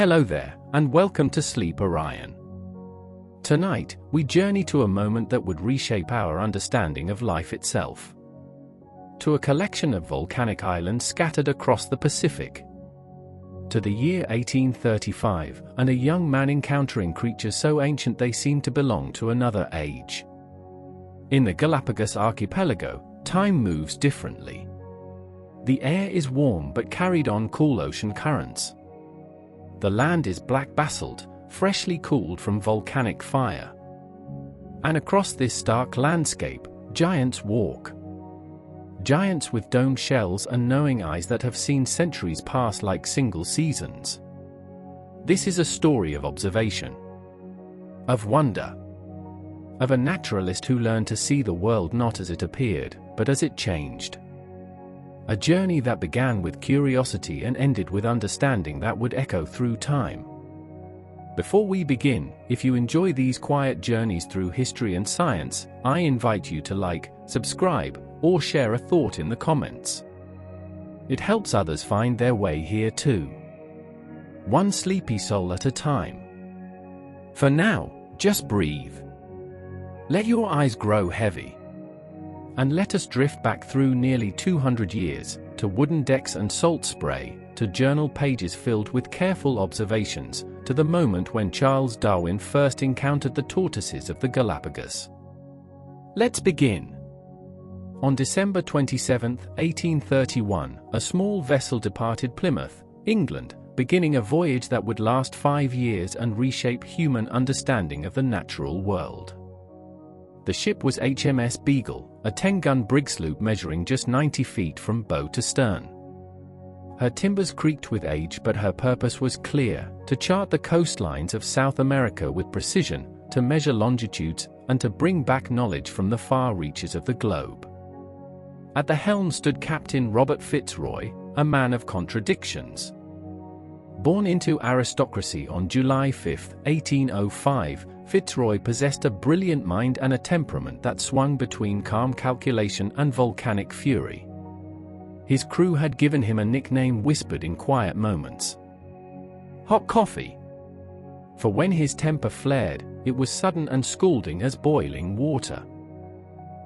Hello there, and welcome to Sleep Orion. Tonight, we journey to a moment that would reshape our understanding of life itself. To a collection of volcanic islands scattered across the Pacific. To the year 1835, and a young man encountering creatures so ancient they seem to belong to another age. In the Galapagos Archipelago, time moves differently. The air is warm but carried on cool ocean currents. The land is black basalt, freshly cooled from volcanic fire. And across this stark landscape, giants walk. Giants with domed shells and knowing eyes that have seen centuries pass like single seasons. This is a story of observation, of wonder, of a naturalist who learned to see the world not as it appeared, but as it changed. A journey that began with curiosity and ended with understanding that would echo through time. Before we begin, if you enjoy these quiet journeys through history and science, I invite you to like, subscribe, or share a thought in the comments. It helps others find their way here too. One sleepy soul at a time. For now, just breathe. Let your eyes grow heavy. And let us drift back through nearly 200 years, to wooden decks and salt spray, to journal pages filled with careful observations, to the moment when Charles Darwin first encountered the tortoises of the Galapagos. Let's begin. On December 27, 1831, a small vessel departed Plymouth, England, beginning a voyage that would last 5 years and reshape human understanding of the natural world. The ship was HMS Beagle, a 10-gun brig sloop measuring just 90 feet from bow to stern. Her timbers creaked with age, but her purpose was clear: to chart the coastlines of South America with precision, to measure longitudes, and to bring back knowledge from the far reaches of the globe. At the helm stood Captain Robert Fitzroy, a man of contradictions. Born into aristocracy on July 5, 1805, Fitzroy possessed a brilliant mind and a temperament that swung between calm calculation and volcanic fury. His crew had given him a nickname whispered in quiet moments: hot coffee. For when his temper flared, it was sudden and scalding as boiling water.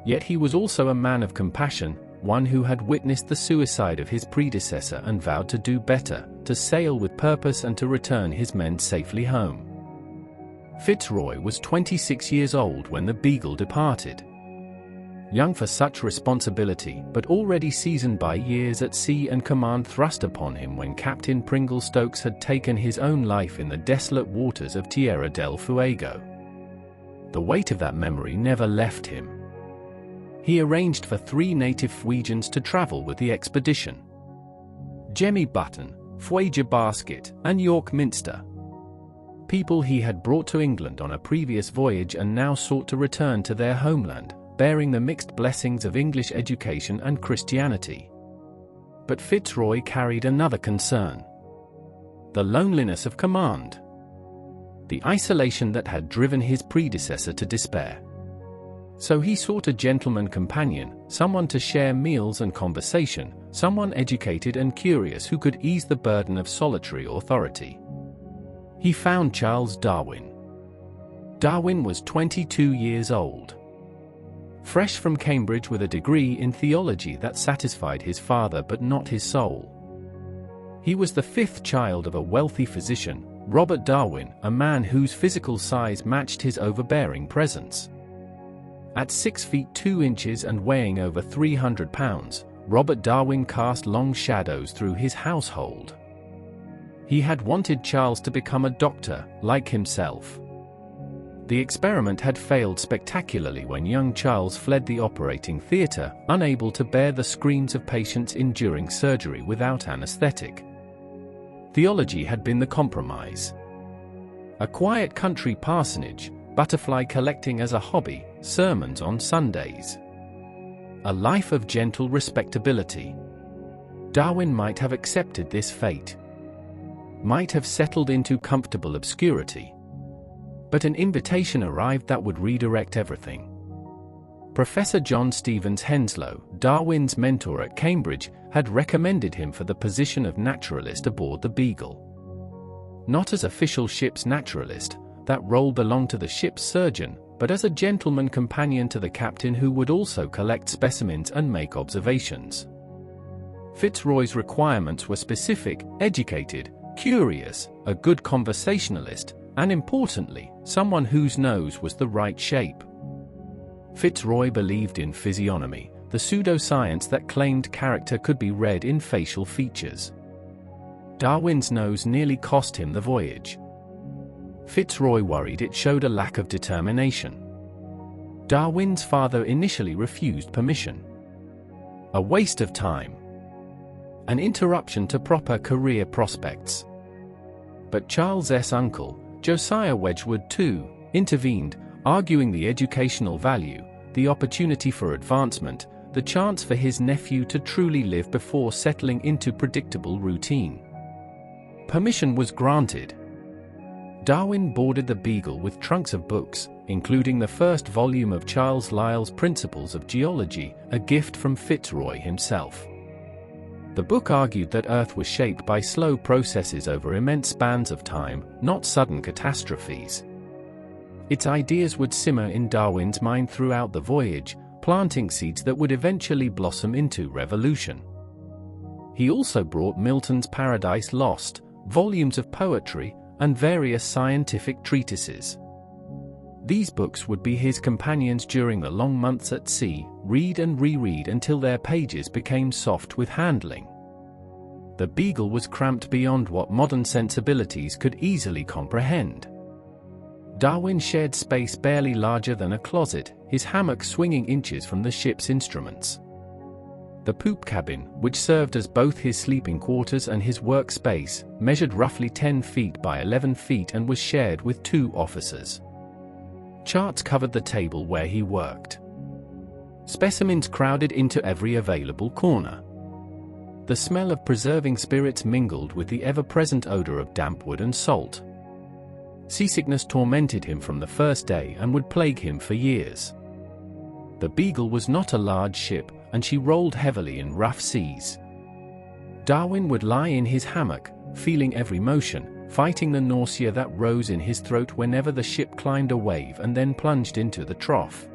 Yet he was also a man of compassion, one who had witnessed the suicide of his predecessor and vowed to do better, to sail with purpose and to return his men safely home. Fitzroy was 26 years old when the Beagle departed. Young for such responsibility, but already seasoned by years at sea and command thrust upon him when Captain Pringle Stokes had taken his own life in the desolate waters of Tierra del Fuego. The weight of that memory never left him. He arranged for 3 native Fuegians to travel with the expedition: Jemmy Button, Fuegia Basket, and York Minster. People he had brought to England on a previous voyage and now sought to return to their homeland, bearing the mixed blessings of English education and Christianity. But Fitzroy carried another concern: the loneliness of command. The isolation that had driven his predecessor to despair. So he sought a gentleman companion, someone to share meals and conversation, someone educated and curious who could ease the burden of solitary authority. He found Charles Darwin. Darwin was 22 years old. Fresh from Cambridge with a degree in theology that satisfied his father but not his soul. He was the 5th child of a wealthy physician, Robert Darwin, a man whose physical size matched his overbearing presence. At 6 feet 2 inches and weighing over 300 pounds, Robert Darwin cast long shadows through his household. He had wanted Charles to become a doctor, like himself. The experiment had failed spectacularly when young Charles fled the operating theatre, unable to bear the screams of patients enduring surgery without anesthetic. Theology had been the compromise. A quiet country parsonage, butterfly collecting as a hobby, sermons on Sundays. A life of gentle respectability. Darwin might have accepted this fate. Might have settled into comfortable obscurity. But an invitation arrived that would redirect everything. Professor John Stevens Henslow, Darwin's mentor at Cambridge, had recommended him for the position of naturalist aboard the Beagle. not as official ship's naturalist, that role belonged to the ship's surgeon, but as a gentleman companion to the captain who would also collect specimens and make observations. Fitzroy's requirements were specific, educated, curious, a good conversationalist, and importantly, someone whose nose was the right shape. Fitzroy believed in physiognomy, the pseudoscience that claimed character could be read in facial features. Darwin's nose nearly cost him the voyage. Fitzroy worried it showed a lack of determination. Darwin's father initially refused permission. A waste of time. An interruption to proper career prospects. But Charles's uncle, Josiah Wedgwood II, intervened, arguing the educational value, the opportunity for advancement, the chance for his nephew to truly live before settling into predictable routine. Permission was granted. Darwin boarded the Beagle with trunks of books, including the first volume of Charles Lyell's Principles of Geology, a gift from Fitzroy himself. The book argued that Earth was shaped by slow processes over immense spans of time, not sudden catastrophes. Its ideas would simmer in Darwin's mind throughout the voyage, planting seeds that would eventually blossom into revolution. He also brought Milton's Paradise Lost, volumes of poetry, and various scientific treatises. These books would be his companions during the long months at sea, read and reread until their pages became soft with handling. The Beagle was cramped beyond what modern sensibilities could easily comprehend. Darwin shared space barely larger than a closet, his hammock swinging inches from the ship's instruments. The poop cabin, which served as both his sleeping quarters and his workspace, measured roughly 10 feet by 11 feet and was shared with 2 officers. Charts covered the table where he worked. Specimens crowded into every available corner. The smell of preserving spirits mingled with the ever-present odor of damp wood and salt. Seasickness tormented him from the first day and would plague him for years. The Beagle was not a large ship, and she rolled heavily in rough seas. Darwin would lie in his hammock, feeling every motion, fighting the nausea that rose in his throat whenever the ship climbed a wave and then plunged into the trough.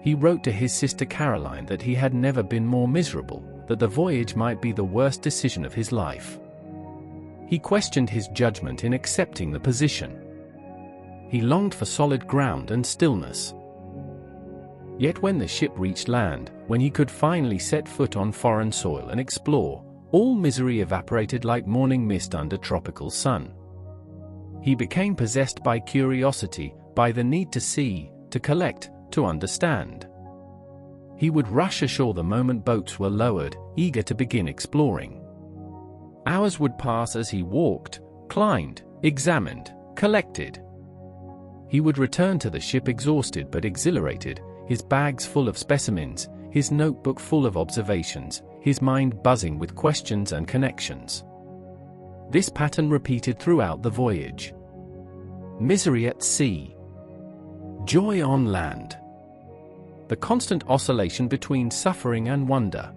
He wrote to his sister Caroline that he had never been more miserable, that the voyage might be the worst decision of his life. He questioned his judgment in accepting the position. He longed for solid ground and stillness. Yet when the ship reached land, when he could finally set foot on foreign soil and explore, all misery evaporated like morning mist under tropical sun. He became possessed by curiosity, by the need to see, to collect, to understand. He would rush ashore the moment boats were lowered, eager to begin exploring. Hours would pass as he walked, climbed, examined, collected. He would return to the ship exhausted but exhilarated, his bags full of specimens, his notebook full of observations, his mind buzzing with questions and connections. This pattern repeated throughout the voyage. Misery at sea. Joy on land. The constant oscillation between suffering and wonder.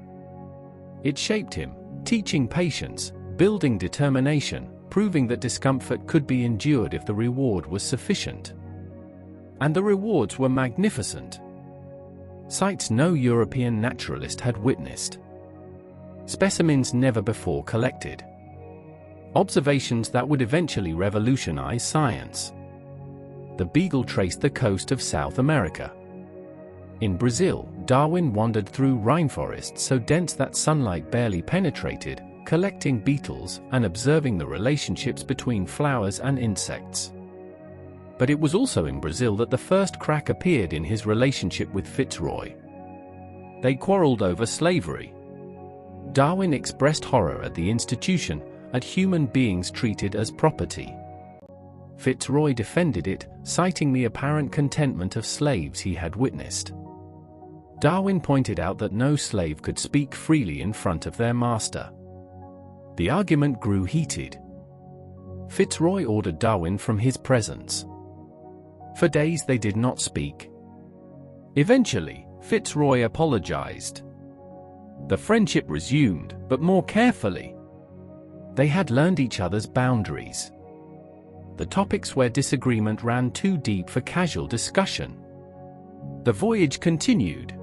It shaped him, teaching patience, building determination, proving that discomfort could be endured if the reward was sufficient. And the rewards were magnificent. Sights no European naturalist had witnessed. Specimens never before collected. Observations that would eventually revolutionize science. The Beagle traced the coast of South America. In Brazil, Darwin wandered through rainforests so dense that sunlight barely penetrated, collecting beetles and observing the relationships between flowers and insects. But it was also in Brazil that the first crack appeared in his relationship with Fitzroy. They quarreled over slavery. Darwin expressed horror at the institution, at human beings treated as property. Fitzroy defended it, citing the apparent contentment of slaves he had witnessed. Darwin pointed out that no slave could speak freely in front of their master. The argument grew heated. Fitzroy ordered Darwin from his presence. For days they did not speak. Eventually, Fitzroy apologized. The friendship resumed, but more carefully. They had learned each other's boundaries. the topics where disagreement ran too deep for casual discussion. The voyage continued.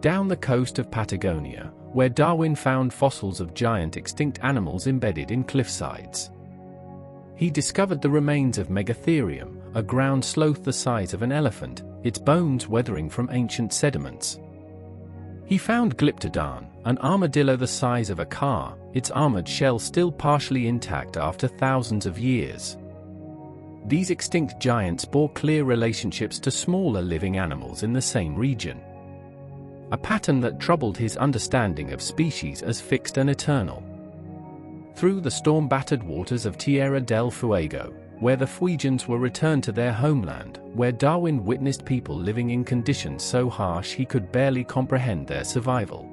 Down the coast of Patagonia, where Darwin found fossils of giant extinct animals embedded in cliffsides. He discovered the remains of Megatherium, a ground sloth the size of an elephant, its bones weathering from ancient sediments. He found Glyptodon, an armadillo the size of a car, its armored shell still partially intact after thousands of years. These extinct giants bore clear relationships to smaller living animals in the same region. A pattern that troubled his understanding of species as fixed and eternal. Through the storm-battered waters of Tierra del Fuego, where the Fuegians were returned to their homeland, where Darwin witnessed people living in conditions so harsh he could barely comprehend their survival.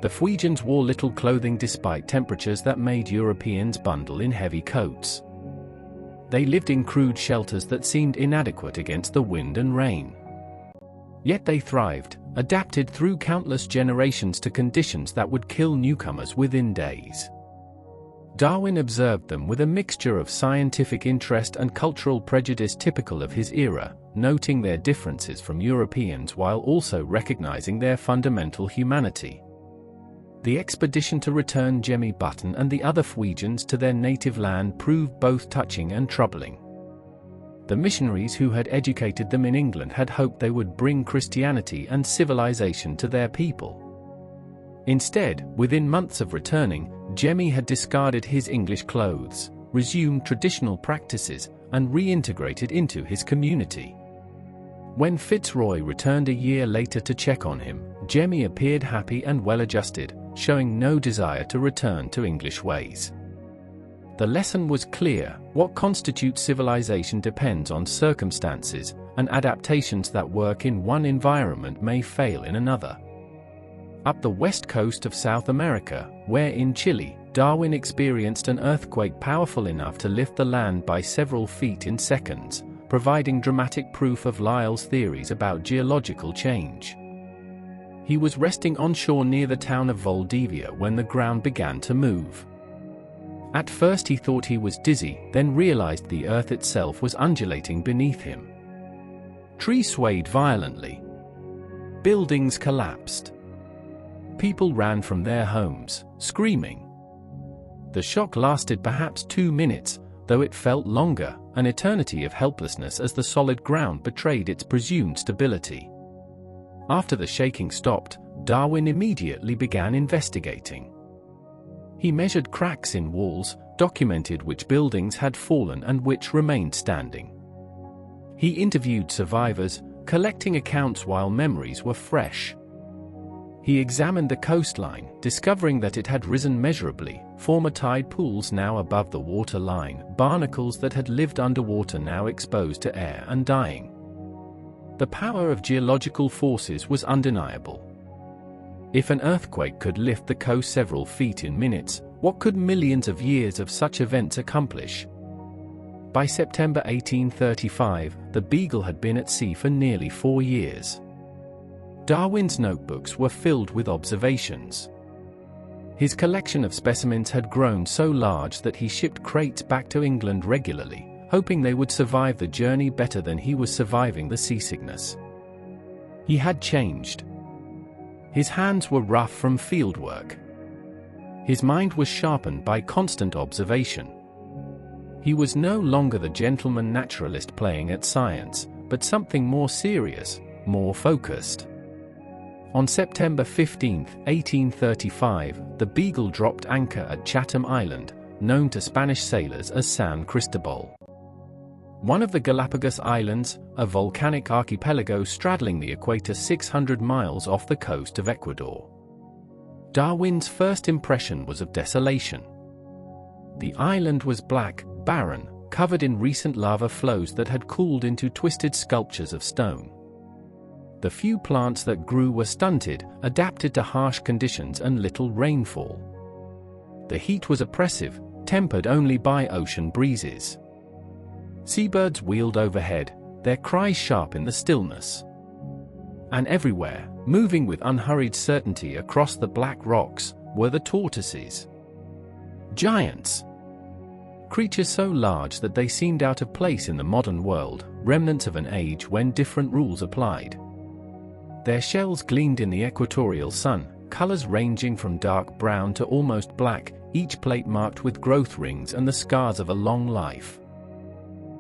The Fuegians wore little clothing despite temperatures that made Europeans bundle in heavy coats. They lived in crude shelters that seemed inadequate against the wind and rain. Yet they thrived, adapted through countless generations to conditions that would kill newcomers within days. Darwin observed them with a mixture of scientific interest and cultural prejudice typical of his era, noting their differences from Europeans while also recognizing their fundamental humanity. The expedition to return Jemmy Button and the other Fuegians to their native land proved both touching and troubling. The missionaries who had educated them in England had hoped they would bring Christianity and civilization to their people. Instead, within months of returning, Jemmy had discarded his English clothes, resumed traditional practices, and reintegrated into his community. When Fitzroy returned a year later to check on him, Jemmy appeared happy and well-adjusted, showing no desire to return to English ways. The lesson was clear: what constitutes civilization depends on circumstances, and adaptations that work in one environment may fail in another. Up the west coast of South America, where in Chile, Darwin experienced an earthquake powerful enough to lift the land by several feet in seconds, providing dramatic proof of Lyell's theories about geological change. He was resting on shore near the town of Valdivia when the ground began to move. At first he thought he was dizzy, then realized the earth itself was undulating beneath him. Trees swayed violently. Buildings collapsed. People ran from their homes, screaming. The shock lasted perhaps 2 minutes, though it felt longer, an eternity of helplessness as the solid ground betrayed its presumed stability. After the shaking stopped, Darwin immediately began investigating. He measured cracks in walls, documented which buildings had fallen and which remained standing. He interviewed survivors, collecting accounts while memories were fresh. He examined the coastline, discovering that it had risen measurably, former tide pools now above the water line, barnacles that had lived underwater now exposed to air and dying. The power of geological forces was undeniable. If an earthquake could lift the coast several feet in minutes, what could millions of years of such events accomplish? By September 1835, the Beagle had been at sea for nearly 4 years. Darwin's notebooks were filled with observations. His collection of specimens had grown so large that he shipped crates back to England regularly, hoping they would survive the journey better than he was surviving the seasickness. He had changed. His hands were rough from fieldwork. His mind was sharpened by constant observation. He was no longer the gentleman naturalist playing at science, but something more serious, more focused. On September 15, 1835, the Beagle dropped anchor at Chatham Island, known to Spanish sailors as San Cristobal. One of the Galapagos Islands, a volcanic archipelago straddling the equator 600 miles off the coast of Ecuador. Darwin's first impression was of desolation. The island was black, barren, covered in recent lava flows that had cooled into twisted sculptures of stone. The few plants that grew were stunted, adapted to harsh conditions and little rainfall. The heat was oppressive, tempered only by ocean breezes. Seabirds wheeled overhead, their cries sharp in the stillness. And everywhere, moving with unhurried certainty across the black rocks, were the tortoises. Giants. Creatures so large that they seemed out of place in the modern world, remnants of an age when different rules applied. Their shells gleamed in the equatorial sun, colors ranging from dark brown to almost black, each plate marked with growth rings and the scars of a long life.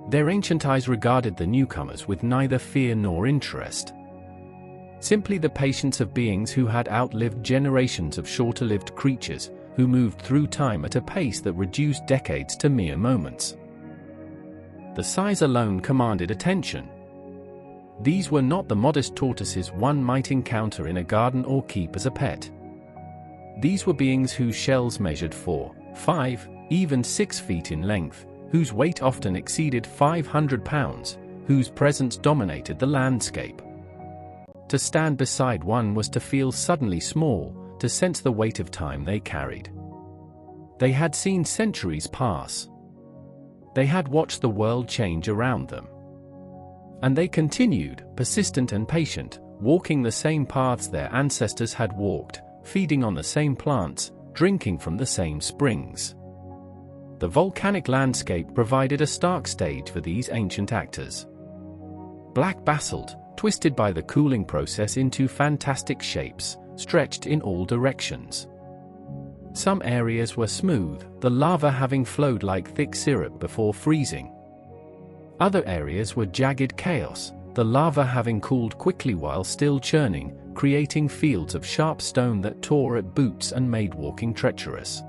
Their ancient eyes regarded the newcomers with neither fear nor interest. Simply the patience of beings who had outlived generations of shorter-lived creatures, who moved through time at a pace that reduced decades to mere moments. The size alone commanded attention. These were not the modest tortoises one might encounter in a garden or keep as a pet. These were beings whose shells measured 4, 5, even 6 feet in length, whose weight often exceeded 500 pounds, whose presence dominated the landscape. To stand beside one was to feel suddenly small, to sense the weight of time they carried. They had seen centuries pass. They had watched the world change around them. And they continued, persistent and patient, walking the same paths their ancestors had walked, feeding on the same plants, drinking from the same springs. The volcanic landscape provided a stark stage for these ancient actors. Black basalt, twisted by the cooling process into fantastic shapes, stretched in all directions. Some areas were smooth, the lava having flowed like thick syrup before freezing. Other areas were jagged chaos, the lava having cooled quickly while still churning, creating fields of sharp stone that tore at boots and made walking treacherous.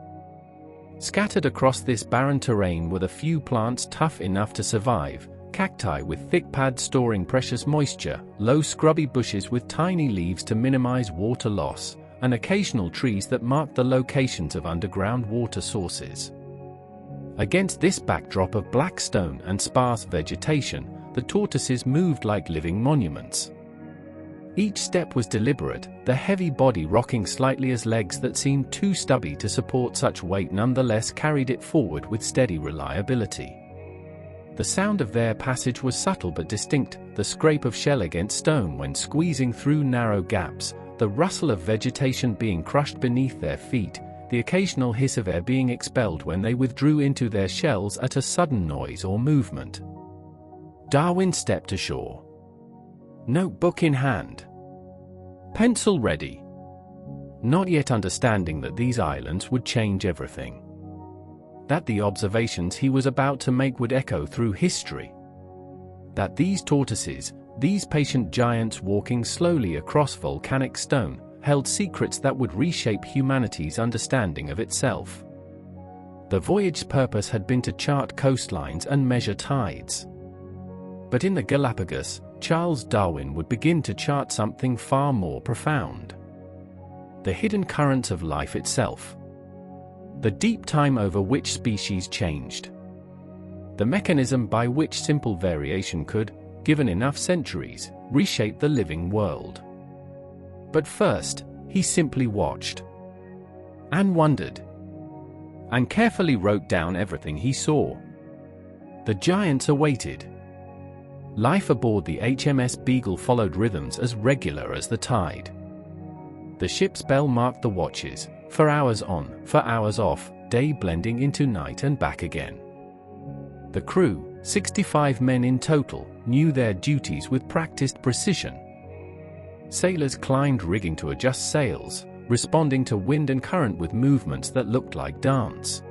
Scattered across this barren terrain were the few plants tough enough to survive, cacti with thick pads storing precious moisture, low scrubby bushes with tiny leaves to minimize water loss, and occasional trees that marked the locations of underground water sources. Against this backdrop of black stone and sparse vegetation, the tortoises moved like living monuments. Each step was deliberate, the heavy body rocking slightly as legs that seemed too stubby to support such weight nonetheless carried it forward with steady reliability. The sound of their passage was subtle but distinct, the scrape of shell against stone when squeezing through narrow gaps, the rustle of vegetation being crushed beneath their feet, the occasional hiss of air being expelled when they withdrew into their shells at a sudden noise or movement. Darwin stepped ashore. Notebook in hand. Pencil ready. Not yet understanding that these islands would change everything. That the observations he was about to make would echo through history. That these tortoises, these patient giants walking slowly across volcanic stone, held secrets that would reshape humanity's understanding of itself. The voyage's purpose had been to chart coastlines and measure tides. But in the Galapagos, Charles Darwin would begin to chart something far more profound. The hidden currents of life itself. The deep time over which species changed. The mechanism by which simple variation could, given enough centuries, reshape the living world. But first, he simply watched. And wondered. And carefully wrote down everything he saw. The giants awaited. Life aboard the HMS Beagle followed rhythms as regular as the tide. The ship's bell marked the watches, for hours on, for hours off, day blending into night and back again. The crew, 65 men in total, knew their duties with practiced precision. Sailors climbed rigging to adjust sails, responding to wind and current with movements that looked like dance.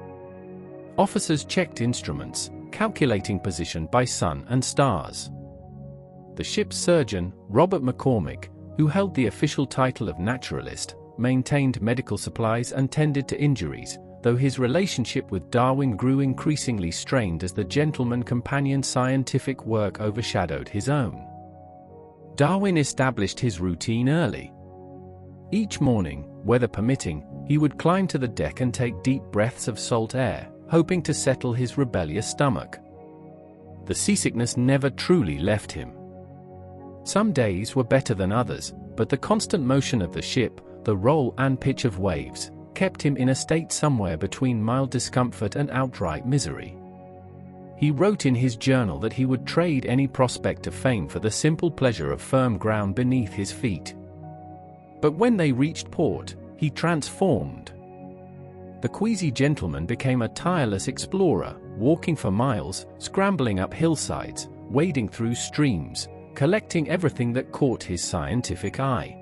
Officers checked instruments, calculating position by sun and stars. The ship's surgeon, Robert McCormick, who held the official title of naturalist, maintained medical supplies and tended to injuries, though his relationship with Darwin grew increasingly strained as the gentleman companion's scientific work overshadowed his own. Darwin established his routine early. Each morning, weather permitting, he would climb to the deck and take deep breaths of salt air, hoping to settle his rebellious stomach. The seasickness never truly left him. Some days were better than others, but the constant motion of the ship, the roll and pitch of waves, kept him in a state somewhere between mild discomfort and outright misery. He wrote in his journal that he would trade any prospect of fame for the simple pleasure of firm ground beneath his feet. But when they reached port, he transformed. The queasy gentleman became a tireless explorer, walking for miles, scrambling up hillsides, wading through streams, collecting everything that caught his scientific eye.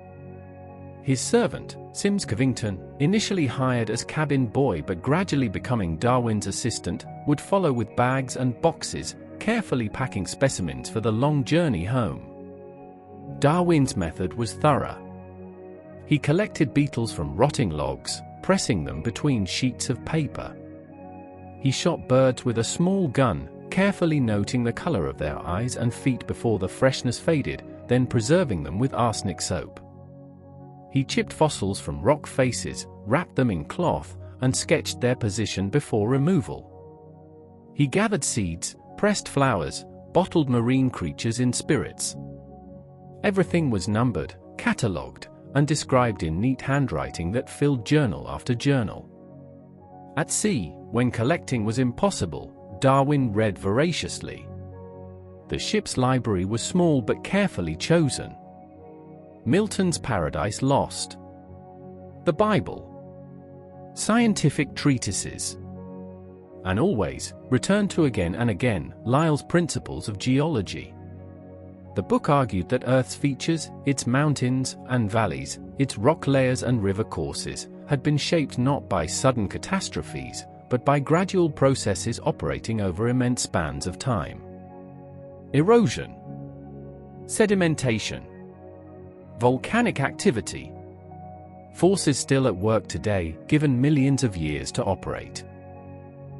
His servant, Sims Covington, initially hired as cabin boy but gradually becoming Darwin's assistant, would follow with bags and boxes, carefully packing specimens for the long journey home. Darwin's method was thorough. He collected beetles from rotting logs, pressing them between sheets of paper. He shot birds with a small gun, carefully noting the color of their eyes and feet before the freshness faded, then preserving them with arsenic soap. He chipped fossils from rock faces, wrapped them in cloth, and sketched their position before removal. He gathered seeds, pressed flowers, bottled marine creatures in spirits. Everything was numbered, catalogued, and described in neat handwriting that filled journal after journal. At sea, when collecting was impossible, Darwin read voraciously. The ship's library was small but carefully chosen. Milton's Paradise Lost, the Bible, scientific treatises, and always returned to again and again Lyell's Principles of Geology. The book argued that Earth's features, its mountains and valleys, its rock layers and river courses, had been shaped not by sudden catastrophes, but by gradual processes operating over immense spans of time. Erosion, sedimentation, volcanic activity. Forces still at work today, given millions of years to operate.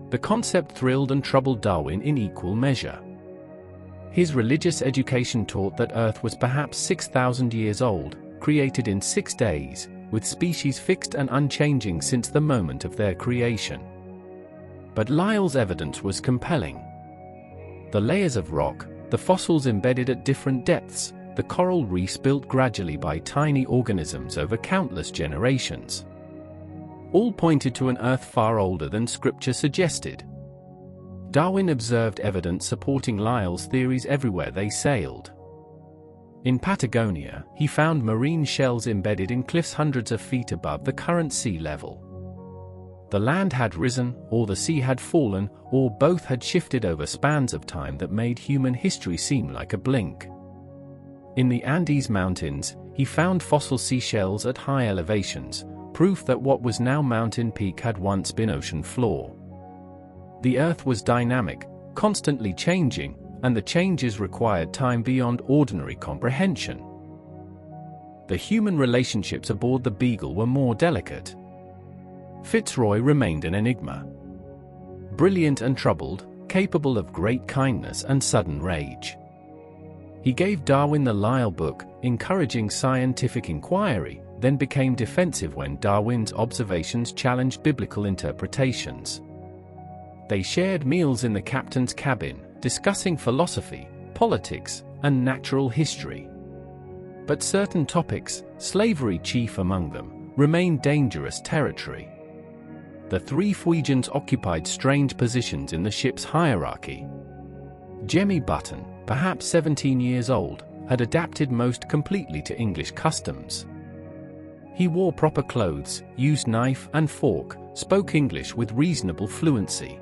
The concept thrilled and troubled Darwin in equal measure. His religious education taught that Earth was perhaps 6,000 years old, created in 6 days, with species fixed and unchanging since the moment of their creation. But Lyell's evidence was compelling. The layers of rock, the fossils embedded at different depths, the coral reefs built gradually by tiny organisms over countless generations, all pointed to an Earth far older than Scripture suggested. Darwin observed evidence supporting Lyell's theories everywhere they sailed. In Patagonia, he found marine shells embedded in cliffs hundreds of feet above the current sea level. The land had risen, or the sea had fallen, or both had shifted over spans of time that made human history seem like a blink. In the Andes Mountains, he found fossil seashells at high elevations, proof that what was now mountain peak had once been ocean floor. The Earth was dynamic, constantly changing, and the changes required time beyond ordinary comprehension. The human relationships aboard the Beagle were more delicate. Fitzroy remained an enigma. Brilliant and troubled, capable of great kindness and sudden rage. He gave Darwin the Lyell book, encouraging scientific inquiry, then became defensive when Darwin's observations challenged biblical interpretations. They shared meals in the captain's cabin, discussing philosophy, politics, and natural history. But certain topics, slavery chief among them, remained dangerous territory. The three Fuegians occupied strange positions in the ship's hierarchy. Jemmy Button, perhaps 17 years old, had adapted most completely to English customs. He wore proper clothes, used knife and fork, spoke English with reasonable fluency.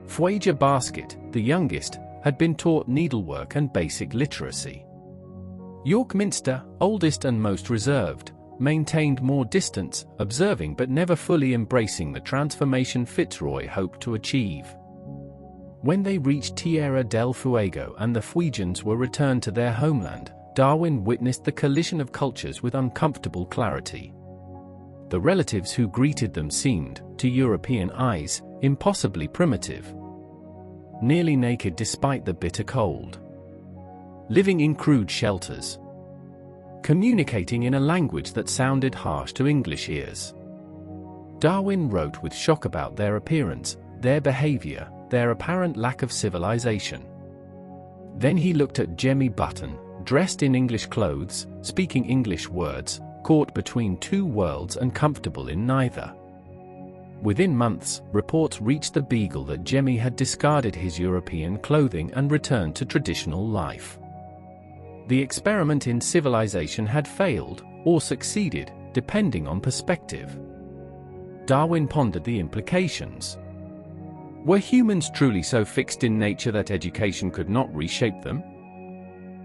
Voyage Basket, the youngest, had been taught needlework and basic literacy. York Minster, oldest and most reserved, maintained more distance, observing but never fully embracing the transformation Fitzroy hoped to achieve. When they reached Tierra del Fuego and the Fuegians were returned to their homeland, Darwin witnessed the collision of cultures with uncomfortable clarity. The relatives who greeted them seemed, to European eyes, impossibly primitive. Nearly naked despite the bitter cold. Living in crude shelters. Communicating in a language that sounded harsh to English ears. Darwin wrote with shock about their appearance, their behavior, their apparent lack of civilization. Then he looked at Jemmy Button, dressed in English clothes, speaking English words, caught between two worlds and comfortable in neither. Within months, reports reached the Beagle that Jemmy had discarded his European clothing and returned to traditional life. The experiment in civilization had failed, or succeeded, depending on perspective. Darwin pondered the implications. Were humans truly so fixed in nature that education could not reshape them?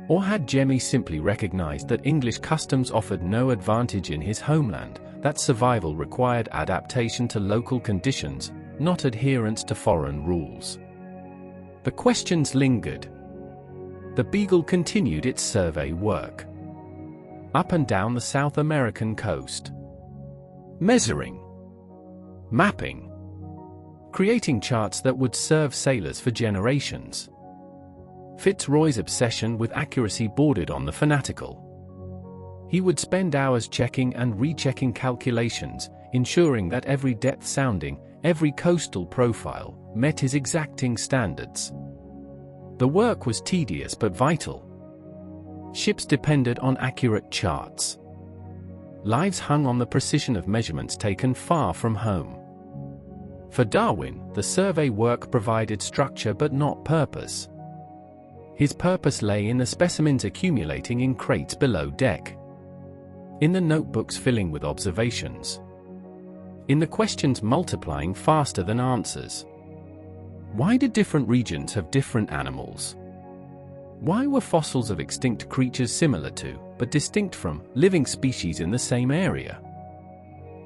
Or had Jemmy simply recognized that English customs offered no advantage in his homeland, that survival required adaptation to local conditions, not adherence to foreign rules? The questions lingered. The Beagle continued its survey work. Up and down the South American coast. Measuring. Mapping. Creating charts that would serve sailors for generations. Fitzroy's obsession with accuracy bordered on the fanatical. He would spend hours checking and rechecking calculations, ensuring that every depth sounding, every coastal profile, met his exacting standards. The work was tedious but vital. Ships depended on accurate charts. Lives hung on the precision of measurements taken far from home. For Darwin, the survey work provided structure but not purpose. His purpose lay in the specimens accumulating in crates below deck, in the notebooks filling with observations, in the questions multiplying faster than answers. Why did different regions have different animals? Why were fossils of extinct creatures similar to, but distinct from, living species in the same area?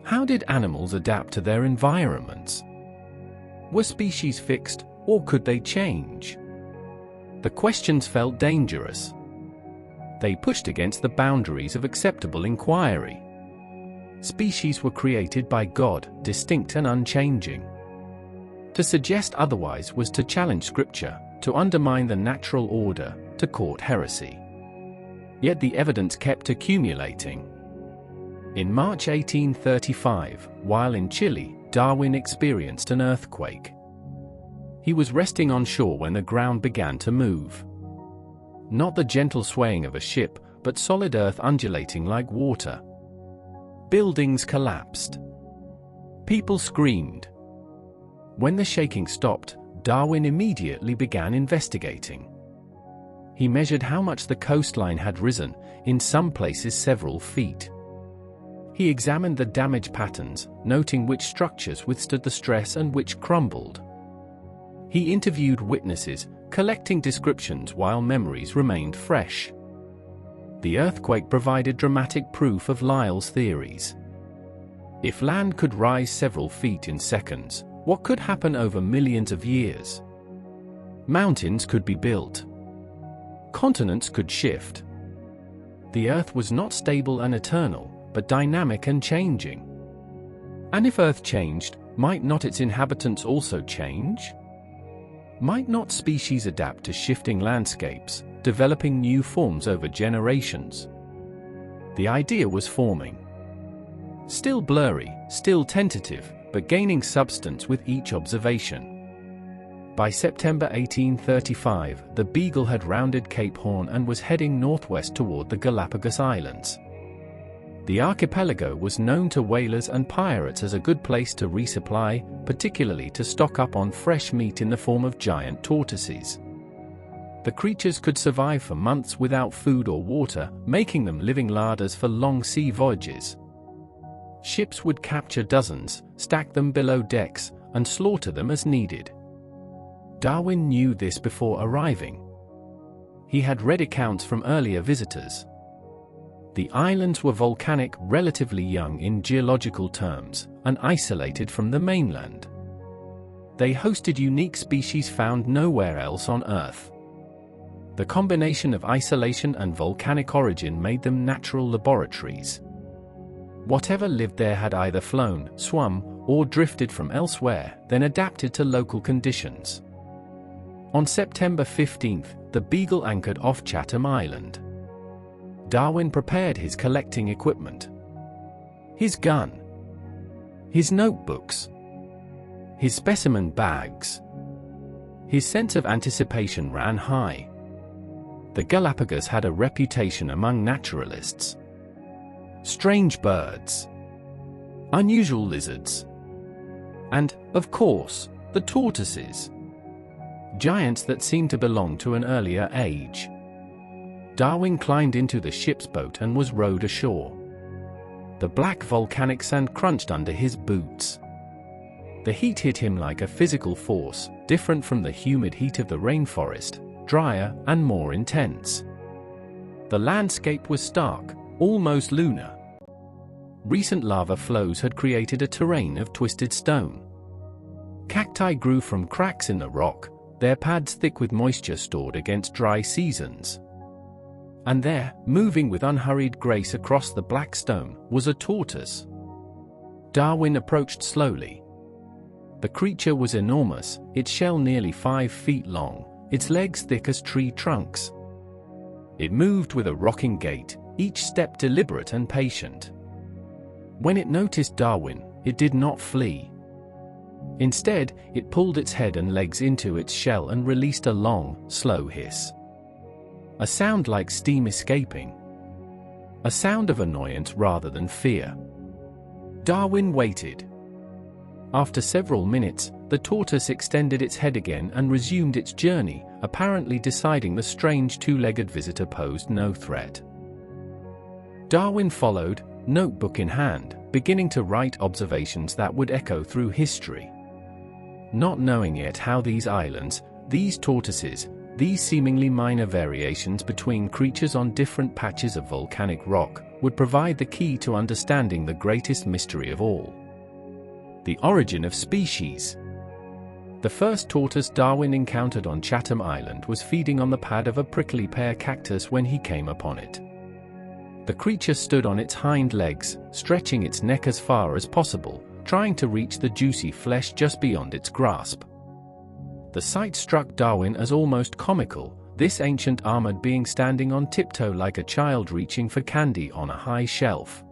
How did animals adapt to their environments? Were species fixed, or could they change? The questions felt dangerous. They pushed against the boundaries of acceptable inquiry. Species were created by God, distinct and unchanging. To suggest otherwise was to challenge Scripture, to undermine the natural order, to court heresy. Yet the evidence kept accumulating. In March 1835, while in Chile, Darwin experienced an earthquake. He was resting on shore when the ground began to move. Not the gentle swaying of a ship, but solid earth undulating like water. Buildings collapsed. People screamed. When the shaking stopped, Darwin immediately began investigating. He measured how much the coastline had risen, in some places several feet. He examined the damage patterns, noting which structures withstood the stress and which crumbled. He interviewed witnesses, collecting descriptions while memories remained fresh. The earthquake provided dramatic proof of Lyell's theories. If land could rise several feet in seconds, what could happen over millions of years? Mountains could be built. Continents could shift. The Earth was not stable and eternal, but dynamic and changing. And if Earth changed, might not its inhabitants also change? Might not species adapt to shifting landscapes, developing new forms over generations? The idea was forming. Still blurry, still tentative, but gaining substance with each observation. By September 1835, the Beagle had rounded Cape Horn and was heading northwest toward the Galapagos Islands. The archipelago was known to whalers and pirates as a good place to resupply, particularly to stock up on fresh meat in the form of giant tortoises. The creatures could survive for months without food or water, making them living larders for long sea voyages. Ships would capture dozens, stack them below decks, and slaughter them as needed. Darwin knew this before arriving. He had read accounts from earlier visitors. The islands were volcanic, relatively young in geological terms, and isolated from the mainland. They hosted unique species found nowhere else on Earth. The combination of isolation and volcanic origin made them natural laboratories. Whatever lived there had either flown, swum, or drifted from elsewhere, then adapted to local conditions. On September 15, the Beagle anchored off Chatham Island. Darwin prepared his collecting equipment. His gun. His notebooks. His specimen bags. His sense of anticipation ran high. The Galapagos had a reputation among naturalists. Strange birds. Unusual lizards. And, of course, the tortoises. Giants that seemed to belong to an earlier age. Darwin climbed into the ship's boat and was rowed ashore. The black volcanic sand crunched under his boots. The heat hit him like a physical force, different from the humid heat of the rainforest, drier and more intense. The landscape was stark, almost lunar. Recent lava flows had created a terrain of twisted stone. Cacti grew from cracks in the rock, their pads thick with moisture stored against dry seasons. And there, moving with unhurried grace across the black stone, was a tortoise. Darwin approached slowly. The creature was enormous, its shell nearly 5 feet long, its legs thick as tree trunks. It moved with a rocking gait, each step deliberate and patient. When it noticed Darwin, it did not flee. Instead, it pulled its head and legs into its shell and released a long, slow hiss. A sound like steam escaping. A sound of annoyance rather than fear. Darwin waited. After several minutes, the tortoise extended its head again and resumed its journey, apparently deciding the strange two-legged visitor posed no threat. Darwin followed, notebook in hand, beginning to write observations that would echo through history. Not knowing yet how these islands, these tortoises, these seemingly minor variations between creatures on different patches of volcanic rock, would provide the key to understanding the greatest mystery of all: the origin of species. The first tortoise Darwin encountered on Chatham Island was feeding on the pad of a prickly pear cactus when he came upon it. The creature stood on its hind legs, stretching its neck as far as possible, trying to reach the juicy flesh just beyond its grasp. The sight struck Darwin as almost comical, this ancient armored being standing on tiptoe like a child reaching for candy on a high shelf.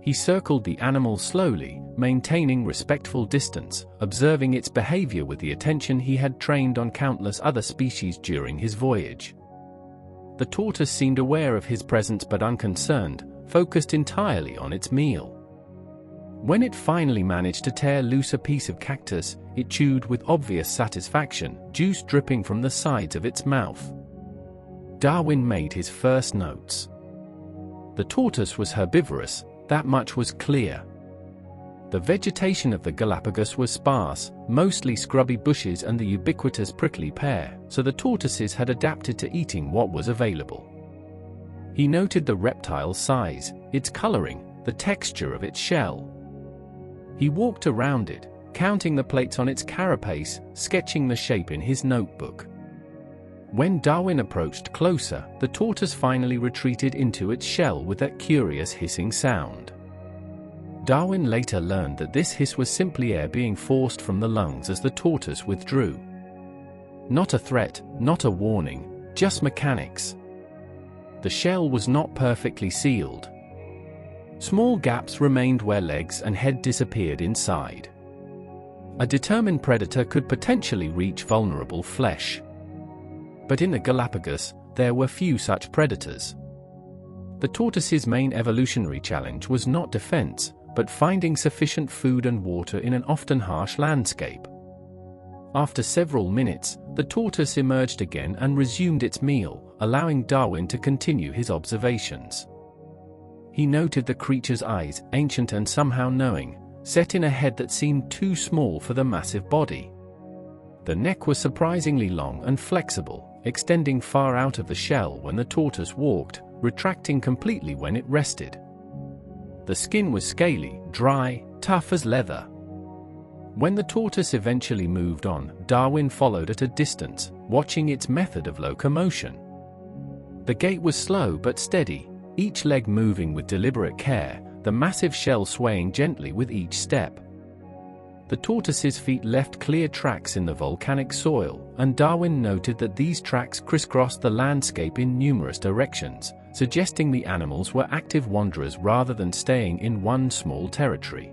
He circled the animal slowly, maintaining respectful distance, observing its behavior with the attention he had trained on countless other species during his voyage. The tortoise seemed aware of his presence but unconcerned, focused entirely on its meal. When it finally managed to tear loose a piece of cactus, it chewed with obvious satisfaction, juice dripping from the sides of its mouth. Darwin made his first notes. The tortoise was herbivorous, that much was clear. The vegetation of the Galapagos was sparse, mostly scrubby bushes and the ubiquitous prickly pear, so the tortoises had adapted to eating what was available. He noted the reptile's size, its coloring, the texture of its shell. He walked around it, counting the plates on its carapace, sketching the shape in his notebook. When Darwin approached closer, the tortoise finally retreated into its shell with that curious hissing sound. Darwin later learned that this hiss was simply air being forced from the lungs as the tortoise withdrew. Not a threat, not a warning, just mechanics. The shell was not perfectly sealed. Small gaps remained where legs and head disappeared inside. A determined predator could potentially reach vulnerable flesh. But in the Galapagos, there were few such predators. The tortoise's main evolutionary challenge was not defense, but finding sufficient food and water in an often harsh landscape. After several minutes, the tortoise emerged again and resumed its meal, allowing Darwin to continue his observations. He noted the creature's eyes, ancient and somehow knowing, set in a head that seemed too small for the massive body. The neck was surprisingly long and flexible, extending far out of the shell when the tortoise walked, retracting completely when it rested. The skin was scaly, dry, tough as leather. When the tortoise eventually moved on, Darwin followed at a distance, watching its method of locomotion. The gait was slow but steady, each leg moving with deliberate care, the massive shell swaying gently with each step. The tortoise's feet left clear tracks in the volcanic soil, and Darwin noted that these tracks crisscrossed the landscape in numerous directions, suggesting the animals were active wanderers rather than staying in one small territory.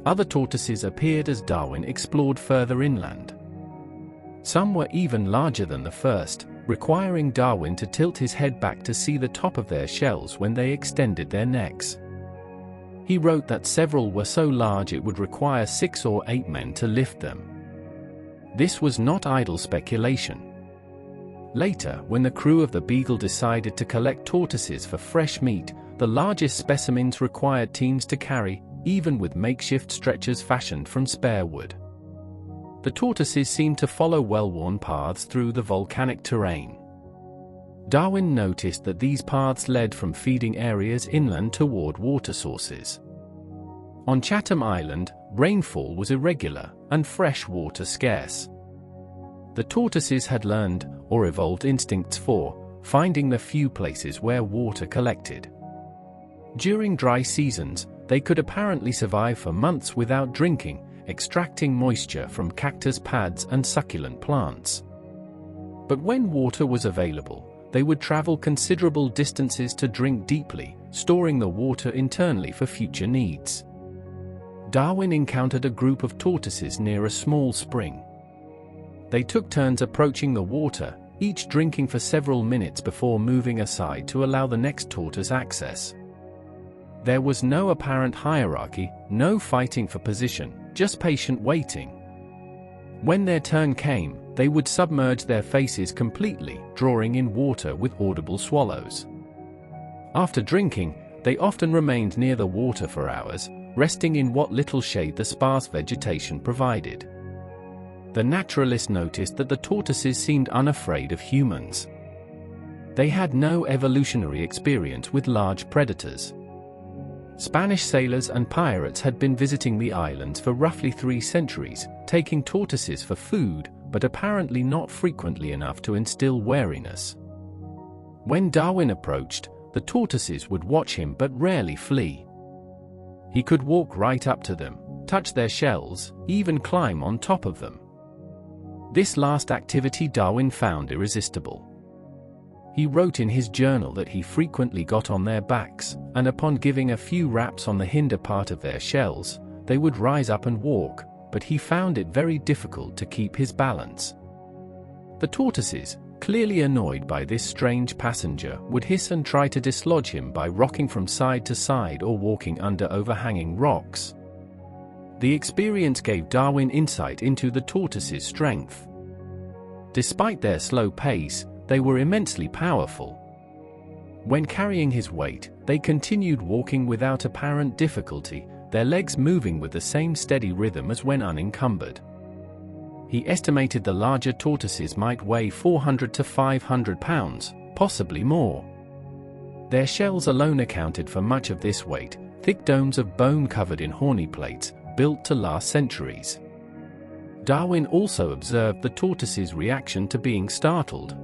Other tortoises appeared as Darwin explored further inland. Some were even larger than the first, requiring Darwin to tilt his head back to see the top of their shells when they extended their necks. He wrote that several were so large it would require 6 or 8 men to lift them. This was not idle speculation. Later, when the crew of the Beagle decided to collect tortoises for fresh meat, the largest specimens required teams to carry, even with makeshift stretchers fashioned from spare wood. The tortoises seemed to follow well-worn paths through the volcanic terrain. Darwin noticed that these paths led from feeding areas inland toward water sources. On Chatham Island, rainfall was irregular and fresh water scarce. The tortoises had learned, or evolved instincts for, finding the few places where water collected. During dry seasons, they could apparently survive for months without drinking, extracting moisture from cactus pads and succulent plants. But when water was available, they would travel considerable distances to drink deeply, storing the water internally for future needs. Darwin encountered a group of tortoises near a small spring. They took turns approaching the water, each drinking for several minutes before moving aside to allow the next tortoise access. There was no apparent hierarchy, no fighting for position, just patient waiting. When their turn came, they would submerge their faces completely, drawing in water with audible swallows. After drinking, they often remained near the water for hours, resting in what little shade the sparse vegetation provided. The naturalist noticed that the tortoises seemed unafraid of humans. They had no evolutionary experience with large predators. Spanish sailors and pirates had been visiting the islands for roughly 3 centuries, taking tortoises for food, but apparently not frequently enough to instill wariness. When Darwin approached, the tortoises would watch him but rarely flee. He could walk right up to them, touch their shells, even climb on top of them. This last activity Darwin found irresistible. He wrote in his journal that he frequently got on their backs, and upon giving a few raps on the hinder part of their shells, they would rise up and walk, but he found it very difficult to keep his balance. The tortoises, clearly annoyed by this strange passenger, would hiss and try to dislodge him by rocking from side to side or walking under overhanging rocks. The experience gave Darwin insight into the tortoises' strength. Despite their slow pace, they were immensely powerful. When carrying his weight, they continued walking without apparent difficulty, their legs moving with the same steady rhythm as when unencumbered. He estimated the larger tortoises might weigh 400 to 500 pounds, possibly more. Their shells alone accounted for much of this weight, thick domes of bone covered in horny plates, built to last centuries. Darwin also observed the tortoise's reaction to being startled.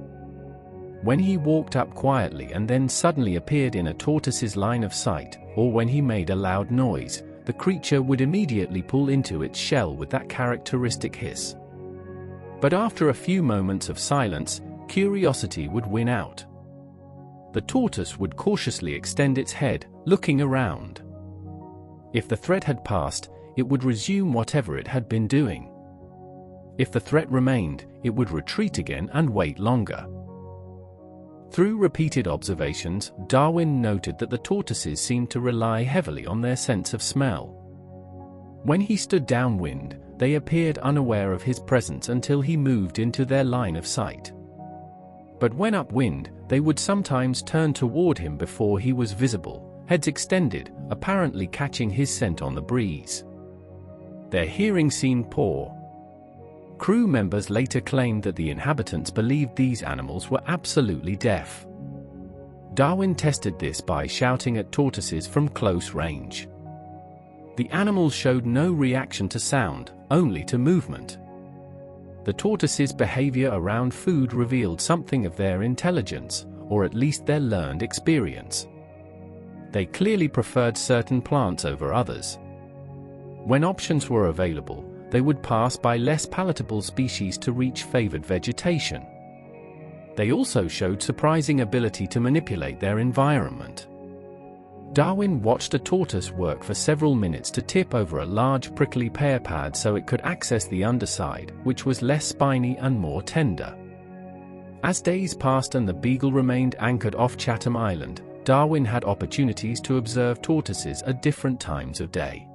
When he walked up quietly and then suddenly appeared in a tortoise's line of sight, or when he made a loud noise, the creature would immediately pull into its shell with that characteristic hiss. But after a few moments of silence, curiosity would win out. The tortoise would cautiously extend its head, looking around. If the threat had passed, it would resume whatever it had been doing. If the threat remained, it would retreat again and wait longer. Through repeated observations, Darwin noted that the tortoises seemed to rely heavily on their sense of smell. When he stood downwind, they appeared unaware of his presence until he moved into their line of sight. But when upwind, they would sometimes turn toward him before he was visible, heads extended, apparently catching his scent on the breeze. Their hearing seemed poor. Crew members later claimed that the inhabitants believed these animals were absolutely deaf. Darwin tested this by shouting at tortoises from close range. The animals showed no reaction to sound, only to movement. The tortoises' behavior around food revealed something of their intelligence, or at least their learned experience. They clearly preferred certain plants over others. When options were available, they would pass by less palatable species to reach favored vegetation. They also showed surprising ability to manipulate their environment. Darwin watched a tortoise work for several minutes to tip over a large prickly pear pad so it could access the underside, which was less spiny and more tender. As days passed and the Beagle remained anchored off Chatham Island, Darwin had opportunities to observe tortoises at different times of day.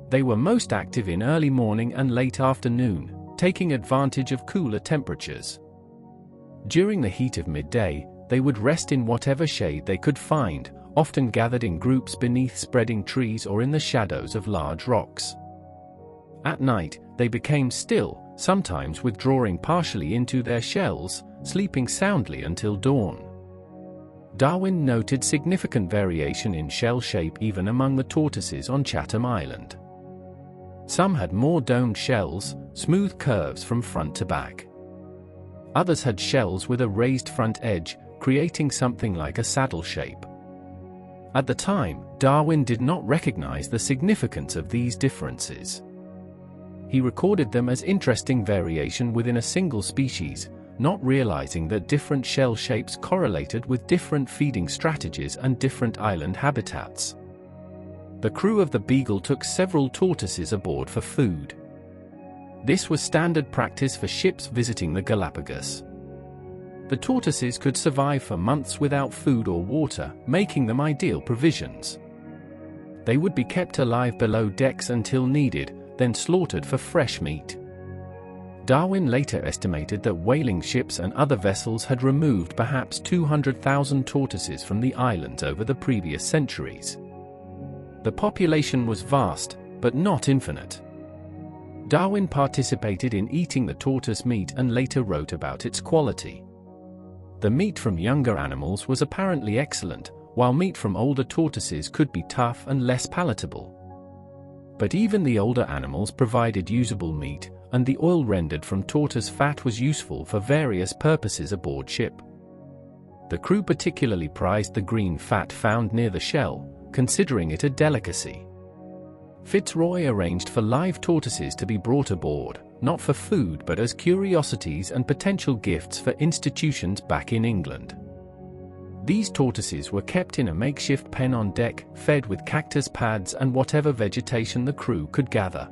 They were most active in early morning and late afternoon, taking advantage of cooler temperatures. During the heat of midday, they would rest in whatever shade they could find, often gathered in groups beneath spreading trees or in the shadows of large rocks. At night, they became still, sometimes withdrawing partially into their shells, sleeping soundly until dawn. Darwin noted significant variation in shell shape even among the tortoises on Chatham Island. Some had more domed shells, smooth curves from front to back. Others had shells with a raised front edge, creating something like a saddle shape. At the time, Darwin did not recognize the significance of these differences. He recorded them as interesting variation within a single species, not realizing that different shell shapes correlated with different feeding strategies and different island habitats. The crew of the Beagle took several tortoises aboard for food. This was standard practice for ships visiting the Galapagos. The tortoises could survive for months without food or water, making them ideal provisions. They would be kept alive below decks until needed, then slaughtered for fresh meat. Darwin later estimated that whaling ships and other vessels had removed perhaps 200,000 tortoises from the islands over the previous centuries. The population was vast, but not infinite. Darwin participated in eating the tortoise meat and later wrote about its quality. The meat from younger animals was apparently excellent, while meat from older tortoises could be tough and less palatable. But even the older animals provided usable meat, and the oil rendered from tortoise fat was useful for various purposes aboard ship. The crew particularly prized the green fat found near the shell, considering it a delicacy. Fitzroy arranged for live tortoises to be brought aboard, not for food but as curiosities and potential gifts for institutions back in England. These tortoises were kept in a makeshift pen on deck, fed with cactus pads and whatever vegetation the crew could gather.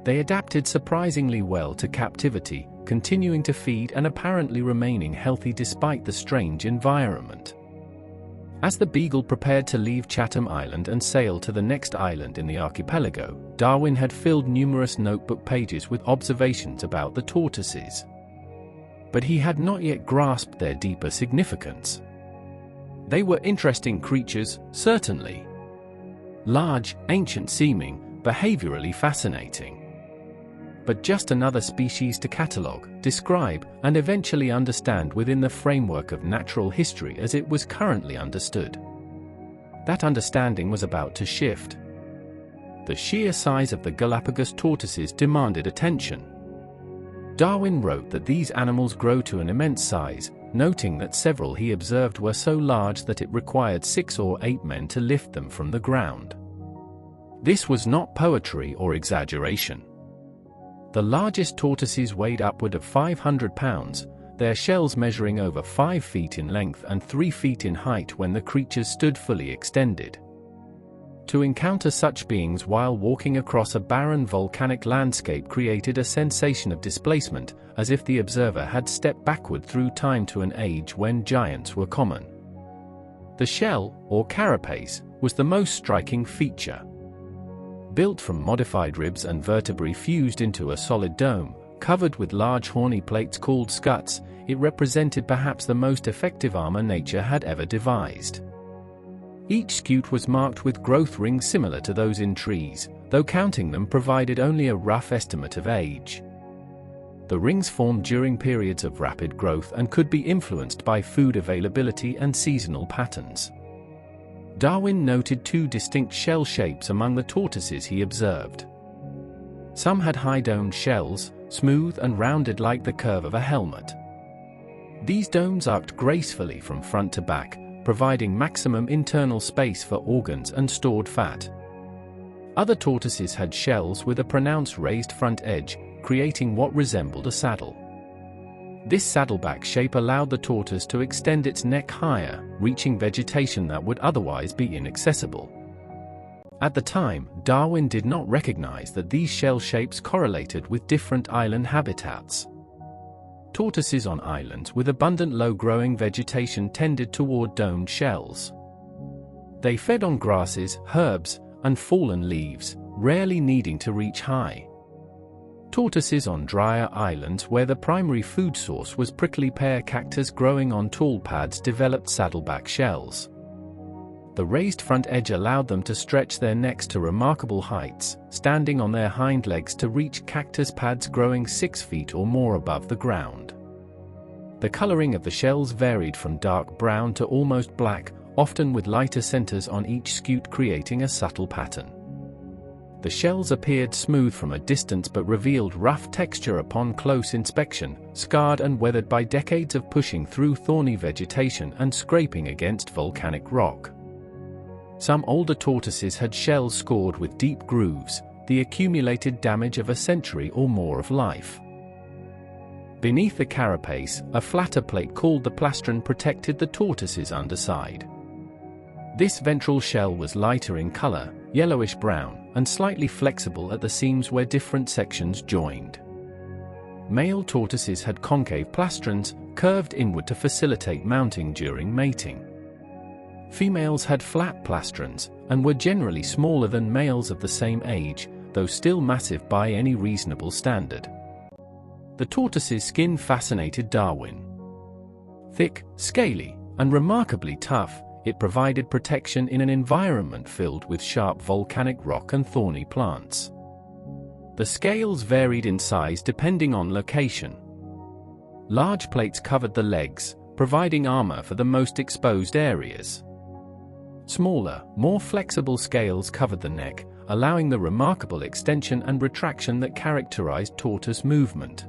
They adapted surprisingly well to captivity, continuing to feed and apparently remaining healthy despite the strange environment. As the Beagle prepared to leave Chatham Island and sail to the next island in the archipelago, Darwin had filled numerous notebook pages with observations about the tortoises. But he had not yet grasped their deeper significance. They were interesting creatures, certainly. Large, ancient-seeming, behaviorally fascinating. But just another species to catalogue, describe, and eventually understand within the framework of natural history as it was currently understood. That understanding was about to shift. The sheer size of the Galapagos tortoises demanded attention. Darwin wrote that these animals grow to an immense size, noting that several he observed were so large that it required 6 or 8 men to lift them from the ground. This was not poetry or exaggeration. The largest tortoises weighed upward of 500 pounds, their shells measuring over 5 feet in length and 3 feet in height when the creatures stood fully extended. To encounter such beings while walking across a barren volcanic landscape created a sensation of displacement, as if the observer had stepped backward through time to an age when giants were common. The shell, or carapace, was the most striking feature. Built from modified ribs and vertebrae fused into a solid dome, covered with large horny plates called scuts, it represented perhaps the most effective armor nature had ever devised. Each scute was marked with growth rings similar to those in trees, though counting them provided only a rough estimate of age. The rings formed during periods of rapid growth and could be influenced by food availability and seasonal patterns. Darwin noted 2 distinct shell shapes among the tortoises he observed. Some had high-domed shells, smooth and rounded like the curve of a helmet. These domes arced gracefully from front to back, providing maximum internal space for organs and stored fat. Other tortoises had shells with a pronounced raised front edge, creating what resembled a saddle. This saddleback shape allowed the tortoise to extend its neck higher, reaching vegetation that would otherwise be inaccessible. At the time, Darwin did not recognize that these shell shapes correlated with different island habitats. Tortoises on islands with abundant low-growing vegetation tended toward domed shells. They fed on grasses, herbs, and fallen leaves, rarely needing to reach high. Tortoises on drier islands where the primary food source was prickly pear cactus growing on tall pads developed saddleback shells. The raised front edge allowed them to stretch their necks to remarkable heights, standing on their hind legs to reach cactus pads growing 6 feet or more above the ground. The coloring of the shells varied from dark brown to almost black, often with lighter centers on each scute creating a subtle pattern. The shells appeared smooth from a distance but revealed rough texture upon close inspection, scarred and weathered by decades of pushing through thorny vegetation and scraping against volcanic rock. Some older tortoises had shells scored with deep grooves, the accumulated damage of a century or more of life. Beneath the carapace, a flatter plate called the plastron protected the tortoise's underside. This ventral shell was lighter in color, yellowish-brown, and slightly flexible at the seams where different sections joined. Male tortoises had concave plastrons, curved inward to facilitate mounting during mating. Females had flat plastrons, and were generally smaller than males of the same age, though still massive by any reasonable standard. The tortoise's skin fascinated Darwin. Thick, scaly, and remarkably tough, it provided protection in an environment filled with sharp volcanic rock and thorny plants. The scales varied in size depending on location. Large plates covered the legs, providing armor for the most exposed areas. Smaller, more flexible scales covered the neck, allowing the remarkable extension and retraction that characterized tortoise movement.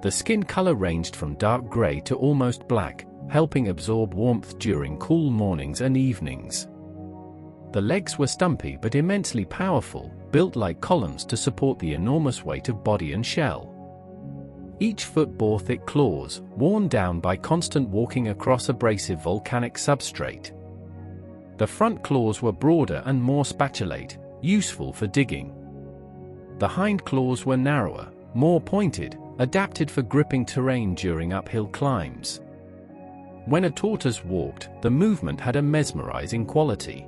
The skin color ranged from dark gray to almost black, helping absorb warmth during cool mornings and evenings. The legs were stumpy but immensely powerful, built like columns to support the enormous weight of body and shell. Each foot bore thick claws, worn down by constant walking across abrasive volcanic substrate. The front claws were broader and more spatulate, useful for digging. The hind claws were narrower, more pointed, adapted for gripping terrain during uphill climbs. When a tortoise walked, the movement had a mesmerizing quality.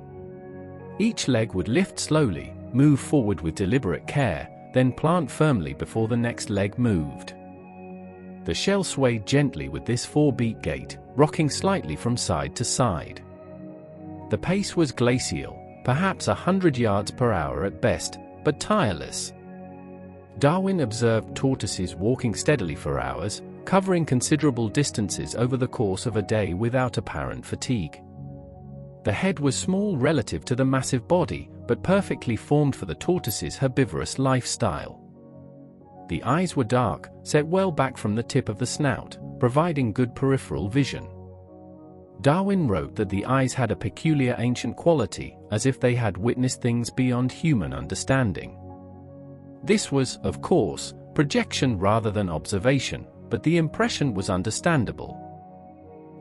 Each leg would lift slowly, move forward with deliberate care, then plant firmly before the next leg moved. The shell swayed gently with this four-beat gait, rocking slightly from side to side. The pace was glacial, perhaps 100 yards per hour at best, but tireless. Darwin observed tortoises walking steadily for hours, covering considerable distances over the course of a day without apparent fatigue. The head was small relative to the massive body, but perfectly formed for the tortoise's herbivorous lifestyle. The eyes were dark, set well back from the tip of the snout, providing good peripheral vision. Darwin wrote that the eyes had a peculiar ancient quality, as if they had witnessed things beyond human understanding. This was, of course, projection rather than observation, but the impression was understandable.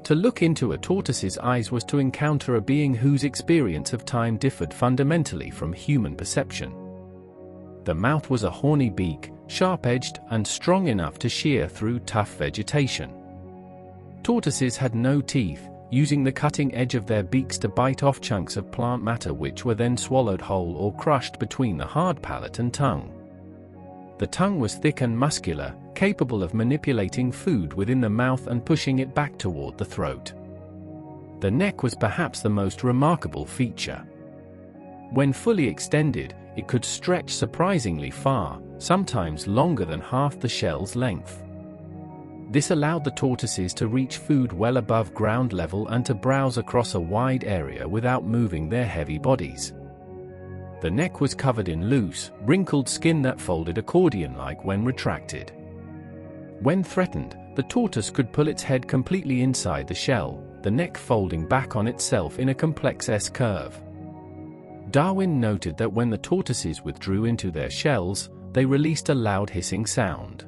To look into a tortoise's eyes was to encounter a being whose experience of time differed fundamentally from human perception. The mouth was a horny beak, sharp-edged and strong enough to shear through tough vegetation. Tortoises had no teeth, using the cutting edge of their beaks to bite off chunks of plant matter which were then swallowed whole or crushed between the hard palate and tongue. The tongue was thick and muscular, capable of manipulating food within the mouth and pushing it back toward the throat. The neck was perhaps the most remarkable feature. When fully extended, it could stretch surprisingly far, sometimes longer than half the shell's length. This allowed the tortoises to reach food well above ground level and to browse across a wide area without moving their heavy bodies. The neck was covered in loose, wrinkled skin that folded accordion-like when retracted. When threatened, the tortoise could pull its head completely inside the shell, the neck folding back on itself in a complex S-curve. Darwin noted that when the tortoises withdrew into their shells, they released a loud hissing sound.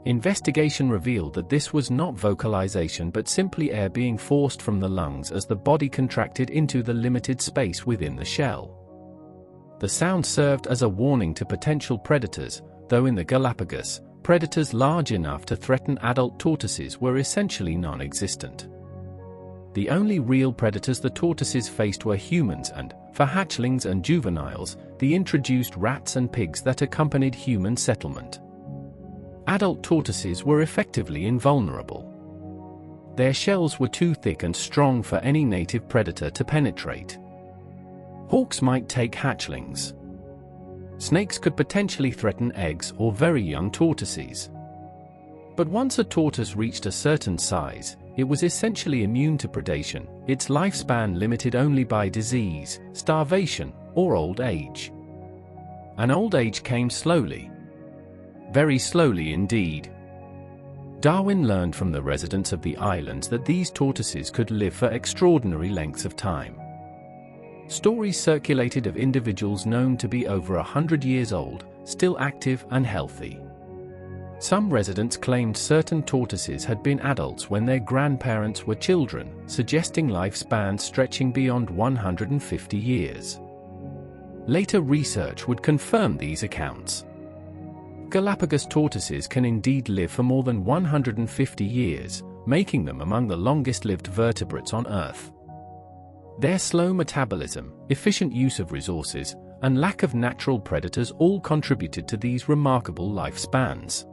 Investigation revealed that this was not vocalization but simply air being forced from the lungs as the body contracted into the limited space within the shell. The sound served as a warning to potential predators, though in the Galapagos, predators large enough to threaten adult tortoises were essentially non-existent. The only real predators the tortoises faced were humans and, for hatchlings and juveniles, the introduced rats and pigs that accompanied human settlement. Adult tortoises were effectively invulnerable. Their shells were too thick and strong for any native predator to penetrate. Hawks might take hatchlings. Snakes could potentially threaten eggs or very young tortoises. But once a tortoise reached a certain size, it was essentially immune to predation, its lifespan limited only by disease, starvation, or old age. And old age came slowly. Very slowly indeed. Darwin learned from the residents of the islands that these tortoises could live for extraordinary lengths of time. Stories circulated of individuals known to be over 100 years old, still active and healthy. Some residents claimed certain tortoises had been adults when their grandparents were children, suggesting lifespans stretching beyond 150 years. Later research would confirm these accounts. Galapagos tortoises can indeed live for more than 150 years, making them among the longest-lived vertebrates on Earth. Their slow metabolism, efficient use of resources, and lack of natural predators all contributed to these remarkable lifespans.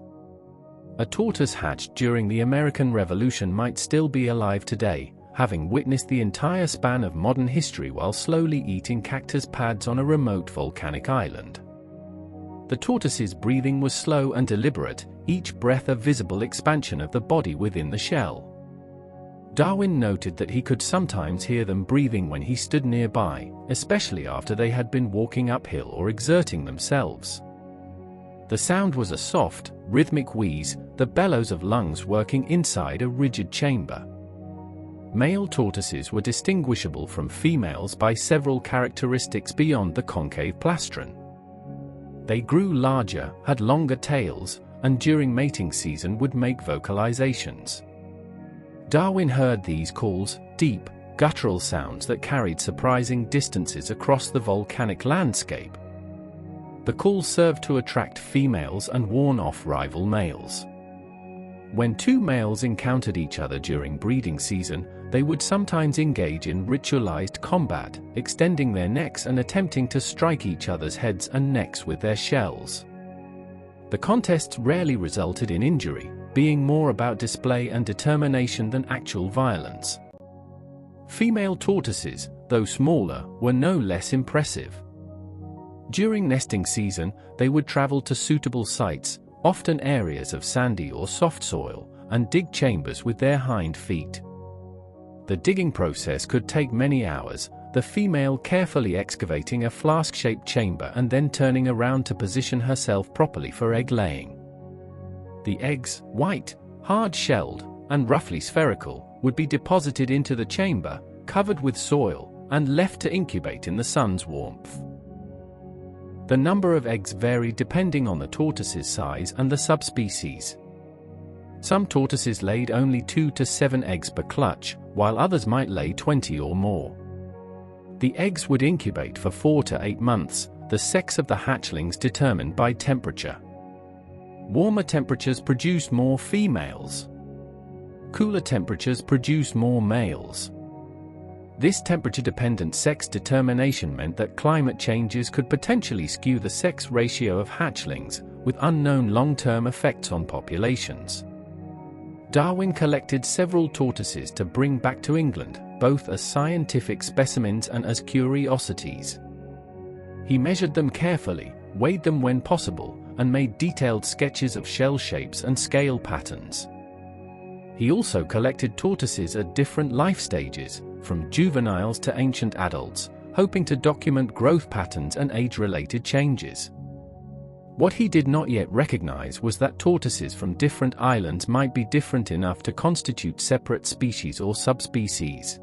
A tortoise hatched during the American Revolution might still be alive today, having witnessed the entire span of modern history while slowly eating cactus pads on a remote volcanic island. The tortoise's breathing was slow and deliberate, each breath a visible expansion of the body within the shell. Darwin noted that he could sometimes hear them breathing when he stood nearby, especially after they had been walking uphill or exerting themselves. The sound was a soft, rhythmic wheeze, the bellows of lungs working inside a rigid chamber. Male tortoises were distinguishable from females by several characteristics beyond the concave plastron. They grew larger, had longer tails, and during mating season would make vocalizations. Darwin heard these calls, deep, guttural sounds that carried surprising distances across the volcanic landscape. The calls served to attract females and warn off rival males. When two males encountered each other during breeding season, they would sometimes engage in ritualized combat, extending their necks and attempting to strike each other's heads and necks with their shells. The contests rarely resulted in injury, being more about display and determination than actual violence. Female tortoises, though smaller, were no less impressive. During nesting season, they would travel to suitable sites, often areas of sandy or soft soil, and dig chambers with their hind feet. The digging process could take many hours, the female carefully excavating a flask-shaped chamber and then turning around to position herself properly for egg-laying. The eggs, white, hard-shelled, and roughly spherical, would be deposited into the chamber, covered with soil, and left to incubate in the sun's warmth. The number of eggs varied depending on the tortoise's size and the subspecies. Some tortoises laid only 2 to 7 eggs per clutch, while others might lay 20 or more. The eggs would incubate for 4 to 8 months, the sex of the hatchlings determined by temperature. Warmer temperatures produced more females. Cooler temperatures produced more males. This temperature-dependent sex determination meant that climate changes could potentially skew the sex ratio of hatchlings, with unknown long-term effects on populations. Darwin collected several tortoises to bring back to England, both as scientific specimens and as curiosities. He measured them carefully, weighed them when possible, and made detailed sketches of shell shapes and scale patterns. He also collected tortoises at different life stages, from juveniles to ancient adults, hoping to document growth patterns and age-related changes. What he did not yet recognize was that tortoises from different islands might be different enough to constitute separate species or subspecies.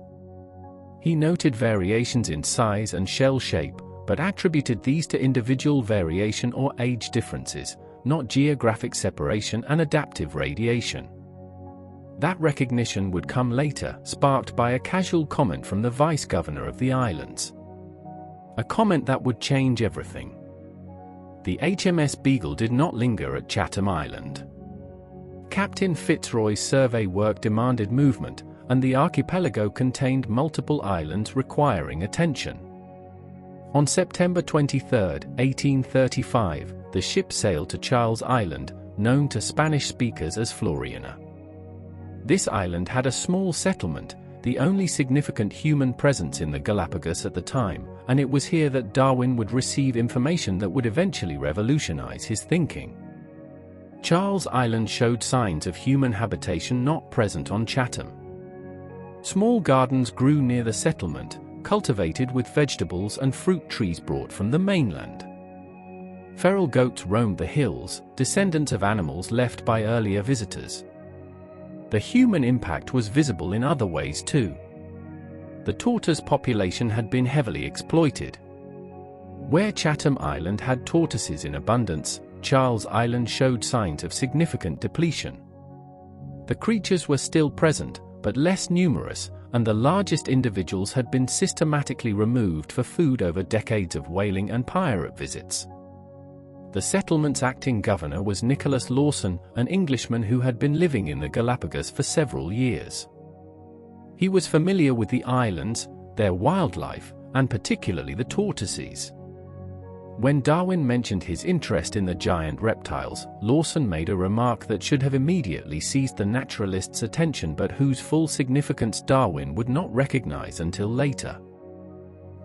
He noted variations in size and shell shape, but attributed these to individual variation or age differences, not geographic separation and adaptive radiation. That recognition would come later, sparked by a casual comment from the vice-governor of the islands. A comment that would change everything. The HMS Beagle did not linger at Chatham Island. Captain Fitzroy's survey work demanded movement, and the archipelago contained multiple islands requiring attention. On September 23, 1835, the ship sailed to Charles Island, known to Spanish speakers as Floriana. This island had a small settlement, the only significant human presence in the Galapagos at the time, and it was here that Darwin would receive information that would eventually revolutionize his thinking. Charles Island showed signs of human habitation not present on Chatham. Small gardens grew near the settlement, cultivated with vegetables and fruit trees brought from the mainland. Feral goats roamed the hills, descendants of animals left by earlier visitors. The human impact was visible in other ways too. The tortoise population had been heavily exploited. Where Chatham Island had tortoises in abundance, Charles Island showed signs of significant depletion. The creatures were still present, but less numerous, and the largest individuals had been systematically removed for food over decades of whaling and pirate visits. The settlement's acting governor was Nicholas Lawson, an Englishman who had been living in the Galapagos for several years. He was familiar with the islands, their wildlife, and particularly the tortoises. When Darwin mentioned his interest in the giant reptiles, Lawson made a remark that should have immediately seized the naturalist's attention but whose full significance Darwin would not recognize until later.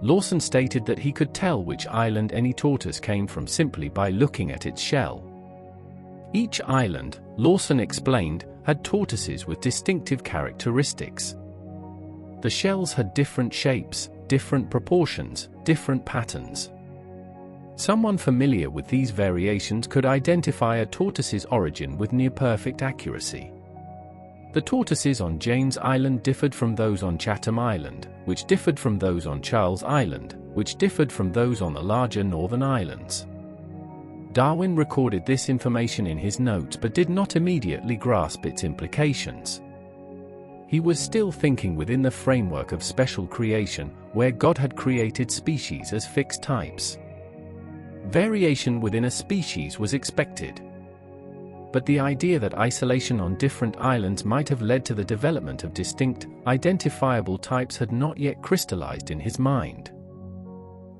Lawson stated that he could tell which island any tortoise came from simply by looking at its shell. Each island, Lawson explained, had tortoises with distinctive characteristics. The shells had different shapes, different proportions, different patterns. Someone familiar with these variations could identify a tortoise's origin with near-perfect accuracy. The tortoises on James Island differed from those on Chatham Island, which differed from those on Charles Island, which differed from those on the larger northern islands. Darwin recorded this information in his notes but did not immediately grasp its implications. He was still thinking within the framework of special creation, where God had created species as fixed types. Variation within a species was expected. But the idea that isolation on different islands might have led to the development of distinct, identifiable types had not yet crystallized in his mind.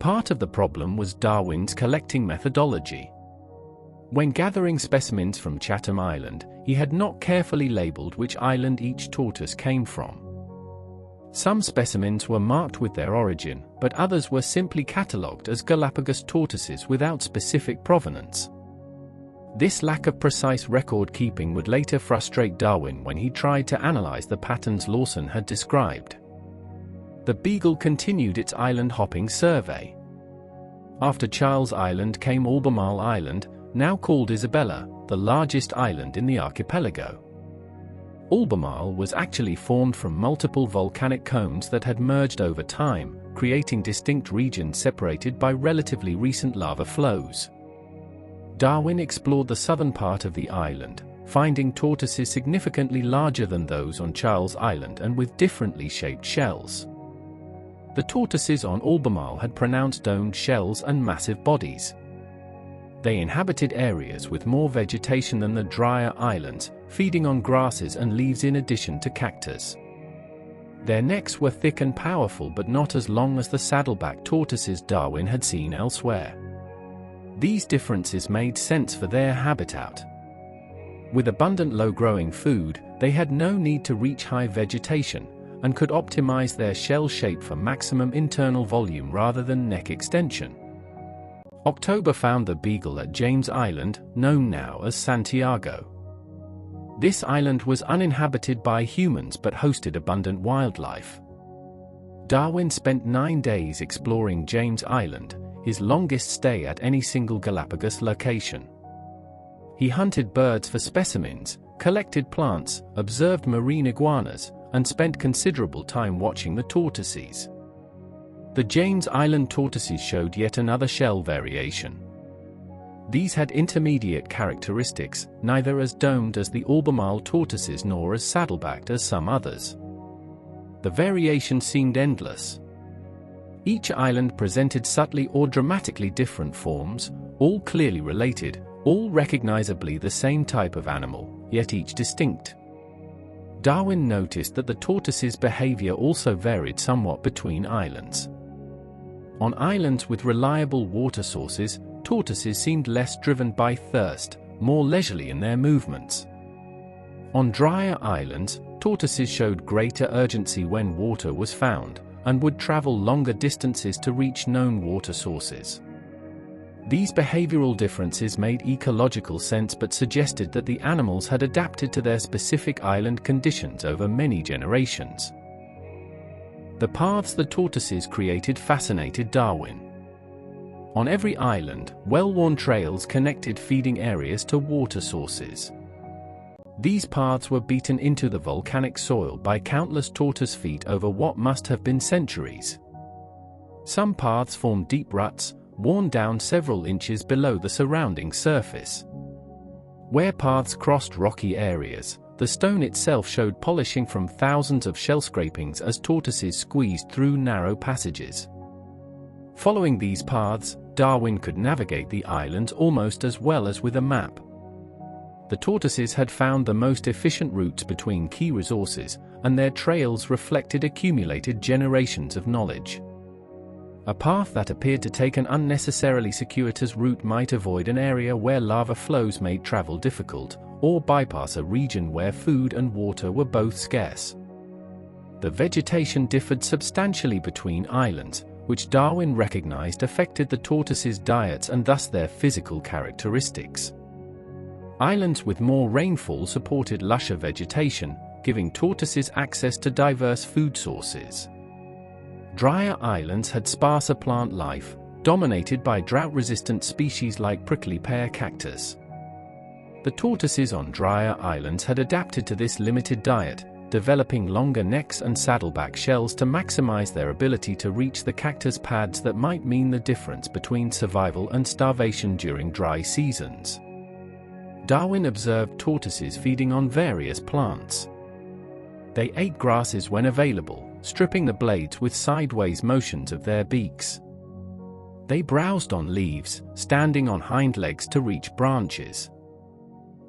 Part of the problem was Darwin's collecting methodology. When gathering specimens from Chatham Island, he had not carefully labeled which island each tortoise came from. Some specimens were marked with their origin, but others were simply catalogued as Galapagos tortoises without specific provenance. This lack of precise record-keeping would later frustrate Darwin when he tried to analyze the patterns Lawson had described. The Beagle continued its island-hopping survey. After Charles Island came Albemarle Island, now called Isabella, the largest island in the archipelago. Albemarle was actually formed from multiple volcanic cones that had merged over time, creating distinct regions separated by relatively recent lava flows. Darwin explored the southern part of the island, finding tortoises significantly larger than those on Charles Island and with differently shaped shells. The tortoises on Albemarle had pronounced domed shells and massive bodies. They inhabited areas with more vegetation than the drier islands, feeding on grasses and leaves in addition to cactus. Their necks were thick and powerful but not as long as the saddleback tortoises Darwin had seen elsewhere. These differences made sense for their habitat. With abundant low-growing food, they had no need to reach high vegetation, and could optimize their shell shape for maximum internal volume rather than neck extension. October found the Beagle at James Island, known now as Santiago. This island was uninhabited by humans but hosted abundant wildlife. Darwin spent 9 days exploring James Island, his longest stay at any single Galapagos location. He hunted birds for specimens, collected plants, observed marine iguanas, and spent considerable time watching the tortoises. The James Island tortoises showed yet another shell variation. These had intermediate characteristics, neither as domed as the Albemarle tortoises nor as saddlebacked as some others. The variation seemed endless. Each island presented subtly or dramatically different forms, all clearly related, all recognizably the same type of animal, yet each distinct. Darwin noticed that the tortoises' behavior also varied somewhat between islands. On islands with reliable water sources, tortoises seemed less driven by thirst, more leisurely in their movements. On drier islands, tortoises showed greater urgency when water was found, and would travel longer distances to reach known water sources. These behavioral differences made ecological sense but suggested that the animals had adapted to their specific island conditions over many generations. The paths the tortoises created fascinated Darwin. On every island, well-worn trails connected feeding areas to water sources. These paths were beaten into the volcanic soil by countless tortoise feet over what must have been centuries. Some paths formed deep ruts, worn down several inches below the surrounding surface. Where paths crossed rocky areas, the stone itself showed polishing from thousands of shell scrapings as tortoises squeezed through narrow passages. Following these paths, Darwin could navigate the islands almost as well as with a map. The tortoises had found the most efficient routes between key resources, and their trails reflected accumulated generations of knowledge. A path that appeared to take an unnecessarily circuitous route might avoid an area where lava flows made travel difficult, or bypass a region where food and water were both scarce. The vegetation differed substantially between islands, which Darwin recognized affected the tortoises' diets and thus their physical characteristics. Islands with more rainfall supported lusher vegetation, giving tortoises access to diverse food sources. Drier islands had sparser plant life, dominated by drought-resistant species like prickly pear cactus. The tortoises on drier islands had adapted to this limited diet, developing longer necks and saddleback shells to maximize their ability to reach the cactus pads that might mean the difference between survival and starvation during dry seasons. Darwin observed tortoises feeding on various plants. They ate grasses when available, stripping the blades with sideways motions of their beaks. They browsed on leaves, standing on hind legs to reach branches.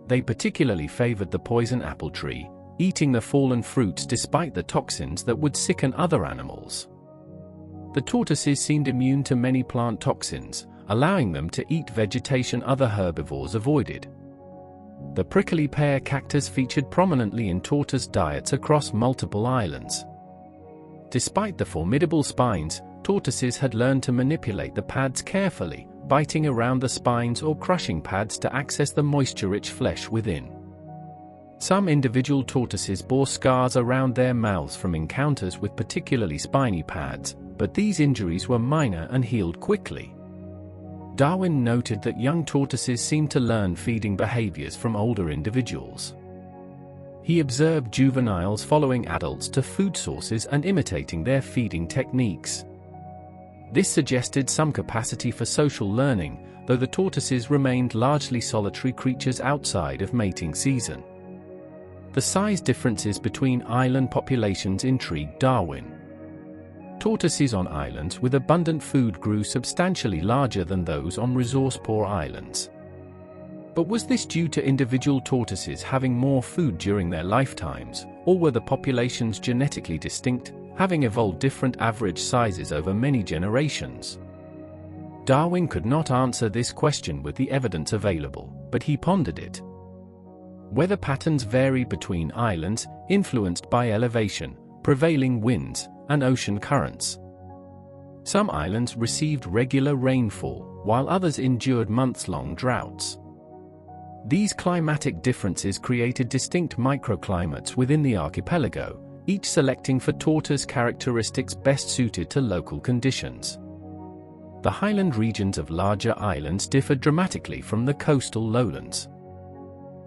They particularly favored the poison apple tree, eating the fallen fruits despite the toxins that would sicken other animals. The tortoises seemed immune to many plant toxins, allowing them to eat vegetation other herbivores avoided. The prickly pear cactus featured prominently in tortoise diets across multiple islands. Despite the formidable spines, tortoises had learned to manipulate the pads carefully, biting around the spines or crushing pads to access the moisture-rich flesh within. Some individual tortoises bore scars around their mouths from encounters with particularly spiny pads, but these injuries were minor and healed quickly. Darwin noted that young tortoises seemed to learn feeding behaviors from older individuals. He observed juveniles following adults to food sources and imitating their feeding techniques. This suggested some capacity for social learning, though the tortoises remained largely solitary creatures outside of mating season. The size differences between island populations intrigued Darwin. Tortoises on islands with abundant food grew substantially larger than those on resource-poor islands. But was this due to individual tortoises having more food during their lifetimes, or were the populations genetically distinct, having evolved different average sizes over many generations? Darwin could not answer this question with the evidence available, but he pondered it. Weather patterns vary between islands, influenced by elevation, prevailing winds, and ocean currents. Some islands received regular rainfall, while others endured months-long droughts. These climatic differences created distinct microclimates within the archipelago, each selecting for tortoise characteristics best suited to local conditions. The highland regions of larger islands differed dramatically from the coastal lowlands.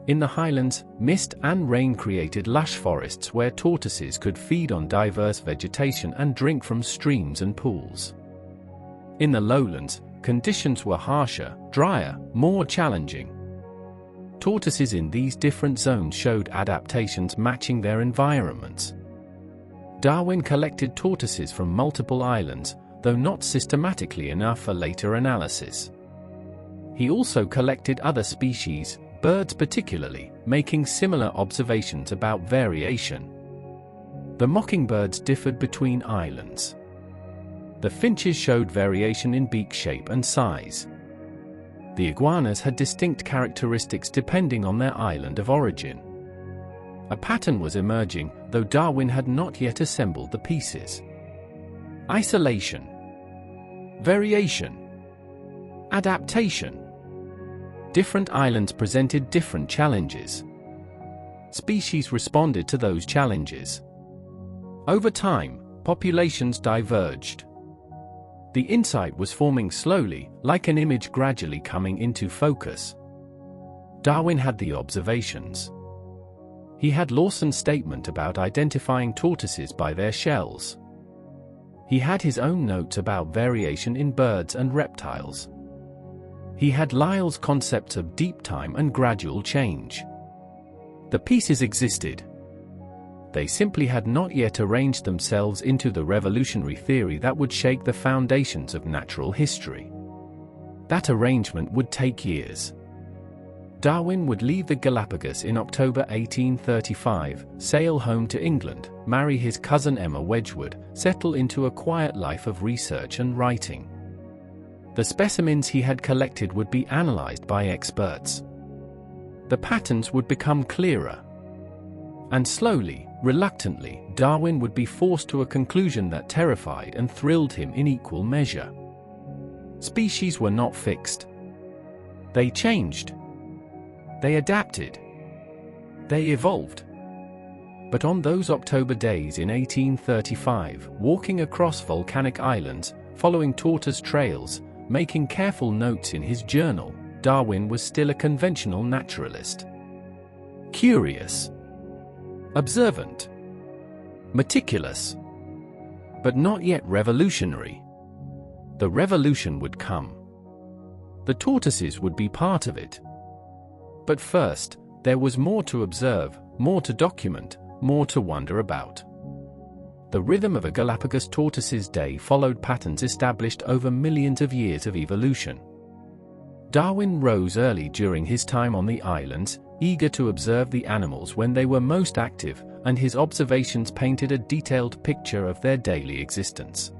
In the highlands, mist and rain created lush forests where tortoises could feed on diverse vegetation and drink from streams and pools. In the lowlands, conditions were harsher, drier, more challenging. Tortoises in these different zones showed adaptations matching their environments. Darwin collected tortoises from multiple islands, though not systematically enough for later analysis. He also collected other species, birds particularly, making similar observations about variation. The mockingbirds differed between islands. The finches showed variation in beak shape and size. The iguanas had distinct characteristics depending on their island of origin. A pattern was emerging, though Darwin had not yet assembled the pieces. Isolation, variation, adaptation. Different islands presented different challenges. Species responded to those challenges. Over time, populations diverged. The insight was forming slowly, like an image gradually coming into focus. Darwin had the observations. He had Lawson's statement about identifying tortoises by their shells. He had his own notes about variation in birds and reptiles. He had Lyell's concepts of deep time and gradual change. The pieces existed. They simply had not yet arranged themselves into the revolutionary theory that would shake the foundations of natural history. That arrangement would take years. Darwin would leave the Galapagos in October 1835, sail home to England, marry his cousin Emma Wedgwood, settle into a quiet life of research and writing. The specimens he had collected would be analyzed by experts. The patterns would become clearer. And slowly, reluctantly, Darwin would be forced to a conclusion that terrified and thrilled him in equal measure. Species were not fixed. They changed. They adapted. They evolved. But on those October days in 1835, walking across volcanic islands, following tortoise trails, making careful notes in his journal, Darwin was still a conventional naturalist. Curious, observant, meticulous, but not yet revolutionary. The revolution would come. The tortoises would be part of it. But first, there was more to observe, more to document, more to wonder about. The rhythm of a Galapagos tortoise's day followed patterns established over millions of years of evolution. Darwin rose early during his time on the islands, eager to observe the animals when they were most active, and his observations painted a detailed picture of their daily existence.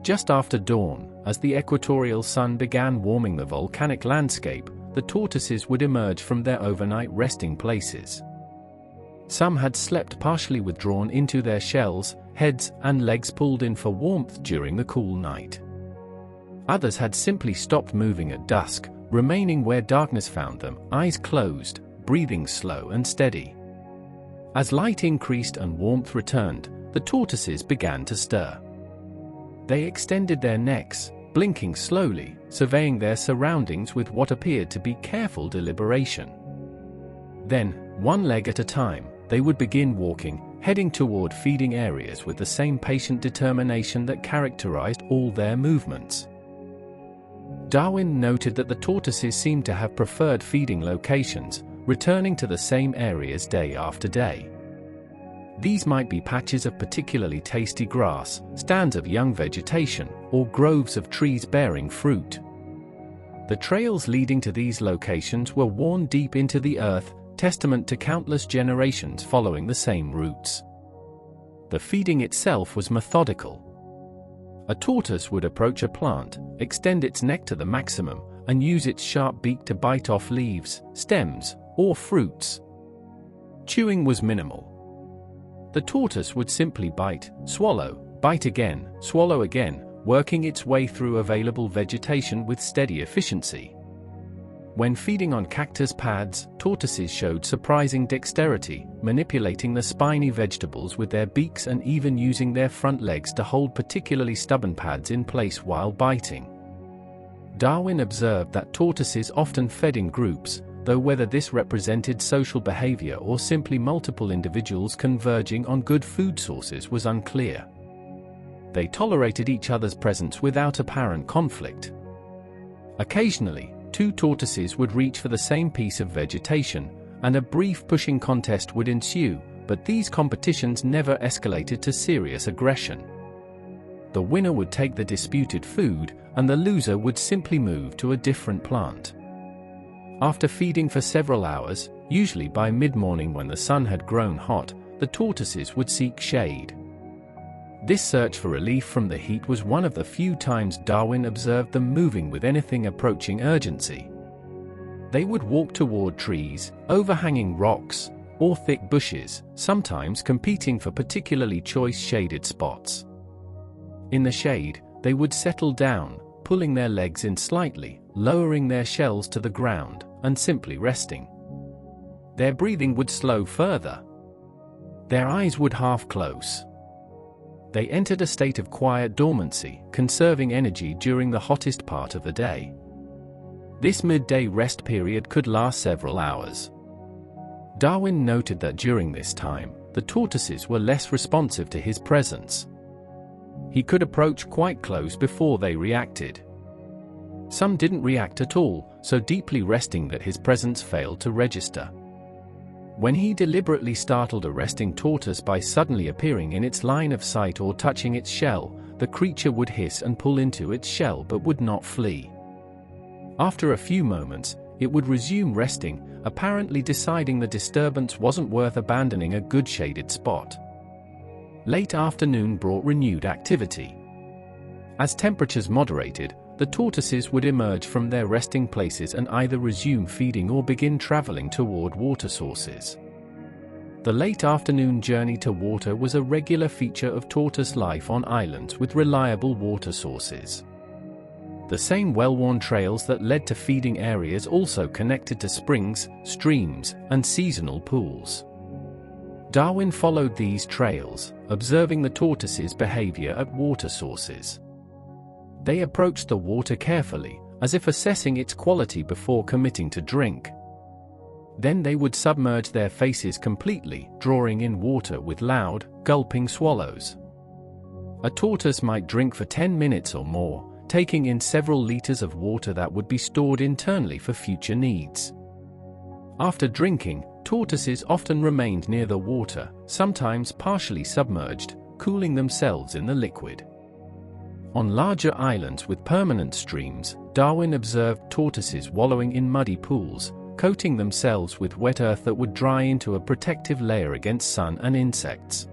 Just after dawn, as the equatorial sun began warming the volcanic landscape, the tortoises would emerge from their overnight resting places. Some had slept partially withdrawn into their shells, heads and legs pulled in for warmth during the cool night. Others had simply stopped moving at dusk, remaining where darkness found them, eyes closed, breathing slow and steady. As light increased and warmth returned, the tortoises began to stir. They extended their necks, blinking slowly, surveying their surroundings with what appeared to be careful deliberation. Then, one leg at a time, they would begin walking, heading toward feeding areas with the same patient determination that characterized all their movements. Darwin noted that the tortoises seemed to have preferred feeding locations, returning to the same areas day after day. These might be patches of particularly tasty grass, stands of young vegetation, or groves of trees bearing fruit. The trails leading to these locations were worn deep into the earth, testament to countless generations following the same routes. The feeding itself was methodical. A tortoise would approach a plant, extend its neck to the maximum, and use its sharp beak to bite off leaves, stems, or fruits. Chewing was minimal. The tortoise would simply bite, swallow, bite again, swallow again, working its way through available vegetation with steady efficiency. When feeding on cactus pads, tortoises showed surprising dexterity, manipulating the spiny vegetables with their beaks and even using their front legs to hold particularly stubborn pads in place while biting. Darwin observed that tortoises often fed in groups, though whether this represented social behavior or simply multiple individuals converging on good food sources was unclear. They tolerated each other's presence without apparent conflict. Occasionally, two tortoises would reach for the same piece of vegetation, and a brief pushing contest would ensue, but these competitions never escalated to serious aggression. The winner would take the disputed food, and the loser would simply move to a different plant. After feeding for several hours, usually by mid-morning when the sun had grown hot, the tortoises would seek shade. This search for relief from the heat was one of the few times Darwin observed them moving with anything approaching urgency. They would walk toward trees, overhanging rocks, or thick bushes, sometimes competing for particularly choice shaded spots. In the shade, they would settle down, pulling their legs in slightly, lowering their shells to the ground, and simply resting. Their breathing would slow further. Their eyes would half close. They entered a state of quiet dormancy, conserving energy during the hottest part of the day. This midday rest period could last several hours. Darwin noted that during this time, the tortoises were less responsive to his presence. He could approach quite close before they reacted. Some didn't react at all, so deeply resting that his presence failed to register. When he deliberately startled a resting tortoise by suddenly appearing in its line of sight or touching its shell, the creature would hiss and pull into its shell but would not flee. After a few moments, it would resume resting, apparently deciding the disturbance wasn't worth abandoning a good shaded spot. Late afternoon brought renewed activity. As temperatures moderated, the tortoises would emerge from their resting places and either resume feeding or begin traveling toward water sources. The late afternoon journey to water was a regular feature of tortoise life on islands with reliable water sources. The same well-worn trails that led to feeding areas also connected to springs, streams, and seasonal pools. Darwin followed these trails, observing the tortoises' behavior at water sources. They approached the water carefully, as if assessing its quality before committing to drink. Then they would submerge their faces completely, drawing in water with loud, gulping swallows. A tortoise might drink for 10 minutes or more, taking in several liters of water that would be stored internally for future needs. After drinking, tortoises often remained near the water, sometimes partially submerged, cooling themselves in the liquid. On larger islands with permanent streams, Darwin observed tortoises wallowing in muddy pools, coating themselves with wet earth that would dry into a protective layer against sun and insects.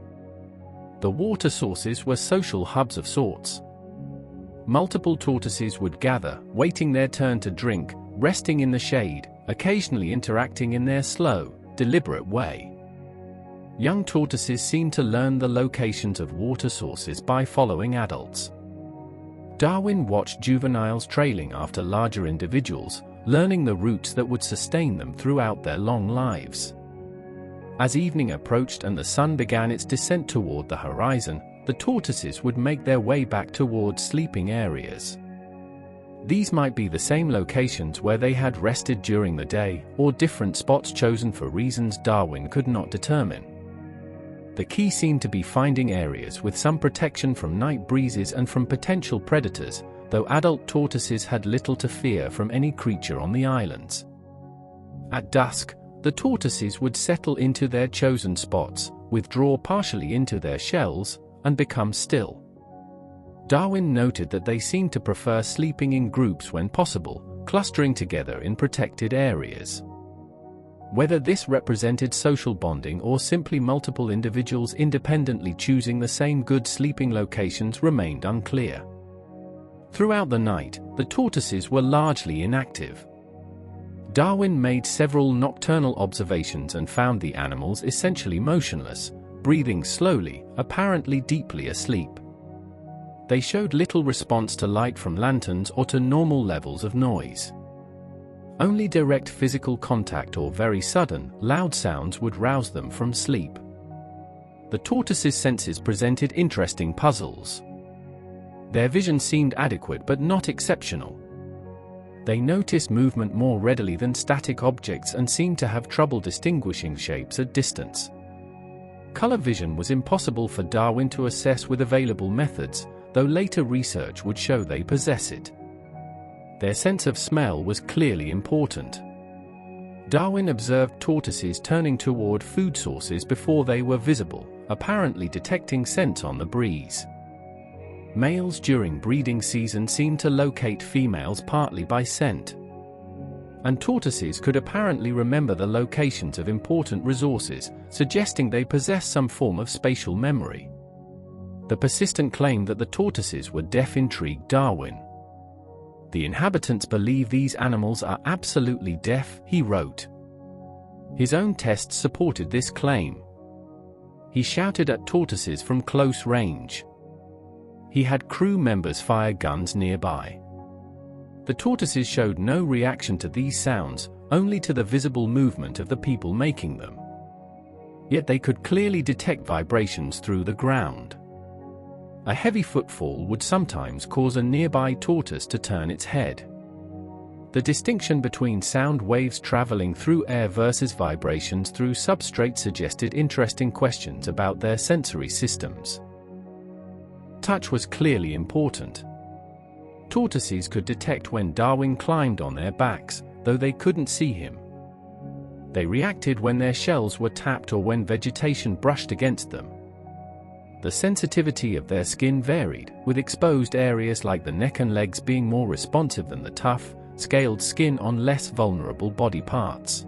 The water sources were social hubs of sorts. Multiple tortoises would gather, waiting their turn to drink, resting in the shade, occasionally interacting in their slow, deliberate way. Young tortoises seemed to learn the locations of water sources by following adults. Darwin watched juveniles trailing after larger individuals, learning the routes that would sustain them throughout their long lives. As evening approached and the sun began its descent toward the horizon, the tortoises would make their way back towards sleeping areas. These might be the same locations where they had rested during the day, or different spots chosen for reasons Darwin could not determine. The key seemed to be finding areas with some protection from night breezes and from potential predators, though adult tortoises had little to fear from any creature on the islands. At dusk, the tortoises would settle into their chosen spots, withdraw partially into their shells, and become still. Darwin noted that they seemed to prefer sleeping in groups when possible, clustering together in protected areas. Whether this represented social bonding or simply multiple individuals independently choosing the same good sleeping locations remained unclear. Throughout the night, the tortoises were largely inactive. Darwin made several nocturnal observations and found the animals essentially motionless, breathing slowly, apparently deeply asleep. They showed little response to light from lanterns or to normal levels of noise. Only direct physical contact or very sudden, loud sounds would rouse them from sleep. The tortoises' senses presented interesting puzzles. Their vision seemed adequate but not exceptional. They noticed movement more readily than static objects and seemed to have trouble distinguishing shapes at distance. Color vision was impossible for Darwin to assess with available methods, though later research would show they possess it. Their sense of smell was clearly important. Darwin observed tortoises turning toward food sources before they were visible, apparently detecting scents on the breeze. Males during breeding season seemed to locate females partly by scent. And tortoises could apparently remember the locations of important resources, suggesting they possess some form of spatial memory. The persistent claim that the tortoises were deaf intrigued Darwin. "The inhabitants believe these animals are absolutely deaf," he wrote. His own tests supported this claim. He shouted at tortoises from close range. He had crew members fire guns nearby. The tortoises showed no reaction to these sounds, only to the visible movement of the people making them. Yet they could clearly detect vibrations through the ground. A heavy footfall would sometimes cause a nearby tortoise to turn its head. The distinction between sound waves traveling through air versus vibrations through substrate suggested interesting questions about their sensory systems. Touch was clearly important. Tortoises could detect when Darwin climbed on their backs, though they couldn't see him. They reacted when their shells were tapped or when vegetation brushed against them. The sensitivity of their skin varied, with exposed areas like the neck and legs being more responsive than the tough, scaled skin on less vulnerable body parts.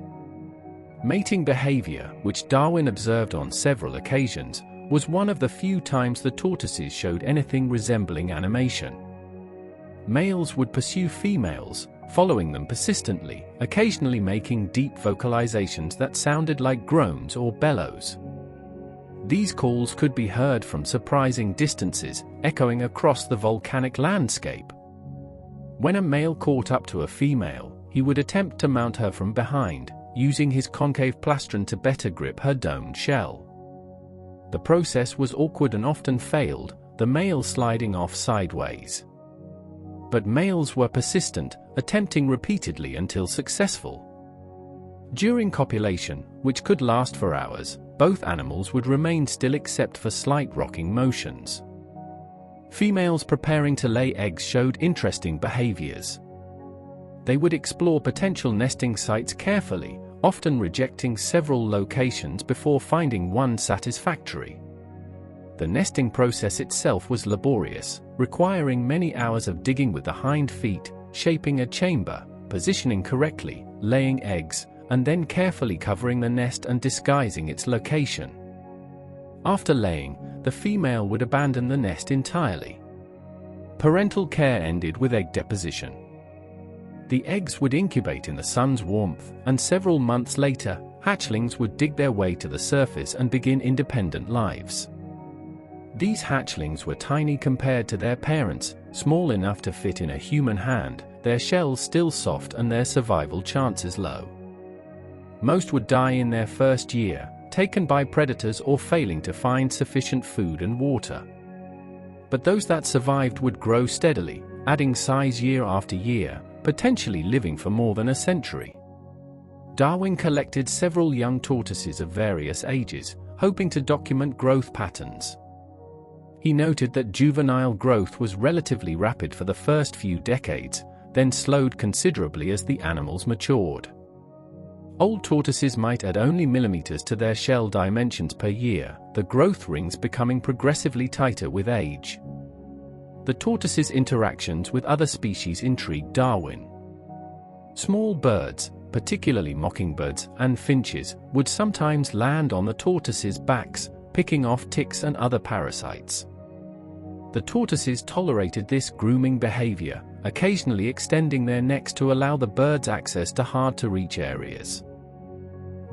Mating behavior, which Darwin observed on several occasions, was one of the few times the tortoises showed anything resembling animation. Males would pursue females, following them persistently, occasionally making deep vocalizations that sounded like groans or bellows. These calls could be heard from surprising distances, echoing across the volcanic landscape. When a male caught up to a female, he would attempt to mount her from behind, using his concave plastron to better grip her domed shell. The process was awkward and often failed, the male sliding off sideways. But males were persistent, attempting repeatedly until successful. During copulation, which could last for hours, both animals would remain still except for slight rocking motions. Females preparing to lay eggs showed interesting behaviors. They would explore potential nesting sites carefully, often rejecting several locations before finding one satisfactory. The nesting process itself was laborious, requiring many hours of digging with the hind feet, shaping a chamber, positioning correctly, laying eggs, and then carefully covering the nest and disguising its location. After laying, the female would abandon the nest entirely. Parental care ended with egg deposition. The eggs would incubate in the sun's warmth, and several months later, hatchlings would dig their way to the surface and begin independent lives. These hatchlings were tiny compared to their parents, small enough to fit in a human hand, their shells still soft and their survival chances low. Most would die in their first year, taken by predators or failing to find sufficient food and water. But those that survived would grow steadily, adding size year after year, potentially living for more than a century. Darwin collected several young tortoises of various ages, hoping to document growth patterns. He noted that juvenile growth was relatively rapid for the first few decades, then slowed considerably as the animals matured. Old tortoises might add only millimeters to their shell dimensions per year, the growth rings becoming progressively tighter with age. The tortoise's interactions with other species intrigued Darwin. Small birds, particularly mockingbirds and finches, would sometimes land on the tortoises' backs, picking off ticks and other parasites. The tortoises tolerated this grooming behavior, occasionally extending their necks to allow the birds access to hard-to-reach areas.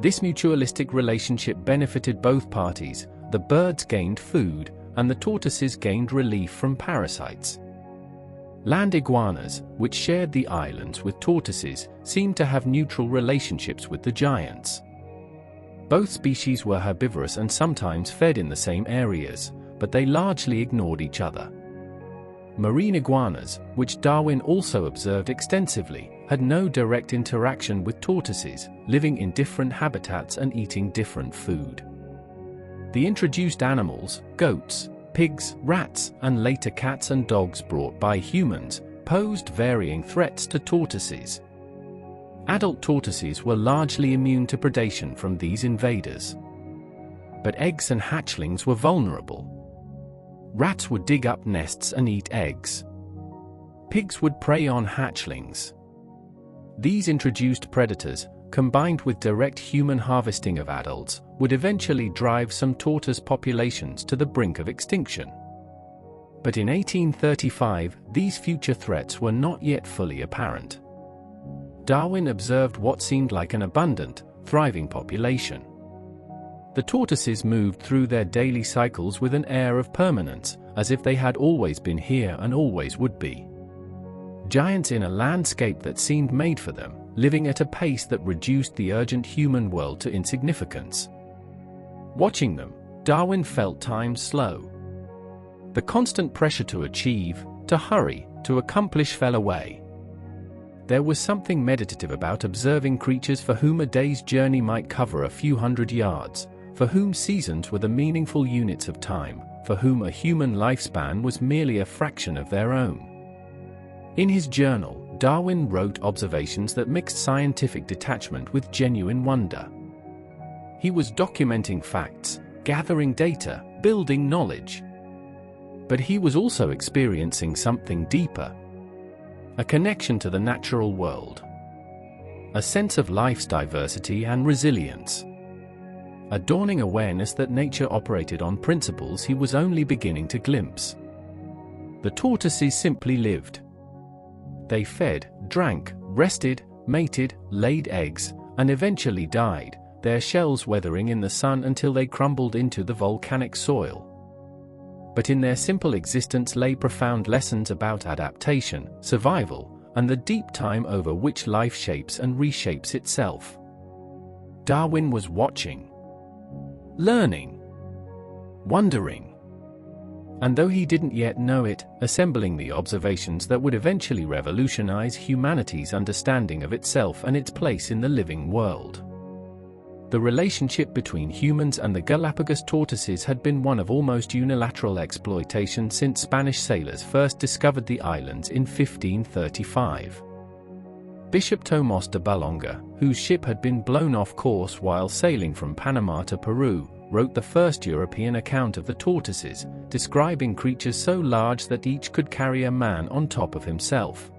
This mutualistic relationship benefited both parties. The birds gained food, and the tortoises gained relief from parasites. Land iguanas, which shared the islands with tortoises, seemed to have neutral relationships with the giants. Both species were herbivorous and sometimes fed in the same areas, but they largely ignored each other. Marine iguanas, which Darwin also observed extensively, had no direct interaction with tortoises, living in different habitats and eating different food. The introduced animals, goats, pigs, rats, and later cats and dogs brought by humans, posed varying threats to tortoises. Adult tortoises were largely immune to predation from these invaders. But eggs and hatchlings were vulnerable. Rats would dig up nests and eat eggs. Pigs would prey on hatchlings. These introduced predators, combined with direct human harvesting of adults, would eventually drive some tortoise populations to the brink of extinction. But in 1835, these future threats were not yet fully apparent. Darwin observed what seemed like an abundant, thriving population. The tortoises moved through their daily cycles with an air of permanence, as if they had always been here and always would be. Giants in a landscape that seemed made for them, living at a pace that reduced the urgent human world to insignificance. Watching them, Darwin felt time slow. The constant pressure to achieve, to hurry, to accomplish fell away. There was something meditative about observing creatures for whom a day's journey might cover a few hundred yards, for whom seasons were the meaningful units of time, for whom a human lifespan was merely a fraction of their own. In his journal, Darwin wrote observations that mixed scientific detachment with genuine wonder. He was documenting facts, gathering data, building knowledge. But he was also experiencing something deeper. A connection to the natural world. A sense of life's diversity and resilience. A dawning awareness that nature operated on principles he was only beginning to glimpse. The tortoises simply lived. They fed, drank, rested, mated, laid eggs, and eventually died, their shells weathering in the sun until they crumbled into the volcanic soil. But in their simple existence lay profound lessons about adaptation, survival, and the deep time over which life shapes and reshapes itself. Darwin was watching, learning, wondering. And though he didn't yet know it, assembling the observations that would eventually revolutionize humanity's understanding of itself and its place in the living world. The relationship between humans and the Galapagos tortoises had been one of almost unilateral exploitation since Spanish sailors first discovered the islands in 1535. Bishop Tomás de Bolonga, whose ship had been blown off course while sailing from Panama to Peru, wrote the first European account of the tortoises, describing creatures so large that each could carry a man on top of himself.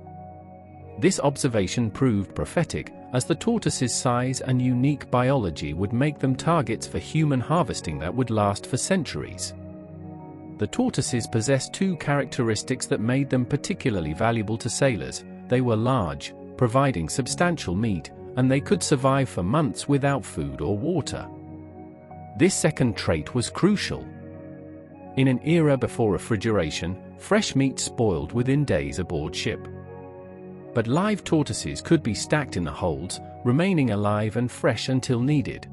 This observation proved prophetic, as the tortoises' size and unique biology would make them targets for human harvesting that would last for centuries. The tortoises possessed two characteristics that made them particularly valuable to sailors. They were large, providing substantial meat, and they could survive for months without food or water. This second trait was crucial. In an era before refrigeration, fresh meat spoiled within days aboard ship. But live tortoises could be stacked in the holds, remaining alive and fresh until needed.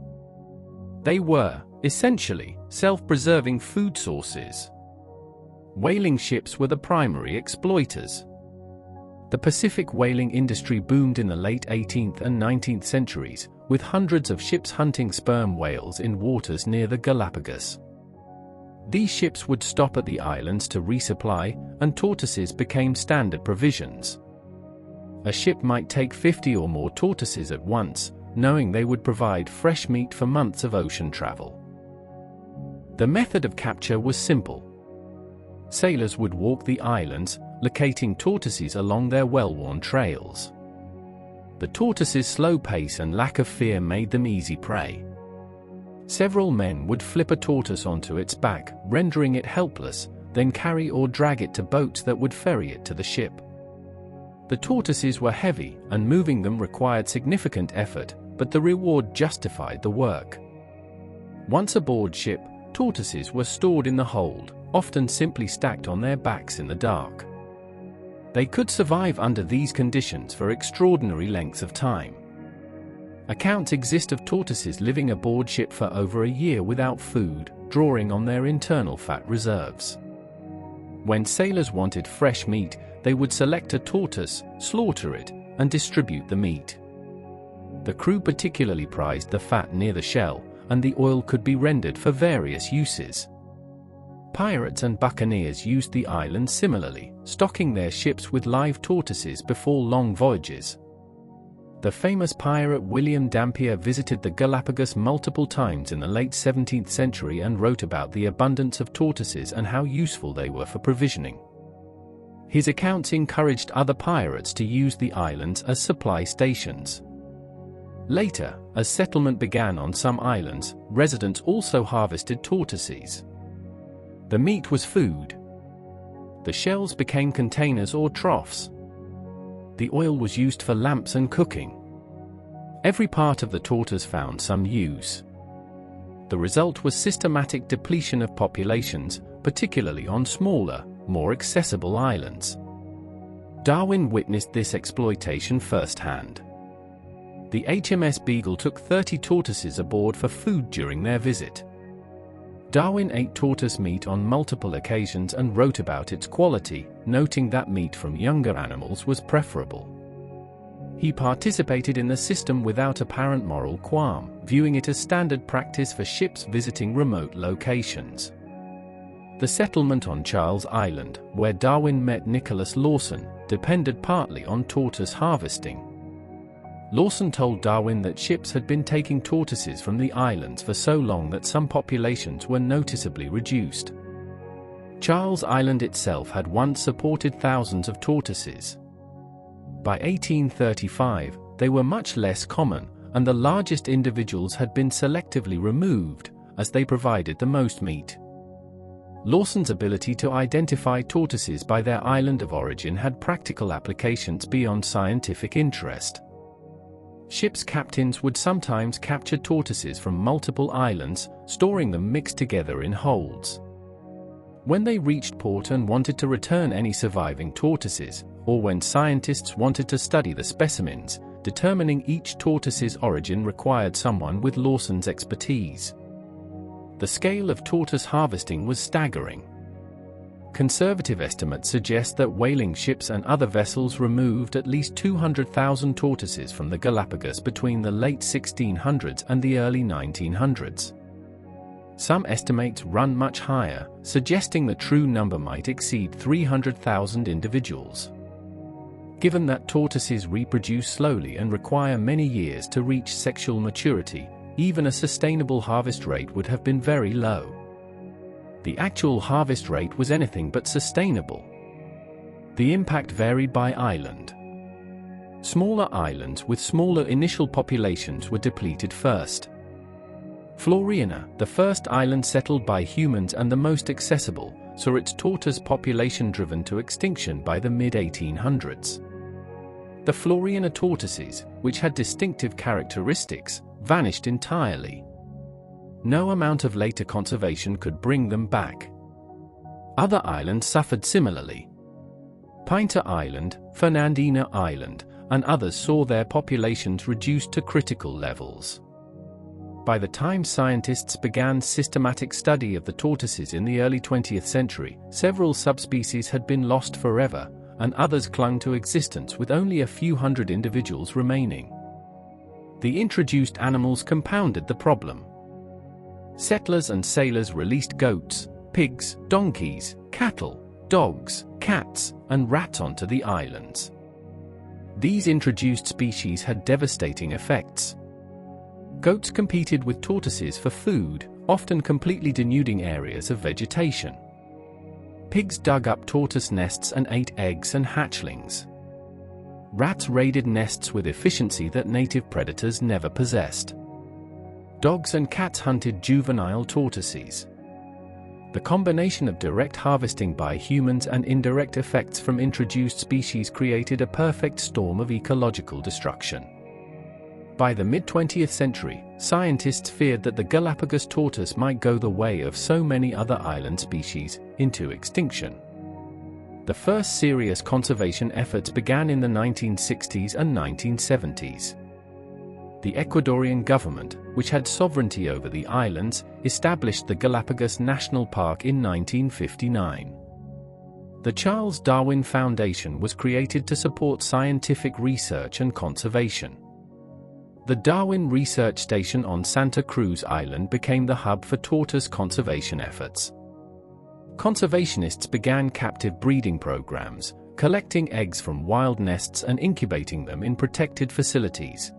They were, essentially, self-preserving food sources. Whaling ships were the primary exploiters. The Pacific whaling industry boomed in the late 18th and 19th centuries, with hundreds of ships hunting sperm whales in waters near the Galapagos. These ships would stop at the islands to resupply, and tortoises became standard provisions. A ship might take 50 or more tortoises at once, knowing they would provide fresh meat for months of ocean travel. The method of capture was simple. Sailors would walk the islands, locating tortoises along their well-worn trails. The tortoises' slow pace and lack of fear made them easy prey. Several men would flip a tortoise onto its back, rendering it helpless, then carry or drag it to boats that would ferry it to the ship. The tortoises were heavy, and moving them required significant effort, but the reward justified the work. Once aboard ship, tortoises were stored in the hold, often simply stacked on their backs in the dark. They could survive under these conditions for extraordinary lengths of time. Accounts exist of tortoises living aboard ship for over a year without food, drawing on their internal fat reserves. When sailors wanted fresh meat, they would select a tortoise, slaughter it, and distribute the meat. The crew particularly prized the fat near the shell, and the oil could be rendered for various uses. Pirates and buccaneers used the island similarly, stocking their ships with live tortoises before long voyages. The famous pirate William Dampier visited the Galapagos multiple times in the late 17th century and wrote about the abundance of tortoises and how useful they were for provisioning. His accounts encouraged other pirates to use the islands as supply stations. Later, as settlement began on some islands, residents also harvested tortoises. The meat was food. The shells became containers or troughs. The oil was used for lamps and cooking. Every part of the tortoise found some use. The result was systematic depletion of populations, particularly on smaller, more accessible islands. Darwin witnessed this exploitation firsthand. The HMS Beagle took 30 tortoises aboard for food during their visit. Darwin ate tortoise meat on multiple occasions and wrote about its quality, noting that meat from younger animals was preferable. He participated in the system without apparent moral qualm, viewing it as standard practice for ships visiting remote locations. The settlement on Charles Island, where Darwin met Nicholas Lawson, depended partly on tortoise harvesting. Lawson told Darwin that ships had been taking tortoises from the islands for so long that some populations were noticeably reduced. Charles Island itself had once supported thousands of tortoises. By 1835, they were much less common, and the largest individuals had been selectively removed, as they provided the most meat. Lawson's ability to identify tortoises by their island of origin had practical applications beyond scientific interest. Ships' captains would sometimes capture tortoises from multiple islands, storing them mixed together in holds. When they reached port and wanted to return any surviving tortoises, or when scientists wanted to study the specimens, determining each tortoise's origin required someone with Lawson's expertise. The scale of tortoise harvesting was staggering. Conservative estimates suggest that whaling ships and other vessels removed at least 200,000 tortoises from the Galapagos between the late 1600s and the early 1900s. Some estimates run much higher, suggesting the true number might exceed 300,000 individuals. Given that tortoises reproduce slowly and require many years to reach sexual maturity, even a sustainable harvest rate would have been very low. The actual harvest rate was anything but sustainable. The impact varied by island. Smaller islands with smaller initial populations were depleted first. Floriana, the first island settled by humans and the most accessible, saw its tortoise population driven to extinction by the mid-1800s. The Floriana tortoises, which had distinctive characteristics, vanished entirely. No amount of later conservation could bring them back. Other islands suffered similarly. Pinta Island, Fernandina Island, and others saw their populations reduced to critical levels. By the time scientists began systematic study of the tortoises in the early 20th century, several subspecies had been lost forever, and others clung to existence with only a few hundred individuals remaining. The introduced animals compounded the problem. Settlers and sailors released goats, pigs, donkeys, cattle, dogs, cats, and rats onto the islands. These introduced species had devastating effects. Goats competed with tortoises for food, often completely denuding areas of vegetation. Pigs dug up tortoise nests and ate eggs and hatchlings. Rats raided nests with efficiency that native predators never possessed. Dogs and cats hunted juvenile tortoises. The combination of direct harvesting by humans and indirect effects from introduced species created a perfect storm of ecological destruction. By the mid-20th century, scientists feared that the Galapagos tortoise might go the way of so many other island species, into extinction. The first serious conservation efforts began in the 1960s and 1970s. The Ecuadorian government, which had sovereignty over the islands, established the Galapagos National Park in 1959. The Charles Darwin Foundation was created to support scientific research and conservation. The Darwin Research Station on Santa Cruz Island became the hub for tortoise conservation efforts. Conservationists began captive breeding programs, collecting eggs from wild nests and incubating them in protected facilities.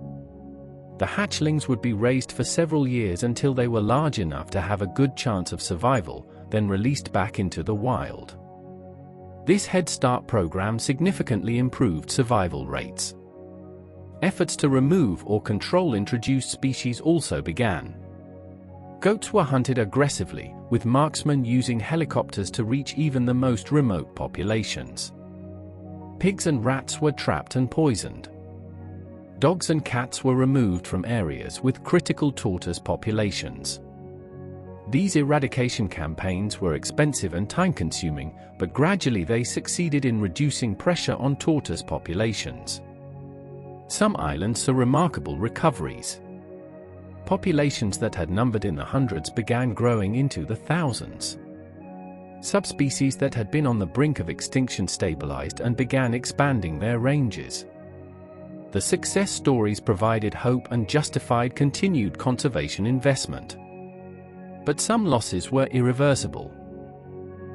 The hatchlings would be raised for several years until they were large enough to have a good chance of survival, then released back into the wild. This Head Start program significantly improved survival rates. Efforts to remove or control introduced species also began. Goats were hunted aggressively, with marksmen using helicopters to reach even the most remote populations. Pigs and rats were trapped and poisoned. Dogs and cats were removed from areas with critical tortoise populations. These eradication campaigns were expensive and time-consuming, but gradually they succeeded in reducing pressure on tortoise populations. Some islands saw remarkable recoveries. Populations that had numbered in the hundreds began growing into the thousands. Subspecies that had been on the brink of extinction stabilized and began expanding their ranges. The success stories provided hope and justified continued conservation investment. But some losses were irreversible.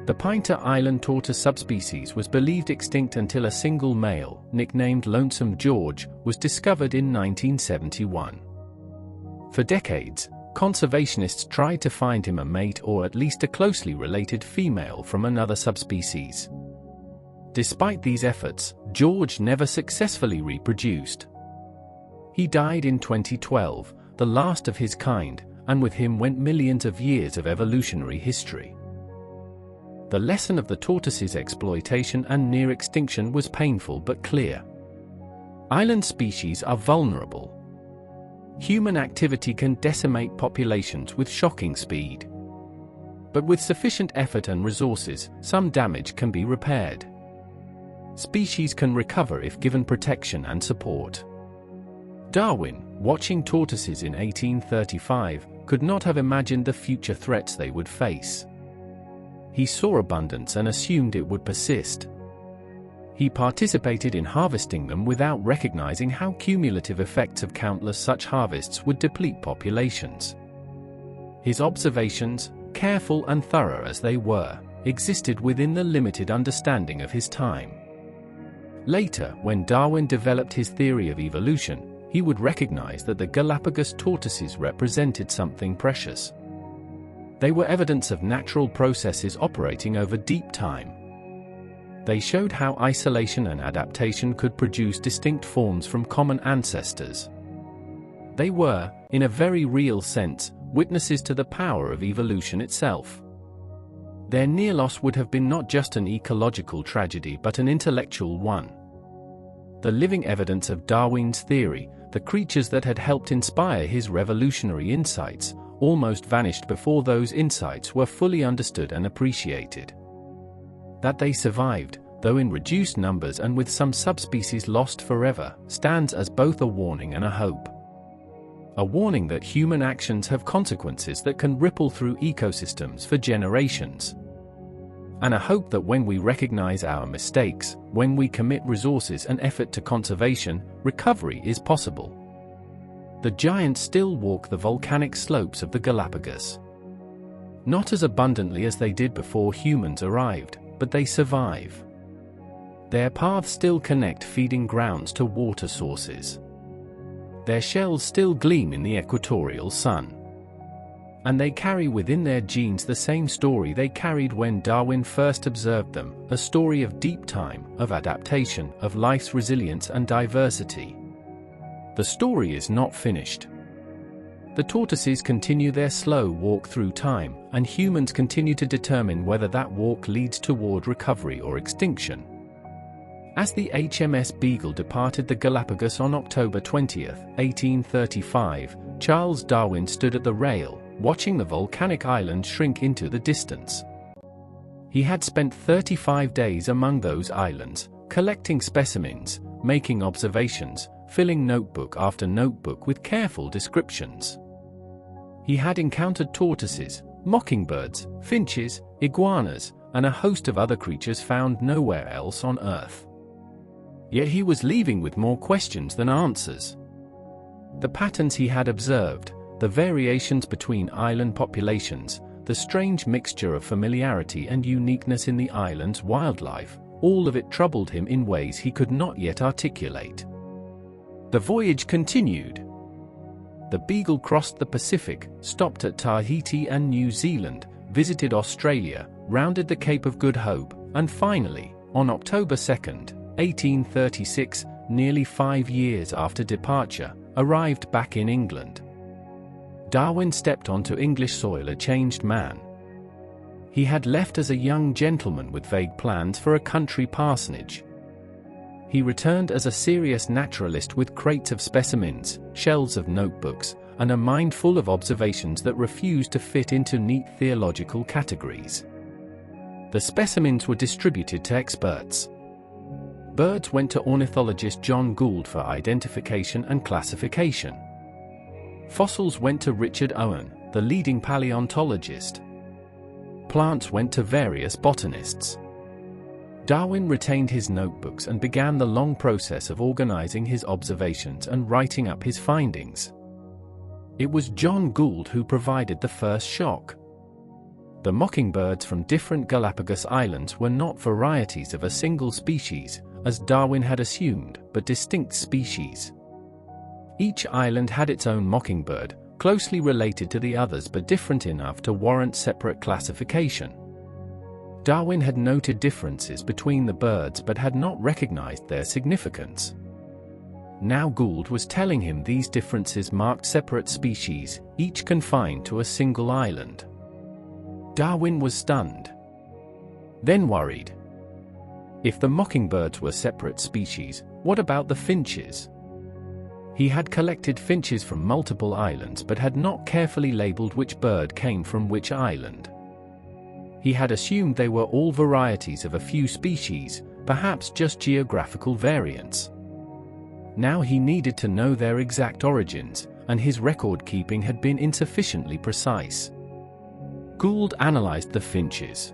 The Pinta Island tortoise subspecies was believed extinct until a single male, nicknamed Lonesome George, was discovered in 1971. For decades, conservationists tried to find him a mate or at least a closely related female from another subspecies. Despite these efforts, George never successfully reproduced. He died in 2012, the last of his kind, and with him went millions of years of evolutionary history. The lesson of the tortoise's exploitation and near extinction was painful but clear. Island species are vulnerable. Human activity can decimate populations with shocking speed. But with sufficient effort and resources, some damage can be repaired. Species can recover if given protection and support. Darwin, watching tortoises in 1835, could not have imagined the future threats they would face. He saw abundance and assumed it would persist. He participated in harvesting them without recognizing how cumulative effects of countless such harvests would deplete populations. His observations, careful and thorough as they were, existed within the limited understanding of his time. Later, when Darwin developed his theory of evolution, he would recognize that the Galapagos tortoises represented something precious. They were evidence of natural processes operating over deep time. They showed how isolation and adaptation could produce distinct forms from common ancestors. They were, in a very real sense, witnesses to the power of evolution itself. Their near loss would have been not just an ecological tragedy but an intellectual one. The living evidence of Darwin's theory, the creatures that had helped inspire his revolutionary insights, almost vanished before those insights were fully understood and appreciated. That they survived, though in reduced numbers and with some subspecies lost forever, stands as both a warning and a hope. A warning that human actions have consequences that can ripple through ecosystems for generations. And a hope that when we recognize our mistakes, when we commit resources and effort to conservation, recovery is possible. The giants still walk the volcanic slopes of the Galapagos. Not as abundantly as they did before humans arrived, but they survive. Their paths still connect feeding grounds to water sources. Their shells still gleam in the equatorial sun. And they carry within their genes the same story they carried when Darwin first observed them, a story of deep time, of adaptation, of life's resilience and diversity. The story is not finished. The tortoises continue their slow walk through time, and humans continue to determine whether that walk leads toward recovery or extinction. As the HMS Beagle departed the Galapagos on October 20, 1835, Charles Darwin stood at the rail, watching the volcanic island shrink into the distance. He had spent 35 days among those islands, collecting specimens, making observations, filling notebook after notebook with careful descriptions. He had encountered tortoises, mockingbirds, finches, iguanas, and a host of other creatures found nowhere else on Earth. Yet he was leaving with more questions than answers. The patterns he had observed, the variations between island populations, the strange mixture of familiarity and uniqueness in the island's wildlife, all of it troubled him in ways he could not yet articulate. The voyage continued. The Beagle crossed the Pacific, stopped at Tahiti and New Zealand, visited Australia, rounded the Cape of Good Hope, and finally, on October 2, 1836, nearly 5 years after departure, arrived back in England. Darwin stepped onto English soil a changed man. He had left as a young gentleman with vague plans for a country parsonage. He returned as a serious naturalist with crates of specimens, shelves of notebooks, and a mind full of observations that refused to fit into neat theological categories. The specimens were distributed to experts. Birds went to ornithologist John Gould for identification and classification. Fossils went to Richard Owen, the leading paleontologist. Plants went to various botanists. Darwin retained his notebooks and began the long process of organizing his observations and writing up his findings. It was John Gould who provided the first shock. The mockingbirds from different Galapagos islands were not varieties of a single species, as Darwin had assumed, but distinct species. Each island had its own mockingbird, closely related to the others but different enough to warrant separate classification. Darwin had noted differences between the birds but had not recognized their significance. Now Gould was telling him these differences marked separate species, each confined to a single island. Darwin was stunned, then worried. If the mockingbirds were separate species, what about the finches? He had collected finches from multiple islands but had not carefully labeled which bird came from which island. He had assumed they were all varieties of a few species, perhaps just geographical variants. Now he needed to know their exact origins, and his record-keeping had been insufficiently precise. Gould analyzed the finches.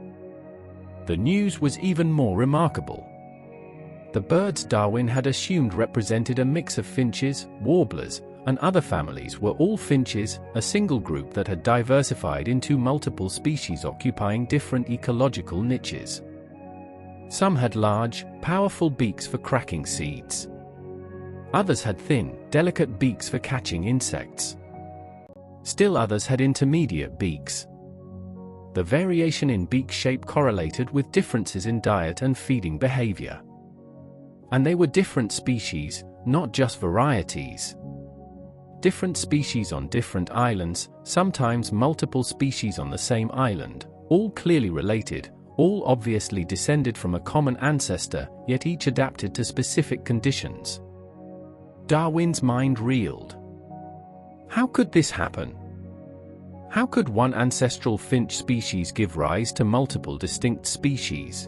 The news was even more remarkable. The birds Darwin had assumed represented a mix of finches, warblers, and other families were all finches, a single group that had diversified into multiple species occupying different ecological niches. Some had large, powerful beaks for cracking seeds. Others had thin, delicate beaks for catching insects. Still others had intermediate beaks. The variation in beak shape correlated with differences in diet and feeding behavior. And they were different species, not just varieties. Different species on different islands, sometimes multiple species on the same island, all clearly related, all obviously descended from a common ancestor, yet each adapted to specific conditions. Darwin's mind reeled. How could this happen? How could one ancestral finch species give rise to multiple distinct species?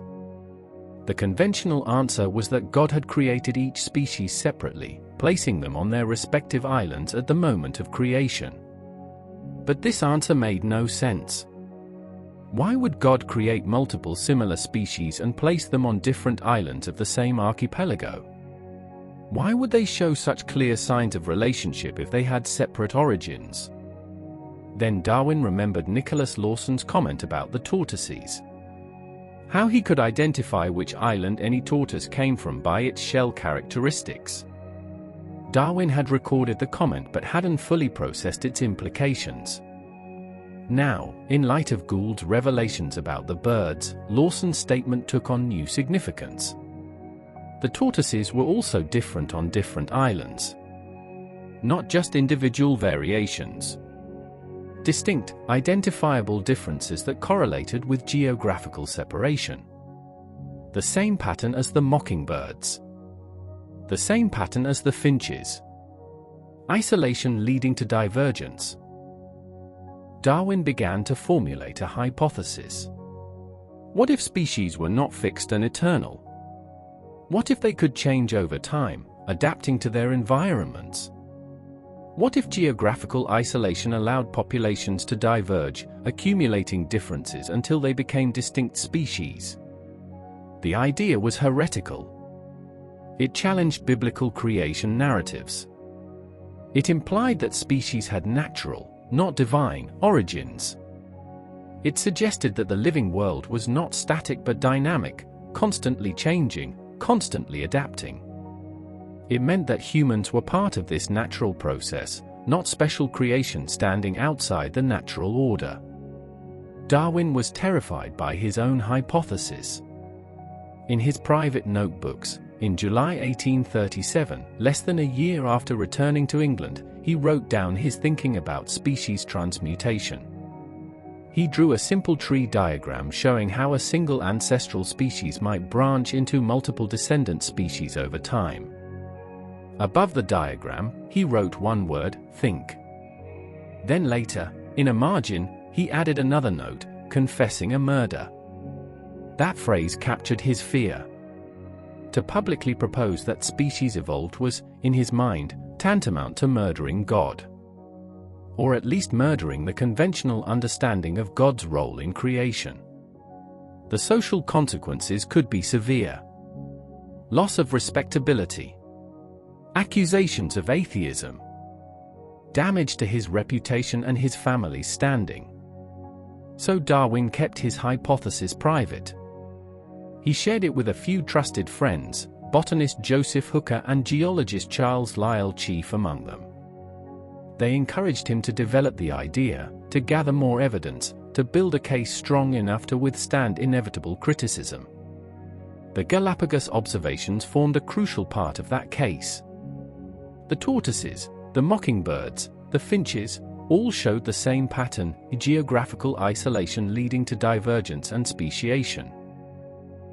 The conventional answer was that God had created each species separately, placing them on their respective islands at the moment of creation. But this answer made no sense. Why would God create multiple similar species and place them on different islands of the same archipelago? Why would they show such clear signs of relationship if they had separate origins? Then Darwin remembered Nicholas Lawson's comment about the tortoises. How he could identify which island any tortoise came from by its shell characteristics. Darwin had recorded the comment but hadn't fully processed its implications. Now, in light of Gould's revelations about the birds, Lawson's statement took on new significance. The tortoises were also different on different islands. Not just individual variations. Distinct, identifiable differences that correlated with geographical separation. The same pattern as the mockingbirds. The same pattern as the finches. Isolation leading to divergence. Darwin began to formulate a hypothesis. What if species were not fixed and eternal? What if they could change over time, adapting to their environments? What if geographical isolation allowed populations to diverge, accumulating differences until they became distinct species? The idea was heretical. It challenged biblical creation narratives. It implied that species had natural, not divine, origins. It suggested that the living world was not static but dynamic, constantly changing, constantly adapting. It meant that humans were part of this natural process, not special creation standing outside the natural order. Darwin was terrified by his own hypothesis. In his private notebooks, in July 1837, less than a year after returning to England, he wrote down his thinking about species transmutation. he drew a simple tree diagram showing how a single ancestral species might branch into multiple descendant species over time. Above the diagram, he wrote one word, think. Then later, in a margin, he added another note, confessing a murder. That phrase captured his fear. To publicly propose that species evolved was, in his mind, tantamount to murdering God. Or at least murdering the conventional understanding of God's role in creation. The social consequences could be severe. Loss of respectability. Accusations of atheism. Damage to his reputation and his family's standing. So Darwin kept his hypothesis private. He shared it with a few trusted friends, botanist Joseph Hooker and geologist Charles Lyell chief among them. They encouraged him to develop the idea, to gather more evidence, to build a case strong enough to withstand inevitable criticism. The Galapagos observations formed a crucial part of that case. The tortoises, the mockingbirds, the finches, all showed the same pattern, geographical isolation leading to divergence and speciation.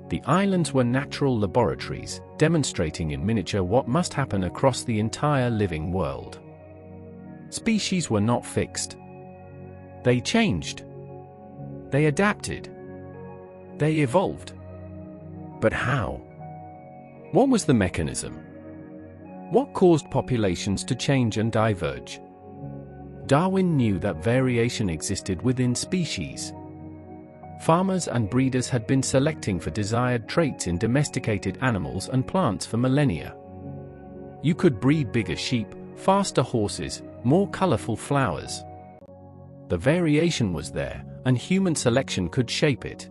The islands were natural laboratories, demonstrating in miniature what must happen across the entire living world. Species were not fixed. They changed. They adapted. They evolved. But how? What was the mechanism? What caused populations to change and diverge? Darwin knew that variation existed within species. Farmers and breeders had been selecting for desired traits in domesticated animals and plants for millennia. You could breed bigger sheep, faster horses, more colorful flowers. The variation was there, and human selection could shape it.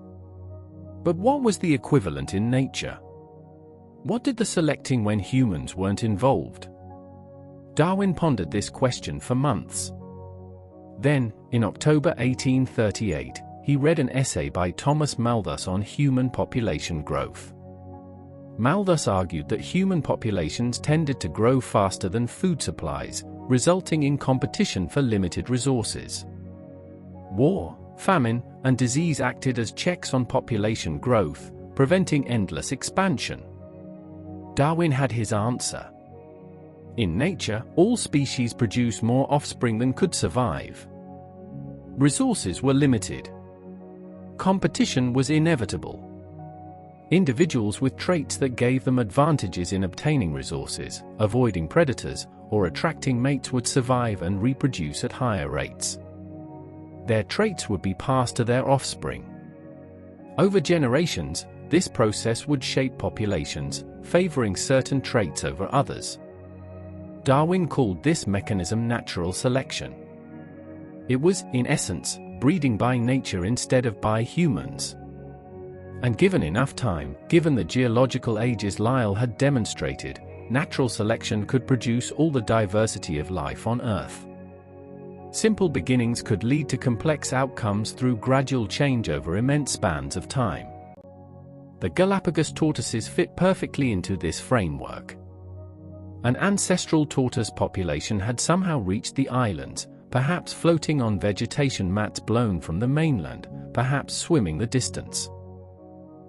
But what was the equivalent in nature? What did the selecting when humans weren't involved? Darwin pondered this question for months. Then, in October 1838, he read an essay by Thomas Malthus on human population growth. Malthus argued that human populations tended to grow faster than food supplies, resulting in competition for limited resources. War, famine, and disease acted as checks on population growth, preventing endless expansion. Darwin had his answer. In nature, all species produce more offspring than could survive. Resources were limited. Competition was inevitable. Individuals with traits that gave them advantages in obtaining resources, avoiding predators, or attracting mates would survive and reproduce at higher rates. Their traits would be passed to their offspring. Over generations, this process would shape populations, favoring certain traits over others. Darwin called this mechanism natural selection. It was, in essence, breeding by nature instead of by humans. And given enough time, given the geological ages Lyell had demonstrated, natural selection could produce all the diversity of life on Earth. Simple beginnings could lead to complex outcomes through gradual change over immense spans of time. The Galapagos tortoises fit perfectly into this framework. An ancestral tortoise population had somehow reached the islands, perhaps floating on vegetation mats blown from the mainland, perhaps swimming the distance.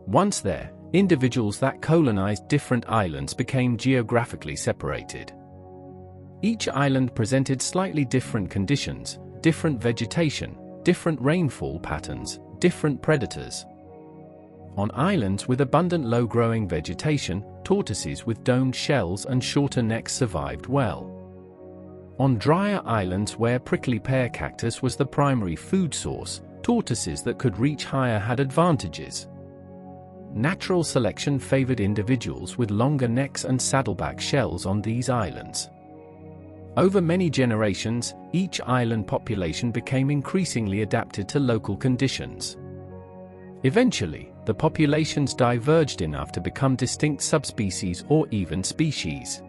Once there, individuals that colonized different islands became geographically separated. Each island presented slightly different conditions, different vegetation, different rainfall patterns, different predators. On islands with abundant low-growing vegetation, tortoises with domed shells and shorter necks survived well. On drier islands where prickly pear cactus was the primary food source, tortoises that could reach higher had advantages. Natural selection favored individuals with longer necks and saddleback shells on these islands. Over many generations, each island population became increasingly adapted to local conditions. Eventually, the populations diverged enough to become distinct subspecies or even species.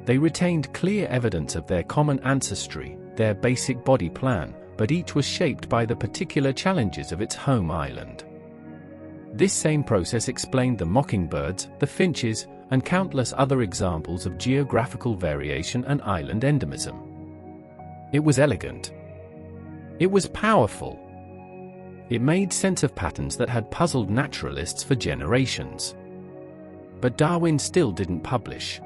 They retained clear evidence of their common ancestry, their basic body plan, but each was shaped by the particular challenges of its home island. This same process explained the mockingbirds, the finches, and countless other examples of geographical variation and island endemism. It was elegant. It was powerful. It made sense of patterns that had puzzled naturalists for generations. But Darwin still didn't publish.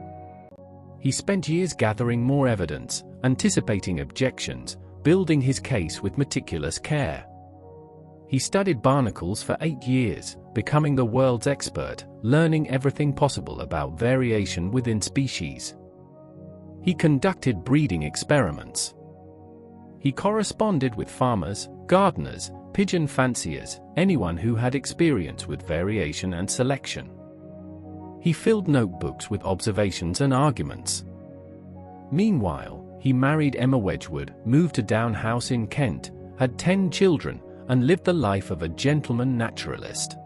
He spent years gathering more evidence, anticipating objections, building his case with meticulous care. He studied barnacles for 8 years, becoming the world's expert, learning everything possible about variation within species. He conducted breeding experiments. He corresponded with farmers, gardeners, pigeon fanciers, anyone who had experience with variation and selection. He filled notebooks with observations and arguments. Meanwhile, he married Emma Wedgwood, moved to Down House in Kent, had 10 children, and lived the life of a gentleman naturalist.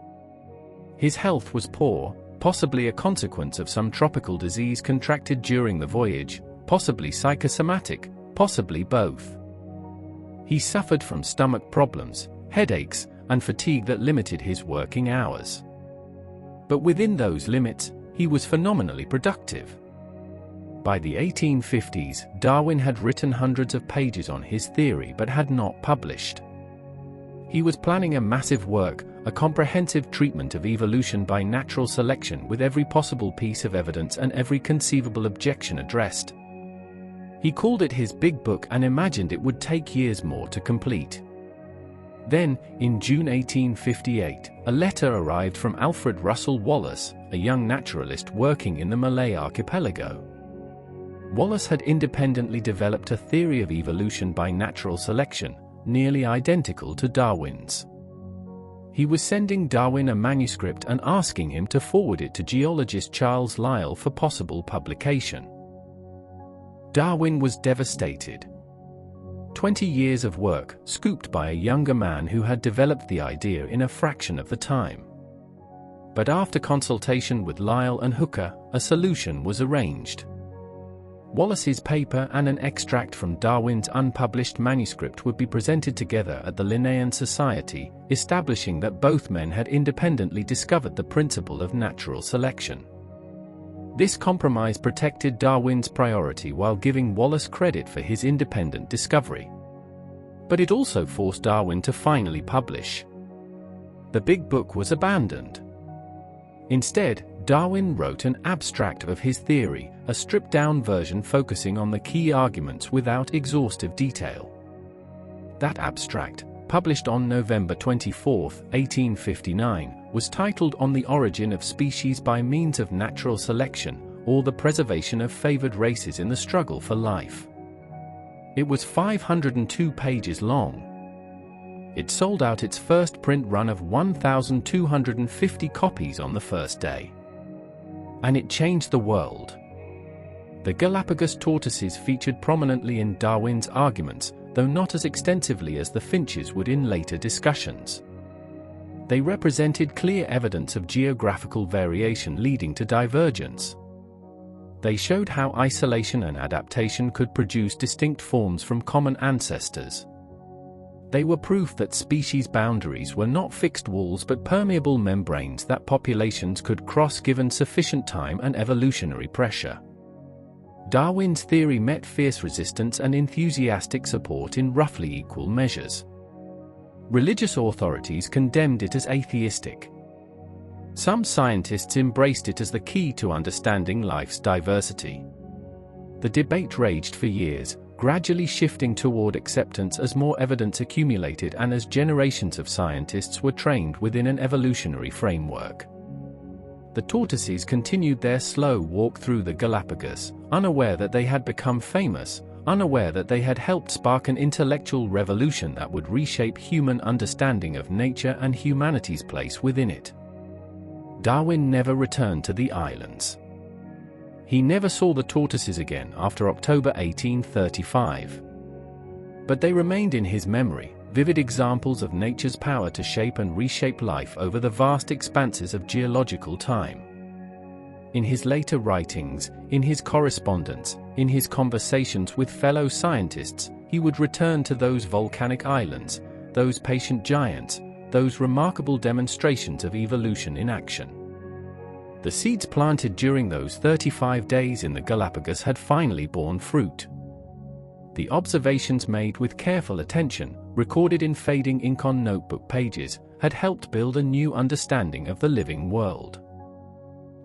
His health was poor, possibly a consequence of some tropical disease contracted during the voyage, possibly psychosomatic, possibly both. He suffered from stomach problems, headaches, and fatigue that limited his working hours. But within those limits, he was phenomenally productive. By the 1850s, Darwin had written hundreds of pages on his theory but had not published. He was planning a massive work, a comprehensive treatment of evolution by natural selection with every possible piece of evidence and every conceivable objection addressed. He called it his big book and imagined it would take years more to complete. Then, in June 1858, a letter arrived from Alfred Russel Wallace, a young naturalist working in the Malay Archipelago. Wallace had independently developed a theory of evolution by natural selection, nearly identical to Darwin's. He was sending Darwin a manuscript and asking him to forward it to geologist Charles Lyell for possible publication. Darwin was devastated. 20 years of work, scooped by a younger man who had developed the idea in a fraction of the time. But after consultation with Lyell and Hooker, a solution was arranged. Wallace's paper and an extract from Darwin's unpublished manuscript would be presented together at the Linnean Society, establishing that both men had independently discovered the principle of natural selection. This compromise protected Darwin's priority while giving Wallace credit for his independent discovery. But it also forced Darwin to finally publish. The big book was abandoned. Instead, Darwin wrote an abstract of his theory, a stripped-down version focusing on the key arguments without exhaustive detail. That abstract, published on November 24, 1859, was titled On the Origin of Species by Means of Natural Selection, or the Preservation of Favored Races in the Struggle for Life. It was 502 pages long. It sold out its first print run of 1,250 copies on the first day. And it changed the world. The Galapagos tortoises featured prominently in Darwin's arguments, though not as extensively as the finches would in later discussions. They represented clear evidence of geographical variation leading to divergence. They showed how isolation and adaptation could produce distinct forms from common ancestors. They were proof that species boundaries were not fixed walls but permeable membranes that populations could cross given sufficient time and evolutionary pressure. Darwin's theory met fierce resistance and enthusiastic support in roughly equal measures. Religious authorities condemned it as atheistic. Some scientists embraced it as the key to understanding life's diversity. The debate raged for years, gradually shifting toward acceptance as more evidence accumulated and as generations of scientists were trained within an evolutionary framework. The tortoises continued their slow walk through the Galapagos, unaware that they had become famous, unaware that they had helped spark an intellectual revolution that would reshape human understanding of nature and humanity's place within it. Darwin never returned to the islands. He never saw the tortoises again after October 1835. But they remained in his memory, vivid examples of nature's power to shape and reshape life over the vast expanses of geological time. In his later writings, in his correspondence, in his conversations with fellow scientists, he would return to those volcanic islands, those patient giants, those remarkable demonstrations of evolution in action. The seeds planted during those 35 days in the Galapagos had finally borne fruit. The observations made with careful attention, recorded in fading ink on notebook pages, had helped build a new understanding of the living world.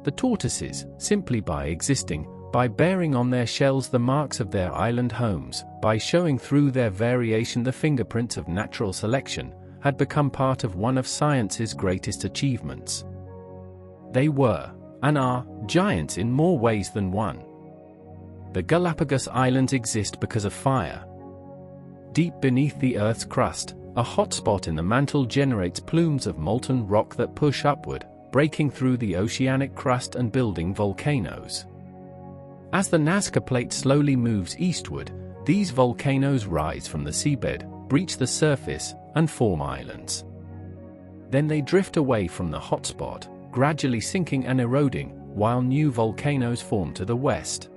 The tortoises, simply by existing, by bearing on their shells the marks of their island homes, by showing through their variation the fingerprints of natural selection, had become part of one of science's greatest achievements. They were, and are, giants in more ways than one. The Galapagos Islands exist because of fire. Deep beneath the Earth's crust, a hot spot in the mantle generates plumes of molten rock that push upward, breaking through the oceanic crust and building volcanoes. As the Nazca Plate slowly moves eastward, these volcanoes rise from the seabed, breach the surface, and form islands. Then they drift away from the hotspot, gradually sinking and eroding, while new volcanoes form to the west.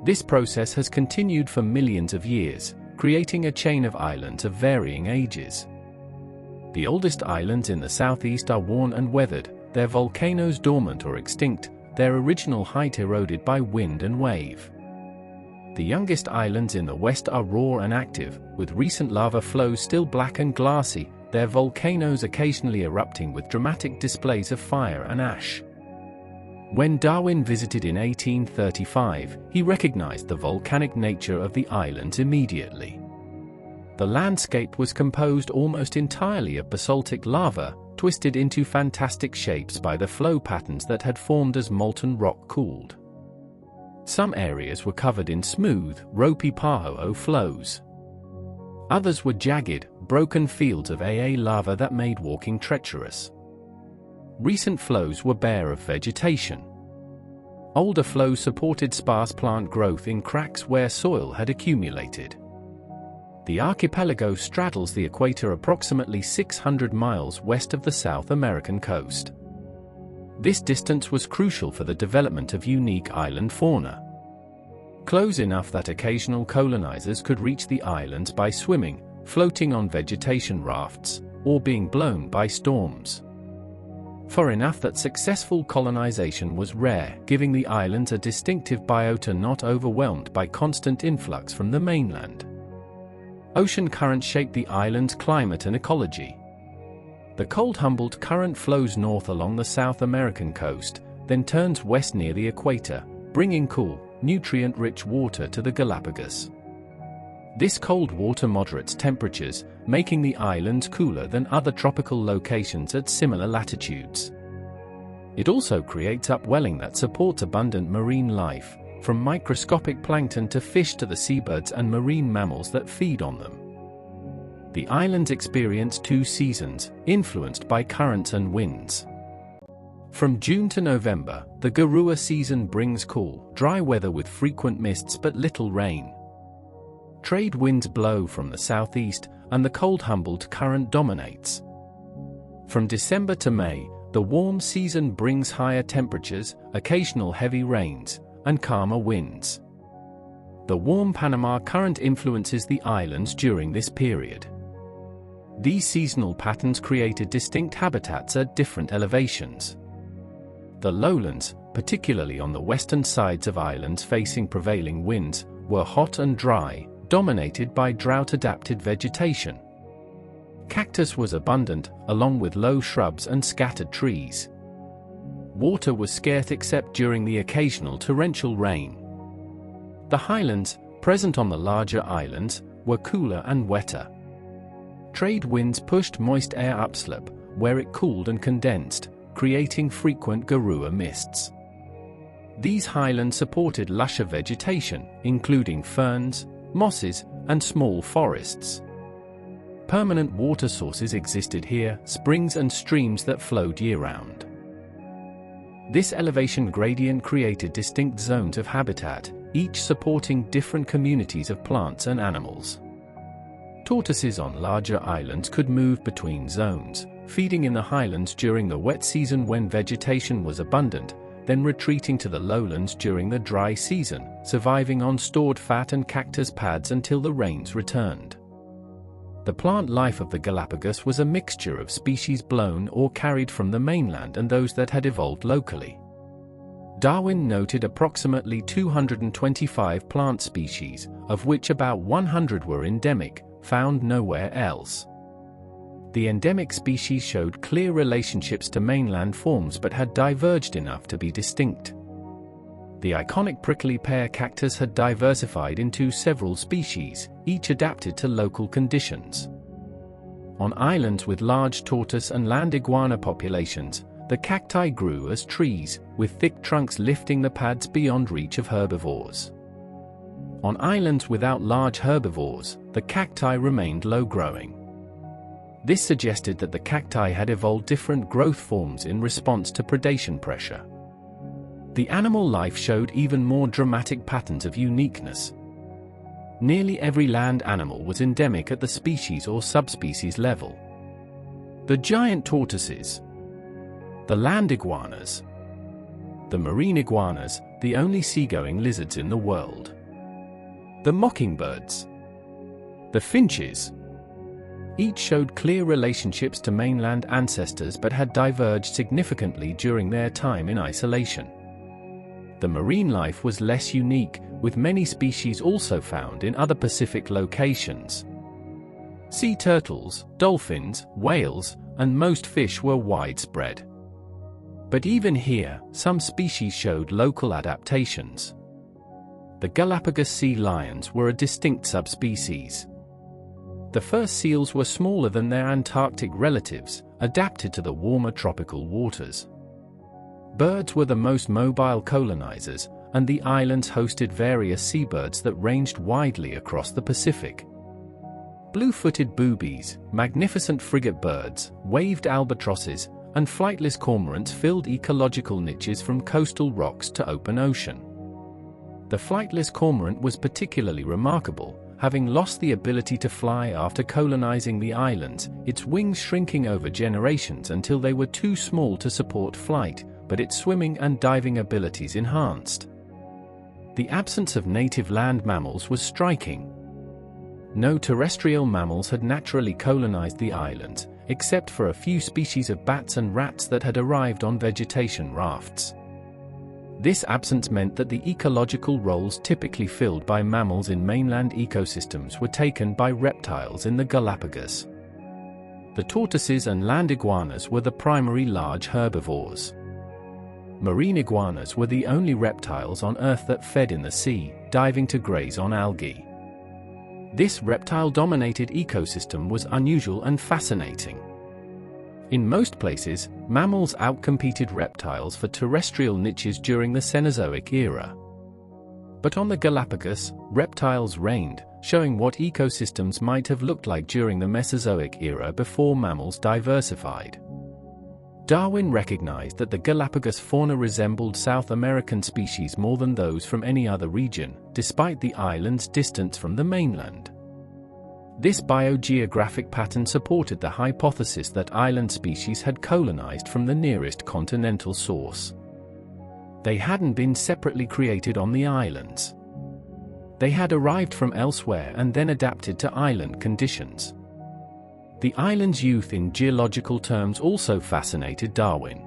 This process has continued for millions of years, creating a chain of islands of varying ages. The oldest islands in the southeast are worn and weathered, their volcanoes dormant or extinct, their original height eroded by wind and wave. The youngest islands in the west are raw and active, with recent lava flows still black and glassy, their volcanoes occasionally erupting with dramatic displays of fire and ash. When Darwin visited in 1835, he recognized the volcanic nature of the islands immediately. The landscape was composed almost entirely of basaltic lava, twisted into fantastic shapes by the flow patterns that had formed as molten rock cooled. Some areas were covered in smooth, ropey Pahoe flows. Others were jagged, broken fields of lava that made walking treacherous. Recent flows were bare of vegetation. Older flows supported sparse plant growth in cracks where soil had accumulated. The archipelago straddles the equator approximately 600 miles west of the South American coast. This distance was crucial for the development of unique island fauna. Close enough that occasional colonizers could reach the islands by swimming, floating on vegetation rafts, or being blown by storms. Far enough that successful colonization was rare, giving the islands a distinctive biota not overwhelmed by constant influx from the mainland. Ocean currents shape the island's climate and ecology. The cold Humboldt Current flows north along the South American coast, then turns west near the equator, bringing cool, nutrient-rich water to the Galapagos. This cold water moderates temperatures, making the islands cooler than other tropical locations at similar latitudes. It also creates upwelling that supports abundant marine life, from microscopic plankton to fish to the seabirds and marine mammals that feed on them. The islands experience two seasons, influenced by currents and winds. From June to November, the Garua season brings cool, dry weather with frequent mists but little rain. Trade winds blow from the southeast, and the cold Humboldt Current dominates. From December to May, the warm season brings higher temperatures, occasional heavy rains, and calmer winds. The warm Panama Current influences the islands during this period. These seasonal patterns created distinct habitats at different elevations. The lowlands, particularly on the western sides of islands facing prevailing winds, were hot and dry, dominated by drought-adapted vegetation. Cactus was abundant, along with low shrubs and scattered trees. Water was scarce except during the occasional torrential rain. The highlands, present on the larger islands, were cooler and wetter. Trade winds pushed moist air upslope, where it cooled and condensed, creating frequent Garua mists. These highlands supported lusher vegetation, including ferns, mosses, and small forests. Permanent water sources existed here, springs and streams that flowed year-round. This elevation gradient created distinct zones of habitat, each supporting different communities of plants and animals. Tortoises on larger islands could move between zones, feeding in the highlands during the wet season when vegetation was abundant, then retreating to the lowlands during the dry season, surviving on stored fat and cactus pads until the rains returned. The plant life of the Galapagos was a mixture of species blown or carried from the mainland and those that had evolved locally. Darwin noted approximately 225 plant species, of which about 100 were endemic, found nowhere else. The endemic species showed clear relationships to mainland forms but had diverged enough to be distinct. The iconic prickly pear cactus had diversified into several species, each adapted to local conditions. On islands with large tortoise and land iguana populations, the cacti grew as trees, with thick trunks lifting the pads beyond reach of herbivores. On islands without large herbivores, the cacti remained low-growing. This suggested that the cacti had evolved different growth forms in response to predation pressure. The animal life showed even more dramatic patterns of uniqueness. Nearly every land animal was endemic at the species or subspecies level. The giant tortoises, the land iguanas, the marine iguanas, the only seagoing lizards in the world, the mockingbirds, the finches, each showed clear relationships to mainland ancestors but had diverged significantly during their time in isolation. The marine life was less unique, with many species also found in other Pacific locations. Sea turtles, dolphins, whales, and most fish were widespread. But even here, some species showed local adaptations. The Galapagos sea lions were a distinct subspecies. The first seals were smaller than their Antarctic relatives, adapted to the warmer tropical waters. Birds were the most mobile colonizers, and the islands hosted various seabirds that ranged widely across the Pacific. Blue-footed boobies, magnificent frigate birds, waved albatrosses, and flightless cormorants filled ecological niches from coastal rocks to open ocean. The flightless cormorant was particularly remarkable, having lost the ability to fly after colonizing the islands, its wings shrinking over generations until they were too small to support flight, but its swimming and diving abilities enhanced. The absence of native land mammals was striking. No terrestrial mammals had naturally colonized the islands, except for a few species of bats and rats that had arrived on vegetation rafts. This absence meant that the ecological roles typically filled by mammals in mainland ecosystems were taken by reptiles in the Galapagos. The tortoises and land iguanas were the primary large herbivores. Marine iguanas were the only reptiles on Earth that fed in the sea, diving to graze on algae. This reptile-dominated ecosystem was unusual and fascinating. In most places, mammals outcompeted reptiles for terrestrial niches during the Cenozoic era. But on the Galapagos, reptiles reigned, showing what ecosystems might have looked like during the Mesozoic era before mammals diversified. Darwin recognized that the Galapagos fauna resembled South American species more than those from any other region, despite the island's distance from the mainland. This biogeographic pattern supported the hypothesis that island species had colonized from the nearest continental source. They hadn't been separately created on the islands. They had arrived from elsewhere and then adapted to island conditions. The island's youth in geological terms also fascinated Darwin.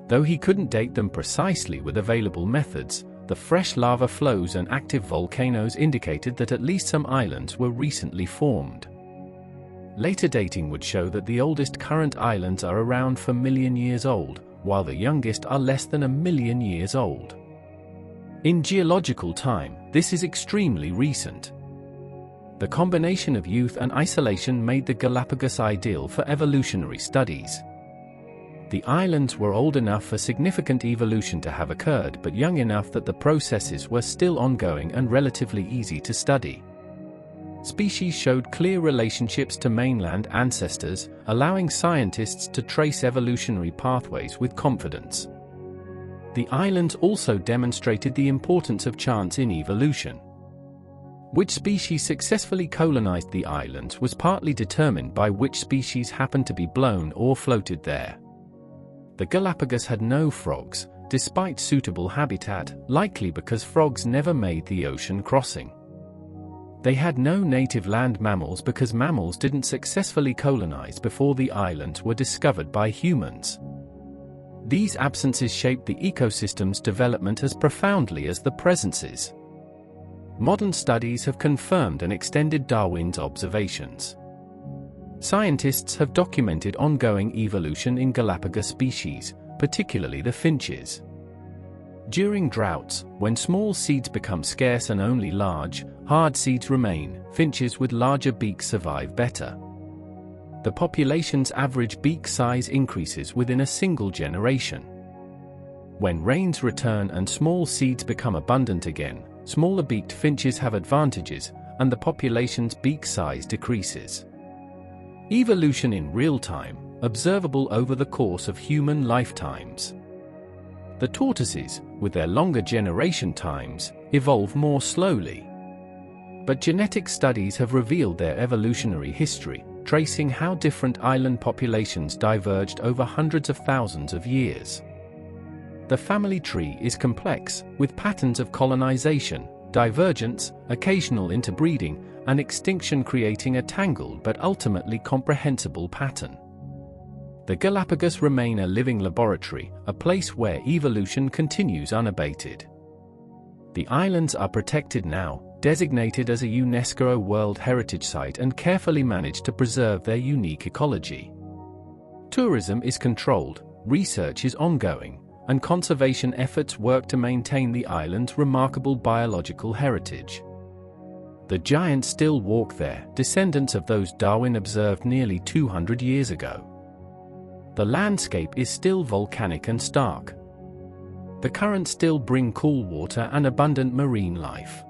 Though he couldn't date them precisely with available methods, the fresh lava flows and active volcanoes indicated that at least some islands were recently formed. Later dating would show that the oldest current islands are around 4 million years old, while the youngest are less than 1 million years old. In geological time, this is extremely recent. The combination of youth and isolation made the Galapagos ideal for evolutionary studies. The islands were old enough for significant evolution to have occurred, but young enough that the processes were still ongoing and relatively easy to study. Species showed clear relationships to mainland ancestors, allowing scientists to trace evolutionary pathways with confidence. The islands also demonstrated the importance of chance in evolution. Which species successfully colonized the islands was partly determined by which species happened to be blown or floated there. The Galapagos had no frogs, despite suitable habitat, likely because frogs never made the ocean crossing. They had no native land mammals because mammals didn't successfully colonize before the islands were discovered by humans. These absences shaped the ecosystem's development as profoundly as the presences. Modern studies have confirmed and extended Darwin's observations. Scientists have documented ongoing evolution in Galapagos species, particularly the finches. During droughts, when small seeds become scarce and only large, hard seeds remain, finches with larger beaks survive better. The population's average beak size increases within a single generation. When rains return and small seeds become abundant again, smaller beaked finches have advantages, and the population's beak size decreases. Evolution in real time, observable over the course of human lifetimes. The tortoises, with their longer generation times, evolve more slowly. But genetic studies have revealed their evolutionary history, tracing how different island populations diverged over hundreds of thousands of years. The family tree is complex, with patterns of colonization, divergence, occasional interbreeding, and extinction creating a tangled but ultimately comprehensible pattern. The Galapagos remain a living laboratory, a place where evolution continues unabated. The islands are protected now, designated as a UNESCO World Heritage Site and carefully managed to preserve their unique ecology. Tourism is controlled, research is ongoing, and conservation efforts work to maintain the island's remarkable biological heritage. The giants still walk there, descendants of those Darwin observed nearly 200 years ago. The landscape is still volcanic and stark. The currents still bring cool water and abundant marine life.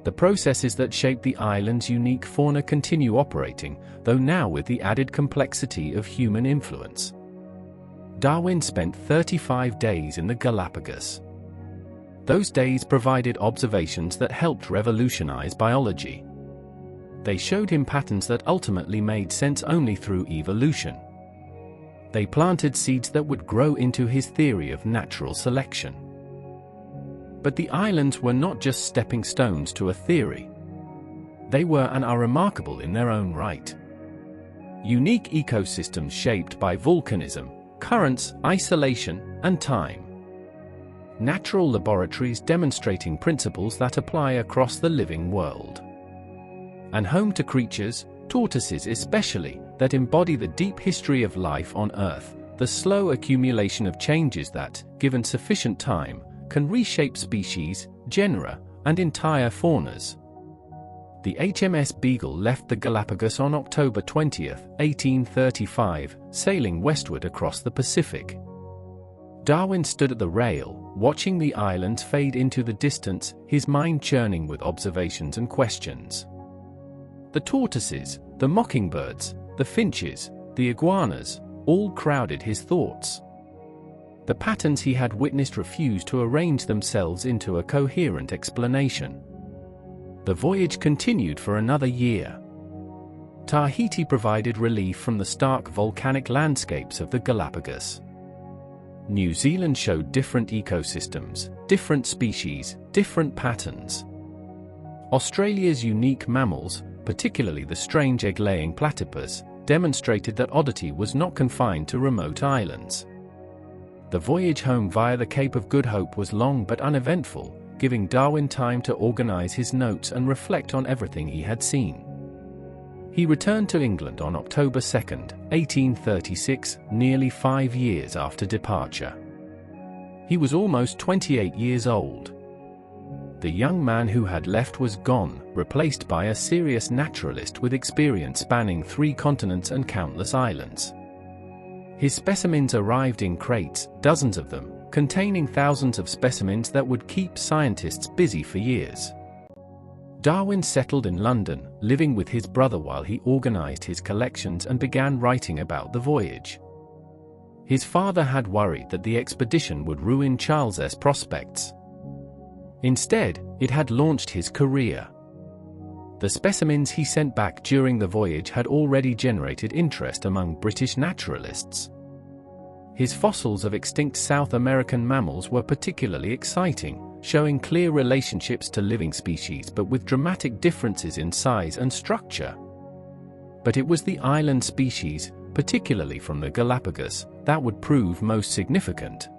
The processes that shape the island's unique fauna continue operating, though now with the added complexity of human influence. Darwin spent 35 days in the Galapagos. Those days provided observations that helped revolutionize biology. They showed him patterns that ultimately made sense only through evolution. They planted seeds that would grow into his theory of natural selection. But the islands were not just stepping stones to a theory. They were and are remarkable in their own right. Unique ecosystems shaped by volcanism, currents, isolation, and time. Natural laboratories demonstrating principles that apply across the living world. And home to creatures, tortoises especially, that embody the deep history of life on Earth, the slow accumulation of changes that, given sufficient time, can reshape species, genera, and entire faunas. The HMS Beagle left the Galapagos on October 20, 1835, sailing westward across the Pacific. Darwin stood at the rail, watching the islands fade into the distance, his mind churning with observations and questions. The tortoises, the mockingbirds, the finches, the iguanas, all crowded his thoughts. The patterns he had witnessed refused to arrange themselves into a coherent explanation. The voyage continued for another year. Tahiti provided relief from the stark volcanic landscapes of the Galapagos. New Zealand showed different ecosystems, different species, different patterns. Australia's unique mammals, particularly the strange egg-laying platypus, demonstrated that oddity was not confined to remote islands. The voyage home via the Cape of Good Hope was long but uneventful, giving Darwin time to organize his notes and reflect on everything he had seen. He returned to England on October 2, 1836, nearly 5 years after departure. He was almost 28 years old. The young man who had left was gone, replaced by a serious naturalist with experience spanning 3 continents and countless islands. His specimens arrived in crates, dozens of them, containing thousands of specimens that would keep scientists busy for years. Darwin settled in London, living with his brother while he organized his collections and began writing about the voyage. His father had worried that the expedition would ruin Charles's prospects. Instead, it had launched his career. The specimens he sent back during the voyage had already generated interest among British naturalists. His fossils of extinct South American mammals were particularly exciting, showing clear relationships to living species but with dramatic differences in size and structure. But it was the island species, particularly from the Galapagos, that would prove most significant.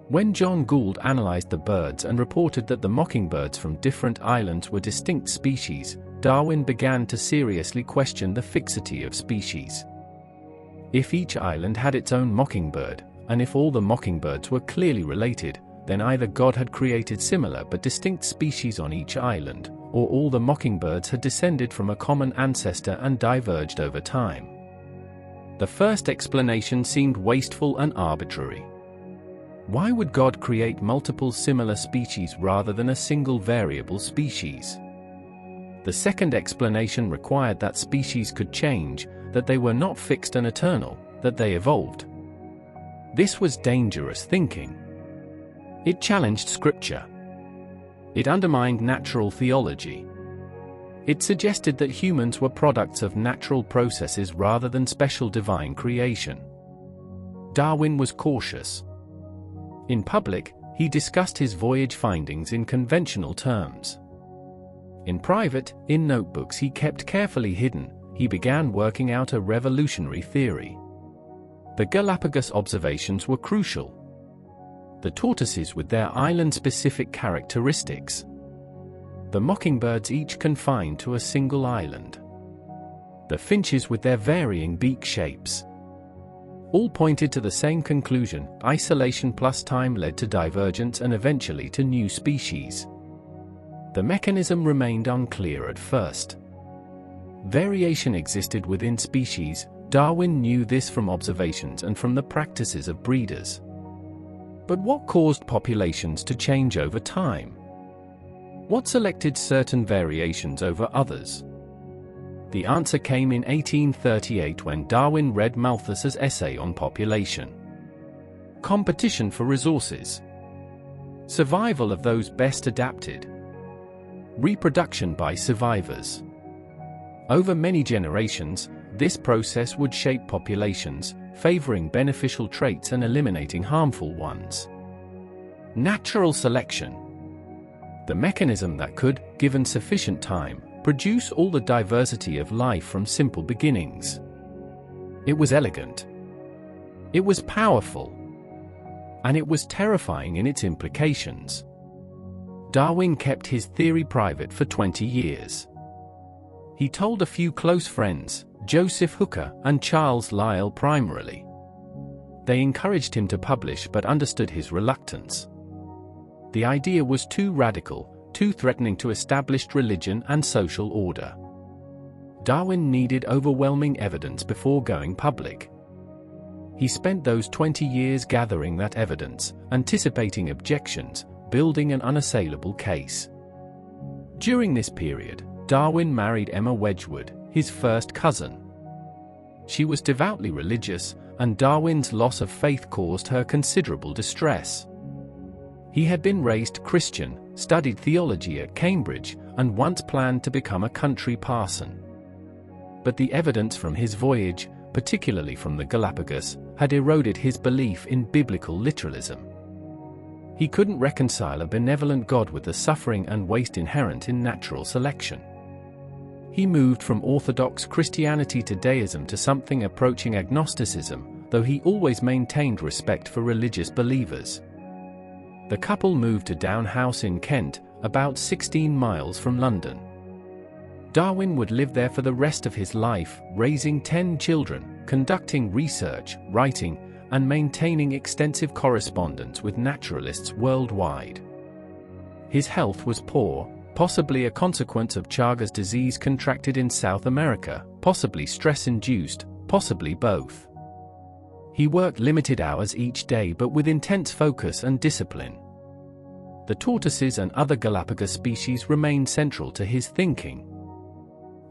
When John Gould analyzed the birds and reported that the mockingbirds from different islands were distinct species, Darwin began to seriously question the fixity of species. If each island had its own mockingbird, and if all the mockingbirds were clearly related, then either God had created similar but distinct species on each island, or all the mockingbirds had descended from a common ancestor and diverged over time. The first explanation seemed wasteful and arbitrary. Why would God create multiple similar species rather than a single variable species? The second explanation required that species could change, that they were not fixed and eternal, that they evolved. This was dangerous thinking. It challenged Scripture. It undermined natural theology. It suggested that humans were products of natural processes rather than special divine creation. Darwin was cautious. In public, he discussed his voyage findings in conventional terms. In private, in notebooks he kept carefully hidden, he began working out a revolutionary theory. The Galapagos observations were crucial. The tortoises with their island-specific characteristics. The mockingbirds each confined to a single island. The finches with their varying beak shapes. All pointed to the same conclusion: isolation plus time led to divergence and eventually to new species. The mechanism remained unclear at first. Variation existed within species. Darwin knew this from observations and from the practices of breeders. But what caused populations to change over time? What selected certain variations over others? The answer came in 1838 when Darwin read Malthus's essay on population. Competition for resources. Survival of those best adapted. Reproduction by survivors. Over many generations, this process would shape populations, favoring beneficial traits and eliminating harmful ones. Natural selection. The mechanism that could, given sufficient time, produce all the diversity of life from simple beginnings. It was elegant. It was powerful. And it was terrifying in its implications. Darwin kept his theory private for 20 years. He told a few close friends, Joseph Hooker and Charles Lyell primarily. They encouraged him to publish but understood his reluctance. The idea was too radical, too threatening to established religion and social order. Darwin needed overwhelming evidence before going public. He spent those 20 years gathering that evidence, anticipating objections, building an unassailable case. During this period, Darwin married Emma Wedgwood, his first cousin. She was devoutly religious, and Darwin's loss of faith caused her considerable distress. He had been raised Christian, studied theology at Cambridge, and once planned to become a country parson. But the evidence from his voyage, particularly from the Galapagos, had eroded his belief in biblical literalism. He couldn't reconcile a benevolent God with the suffering and waste inherent in natural selection. He moved from Orthodox Christianity to deism to something approaching agnosticism, though he always maintained respect for religious believers. The couple moved to Down House in Kent, about 16 miles from London. Darwin would live there for the rest of his life, raising 10 children, conducting research, writing, and maintaining extensive correspondence with naturalists worldwide. His health was poor, possibly a consequence of Chagas disease contracted in South America, possibly stress-induced, possibly both. He worked limited hours each day but with intense focus and discipline. The tortoises and other Galapagos species remained central to his thinking.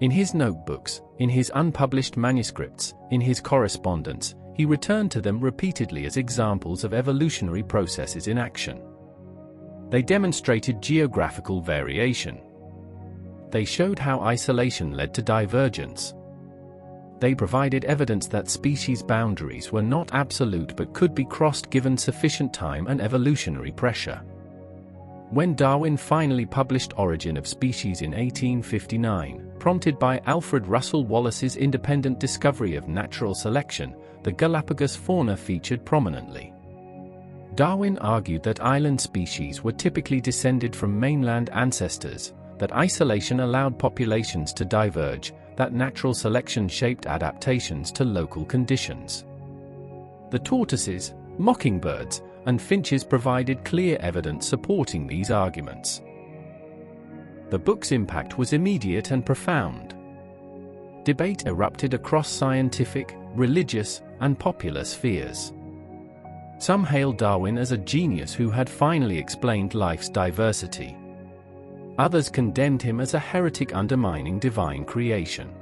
In his notebooks, in his unpublished manuscripts, in his correspondence, he returned to them repeatedly as examples of evolutionary processes in action. They demonstrated geographical variation. They showed how isolation led to divergence. They provided evidence that species boundaries were not absolute but could be crossed given sufficient time and evolutionary pressure. When Darwin finally published Origin of Species in 1859, prompted by Alfred Russel Wallace's independent discovery of natural selection, the Galapagos fauna featured prominently. Darwin argued that island species were typically descended from mainland ancestors, that isolation allowed populations to diverge, that natural selection shaped adaptations to local conditions. The tortoises, mockingbirds, and finches provided clear evidence supporting these arguments. The book's impact was immediate and profound. Debate erupted across scientific, religious, and popular spheres. Some hailed Darwin as a genius who had finally explained life's diversity. Others condemned him as a heretic undermining divine creation.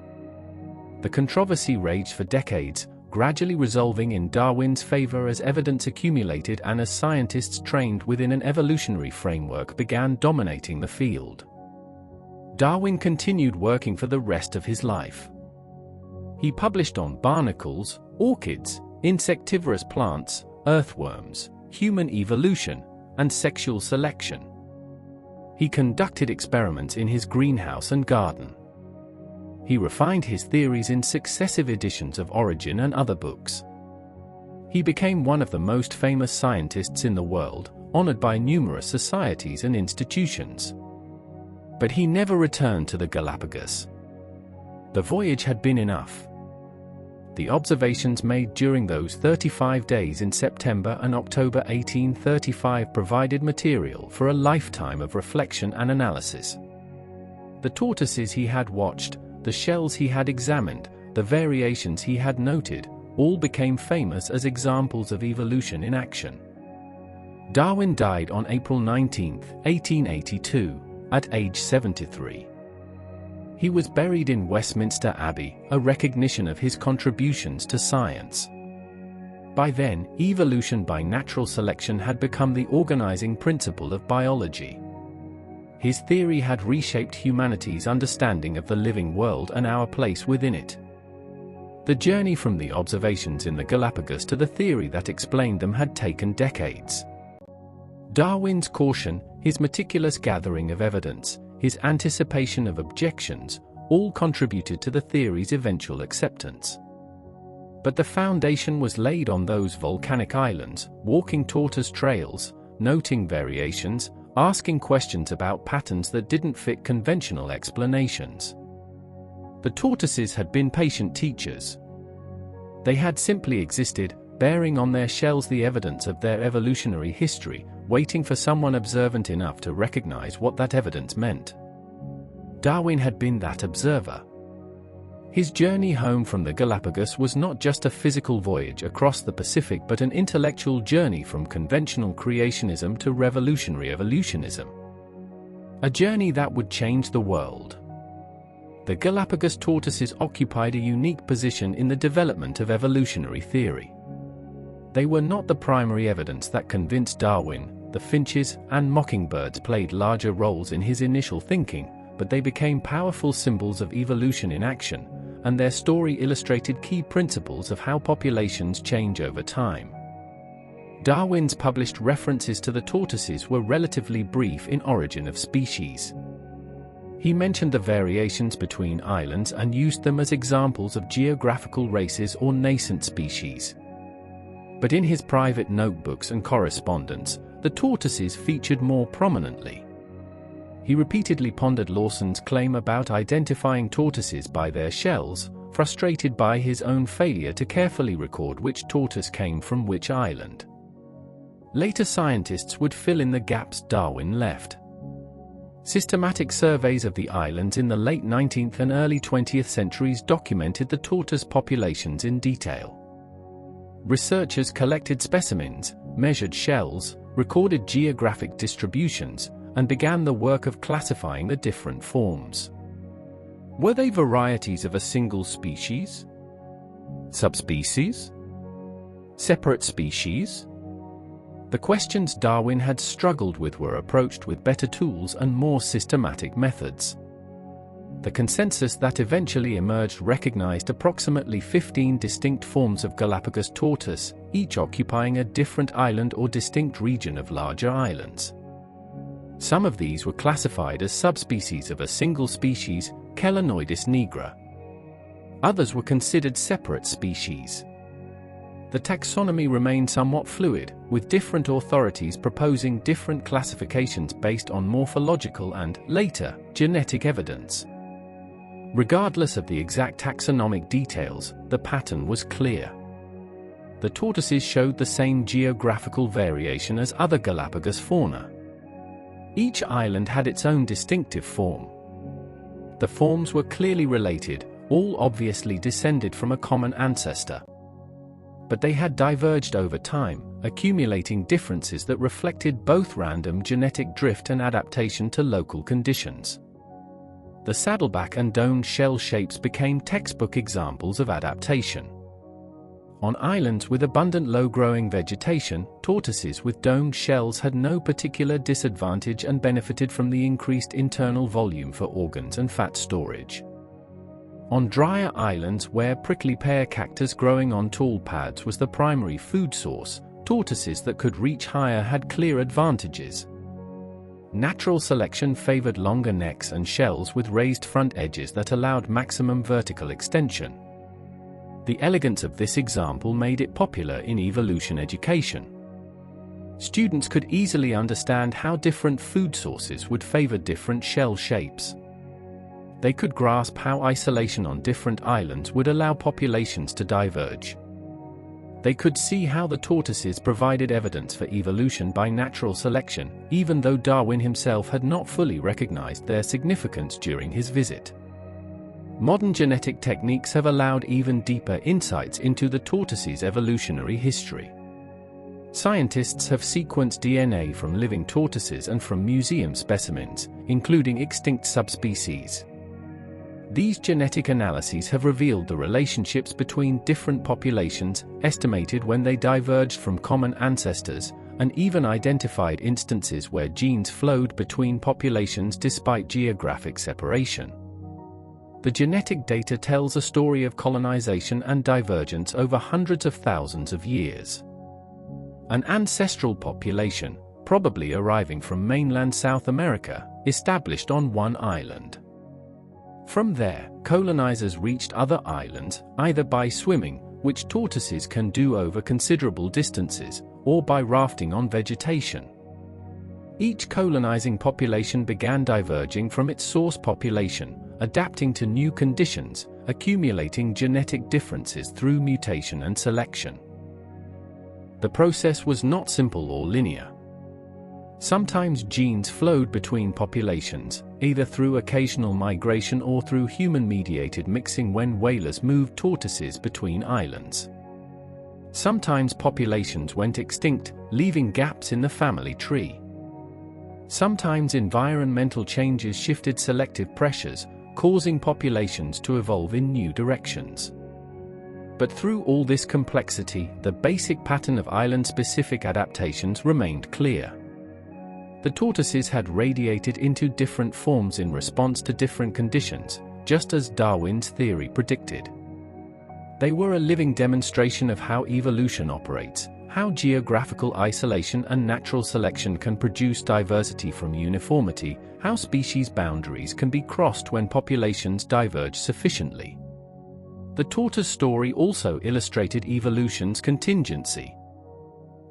The controversy raged for decades, gradually resolving in Darwin's favor as evidence accumulated and as scientists trained within an evolutionary framework began dominating the field. Darwin continued working for the rest of his life. He published on barnacles, orchids, insectivorous plants, earthworms, human evolution, and sexual selection. He conducted experiments in his greenhouse and garden. He refined his theories in successive editions of Origin and other books. He became one of the most famous scientists in the world, honored by numerous societies and institutions. But he never returned to the Galapagos. The voyage had been enough. The observations made during those 35 days in September and October 1835 provided material for a lifetime of reflection and analysis. The tortoises he had watched, the shells he had examined, the variations he had noted, all became famous as examples of evolution in action. Darwin died on April 19, 1882, at age 73. He was buried in Westminster Abbey, a recognition of his contributions to science. By then, evolution by natural selection had become the organizing principle of biology. His theory had reshaped humanity's understanding of the living world and our place within it. The journey from the observations in the Galapagos to the theory that explained them had taken decades. Darwin's caution, his meticulous gathering of evidence, his anticipation of objections, all contributed to the theory's eventual acceptance. But the foundation was laid on those volcanic islands, walking tortoise trails, noting variations, asking questions about patterns that didn't fit conventional explanations. The tortoises had been patient teachers. They had simply existed, bearing on their shells the evidence of their evolutionary history, waiting for someone observant enough to recognize what that evidence meant. Darwin had been that observer. His journey home from the Galapagos was not just a physical voyage across the Pacific but an intellectual journey from conventional creationism to revolutionary evolutionism. A journey that would change the world. The Galapagos tortoises occupied a unique position in the development of evolutionary theory. They were not the primary evidence that convinced Darwin. The finches and mockingbirds played larger roles in his initial thinking, but they became powerful symbols of evolution in action, and their story illustrated key principles of how populations change over time. Darwin's published references to the tortoises were relatively brief in Origin of Species. He mentioned the variations between islands and used them as examples of geographical races or nascent species. But in his private notebooks and correspondence, the tortoises featured more prominently. He repeatedly pondered Lawson's claim about identifying tortoises by their shells, frustrated by his own failure to carefully record which tortoise came from which island. Later scientists would fill in the gaps Darwin left. Systematic surveys of the islands in the late 19th and early 20th centuries documented the tortoise populations in detail. Researchers collected specimens, measured shells, recorded geographic distributions, and began the work of classifying the different forms. Were they varieties of a single species? Subspecies? Separate species? The questions Darwin had struggled with were approached with better tools and more systematic methods. The consensus that eventually emerged recognized approximately 15 distinct forms of Galapagos tortoise, each occupying a different island or distinct region of larger islands. Some of these were classified as subspecies of a single species, Chelonoidis nigra. Others were considered separate species. The taxonomy remained somewhat fluid, with different authorities proposing different classifications based on morphological and, later, genetic evidence. Regardless of the exact taxonomic details, the pattern was clear. The tortoises showed the same geographical variation as other Galapagos fauna. Each island had its own distinctive form. The forms were clearly related, all obviously descended from a common ancestor. But they had diverged over time, accumulating differences that reflected both random genetic drift and adaptation to local conditions. The saddleback and domed shell shapes became textbook examples of adaptation. On islands with abundant low-growing vegetation, tortoises with domed shells had no particular disadvantage and benefited from the increased internal volume for organs and fat storage. On drier islands where prickly pear cactus growing on tall pads was the primary food source, tortoises that could reach higher had clear advantages. Natural selection favored longer necks and shells with raised front edges that allowed maximum vertical extension. The elegance of this example made it popular in evolution education. Students could easily understand how different food sources would favor different shell shapes. They could grasp how isolation on different islands would allow populations to diverge. They could see how the tortoises provided evidence for evolution by natural selection, even though Darwin himself had not fully recognized their significance during his visit. Modern genetic techniques have allowed even deeper insights into the tortoise's evolutionary history. Scientists have sequenced DNA from living tortoises and from museum specimens, including extinct subspecies. These genetic analyses have revealed the relationships between different populations, estimated when they diverged from common ancestors, and even identified instances where genes flowed between populations despite geographic separation. The genetic data tells a story of colonization and divergence over hundreds of thousands of years. An ancestral population, probably arriving from mainland South America, established on one island. From there, colonizers reached other islands, either by swimming, which tortoises can do over considerable distances, or by rafting on vegetation. Each colonizing population began diverging from its source population, adapting to new conditions, accumulating genetic differences through mutation and selection. The process was not simple or linear. Sometimes genes flowed between populations, either through occasional migration or through human-mediated mixing when whalers moved tortoises between islands. Sometimes populations went extinct, leaving gaps in the family tree. Sometimes environmental changes shifted selective pressures, causing populations to evolve in new directions. But through all this complexity, the basic pattern of island-specific adaptations remained clear. The tortoises had radiated into different forms in response to different conditions, just as Darwin's theory predicted. They were a living demonstration of how evolution operates, how geographical isolation and natural selection can produce diversity from uniformity, how species boundaries can be crossed when populations diverge sufficiently. The tortoise story also illustrated evolution's contingency.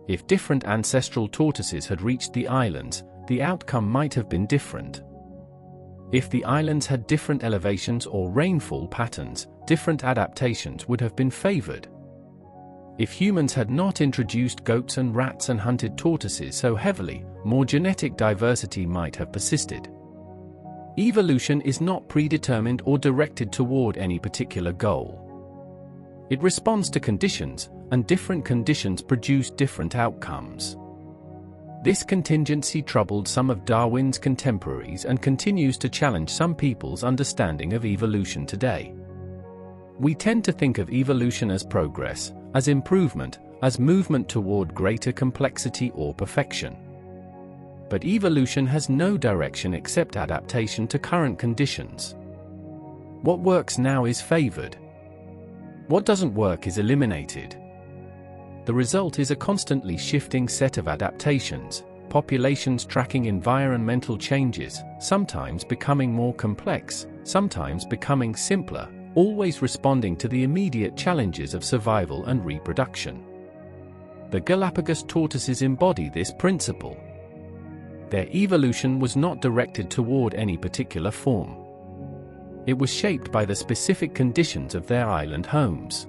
If different ancestral tortoises had reached the islands, the outcome might have been different. If the islands had different elevations or rainfall patterns, different adaptations would have been favored. If humans had not introduced goats and rats and hunted tortoises so heavily, more genetic diversity might have persisted. Evolution is not predetermined or directed toward any particular goal. It responds to conditions, and different conditions produce different outcomes. This contingency troubled some of Darwin's contemporaries and continues to challenge some people's understanding of evolution today. We tend to think of evolution as progress, as improvement, as movement toward greater complexity or perfection. But evolution has no direction except adaptation to current conditions. What works now is favored. What doesn't work is eliminated. The result is a constantly shifting set of adaptations, populations tracking environmental changes, sometimes becoming more complex, sometimes becoming simpler, always responding to the immediate challenges of survival and reproduction. The Galapagos tortoises embody this principle. Their evolution was not directed toward any particular form. It was shaped by the specific conditions of their island homes.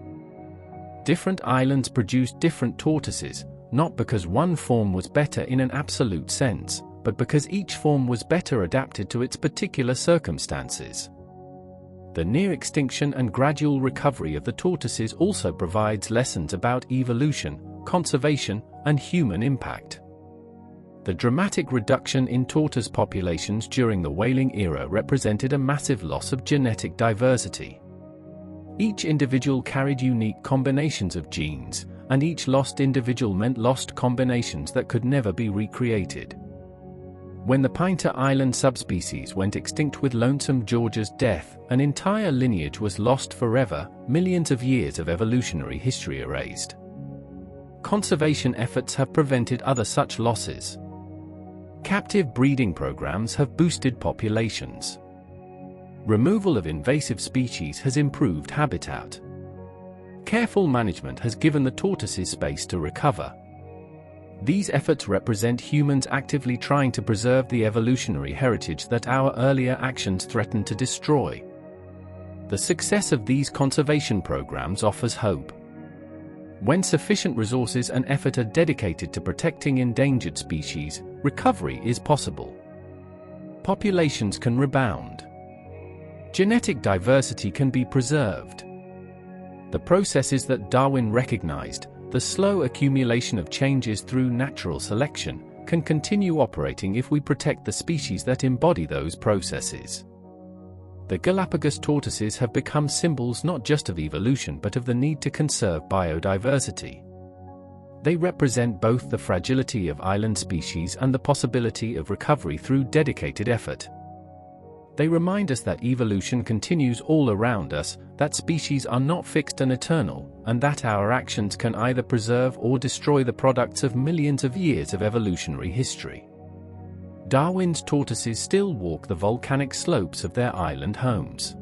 Different islands produced different tortoises, not because one form was better in an absolute sense, but because each form was better adapted to its particular circumstances. The near-extinction and gradual recovery of the tortoises also provides lessons about evolution, conservation, and human impact. The dramatic reduction in tortoise populations during the whaling era represented a massive loss of genetic diversity. Each individual carried unique combinations of genes, and each lost individual meant lost combinations that could never be recreated. When the Painter Island subspecies went extinct with Lonesome George's death, an entire lineage was lost forever, millions of years of evolutionary history erased. Conservation efforts have prevented other such losses. Captive breeding programs have boosted populations. Removal of invasive species has improved habitat. Careful management has given the tortoises space to recover. These efforts represent humans actively trying to preserve the evolutionary heritage that our earlier actions threatened to destroy. The success of these conservation programs offers hope. When sufficient resources and effort are dedicated to protecting endangered species, recovery is possible. Populations can rebound. Genetic diversity can be preserved. The processes that Darwin recognized, the slow accumulation of changes through natural selection, can continue operating if we protect the species that embody those processes. The Galapagos tortoises have become symbols not just of evolution but of the need to conserve biodiversity. They represent both the fragility of island species and the possibility of recovery through dedicated effort. They remind us that evolution continues all around us, that species are not fixed and eternal, and that our actions can either preserve or destroy the products of millions of years of evolutionary history. Darwin's tortoises still walk the volcanic slopes of their island homes.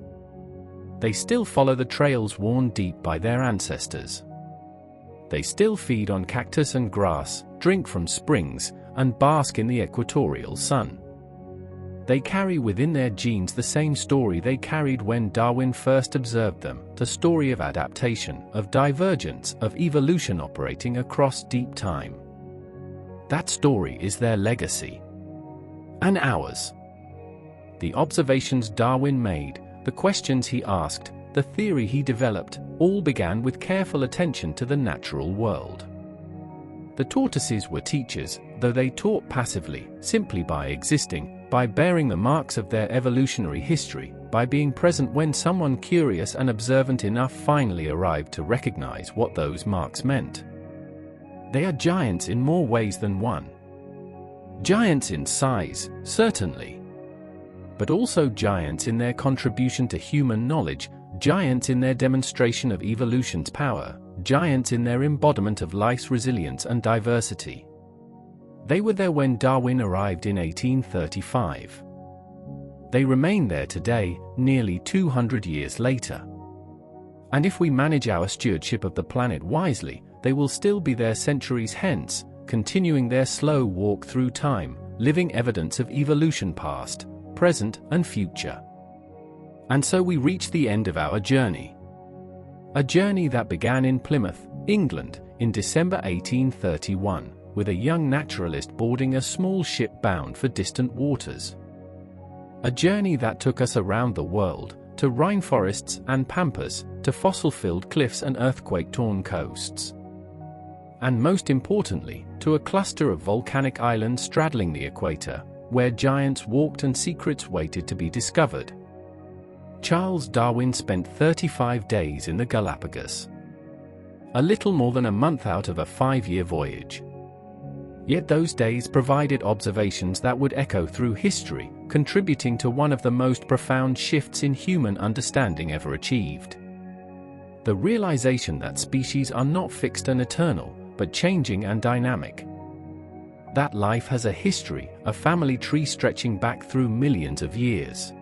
They still follow the trails worn deep by their ancestors. They still feed on cactus and grass, drink from springs, and bask in the equatorial sun. They carry within their genes the same story they carried when Darwin first observed them, the story of adaptation, of divergence, of evolution operating across deep time. That story is their legacy. And ours. The observations Darwin made, the questions he asked, the theory he developed, all began with careful attention to the natural world. The tortoises were teachers, though they taught passively, simply by existing, by bearing the marks of their evolutionary history, by being present when someone curious and observant enough finally arrived to recognize what those marks meant. They are giants in more ways than one. Giants in size, certainly. But also giants in their contribution to human knowledge, giants in their demonstration of evolution's power, giants in their embodiment of life's resilience and diversity. They were there when Darwin arrived in 1835. They remain there today, nearly 200 years later. And if we manage our stewardship of the planet wisely, they will still be there centuries hence, continuing their slow walk through time, living evidence of evolution past, present, and future. And so we reach the end of our journey. A journey that began in Plymouth, England, in December 1831, with a young naturalist boarding a small ship bound for distant waters. A journey that took us around the world, to rainforests and pampas, to fossil-filled cliffs and earthquake-torn coasts. And most importantly, to a cluster of volcanic islands straddling the equator, where giants walked and secrets waited to be discovered. Charles Darwin spent 35 days in the Galapagos. A little more than a month out of a 5-year voyage. Yet those days provided observations that would echo through history, contributing to one of the most profound shifts in human understanding ever achieved. The realization that species are not fixed and eternal, but changing and dynamic. that life has a history, a family tree stretching back through millions of years.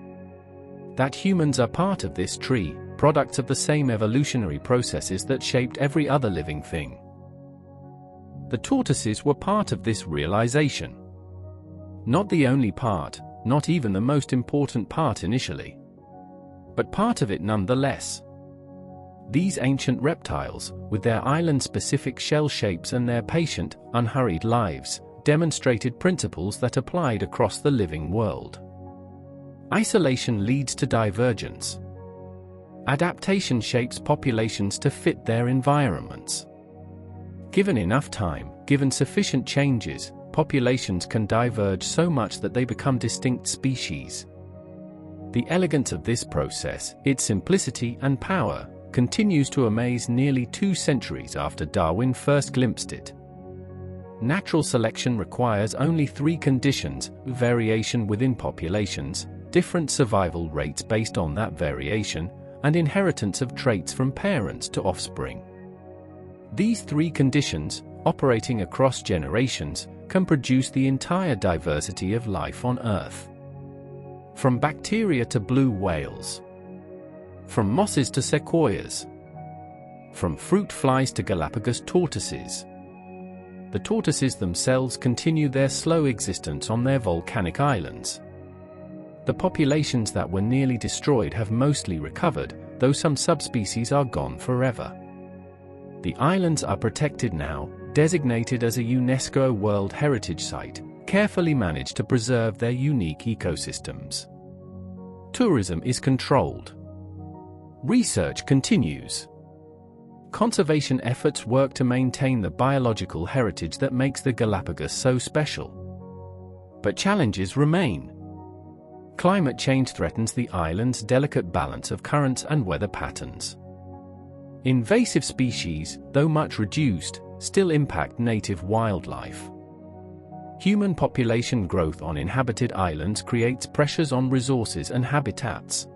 That humans are part of this tree, products of the same evolutionary processes that shaped every other living thing. The tortoises were part of this realization. Not the only part, not even the most important part initially, but part of it nonetheless. These ancient reptiles, with their island-specific shell shapes and their patient, unhurried lives, demonstrated principles that applied across the living world. Isolation leads to divergence. Adaptation shapes populations to fit their environments. Given enough time, given sufficient changes, populations can diverge so much that they become distinct species. The elegance of this process, its simplicity and power, continues to amaze nearly 2 centuries after Darwin first glimpsed it. Natural selection requires only 3 conditions: variation within populations, different survival rates based on that variation, and inheritance of traits from parents to offspring. These 3 conditions, operating across generations, can produce the entire diversity of life on Earth. From bacteria to blue whales. From mosses to sequoias. From fruit flies to Galapagos tortoises. The tortoises themselves continue their slow existence on their volcanic islands. The populations that were nearly destroyed have mostly recovered, though some subspecies are gone forever. The islands are protected now, designated as a UNESCO World Heritage Site, carefully managed to preserve their unique ecosystems. Tourism is controlled. Research continues. Conservation efforts work to maintain the biological heritage that makes the Galapagos so special. But challenges remain. Climate change threatens the island's delicate balance of currents and weather patterns. Invasive species, though much reduced, still impact native wildlife. Human population growth on inhabited islands creates pressures on resources and habitats.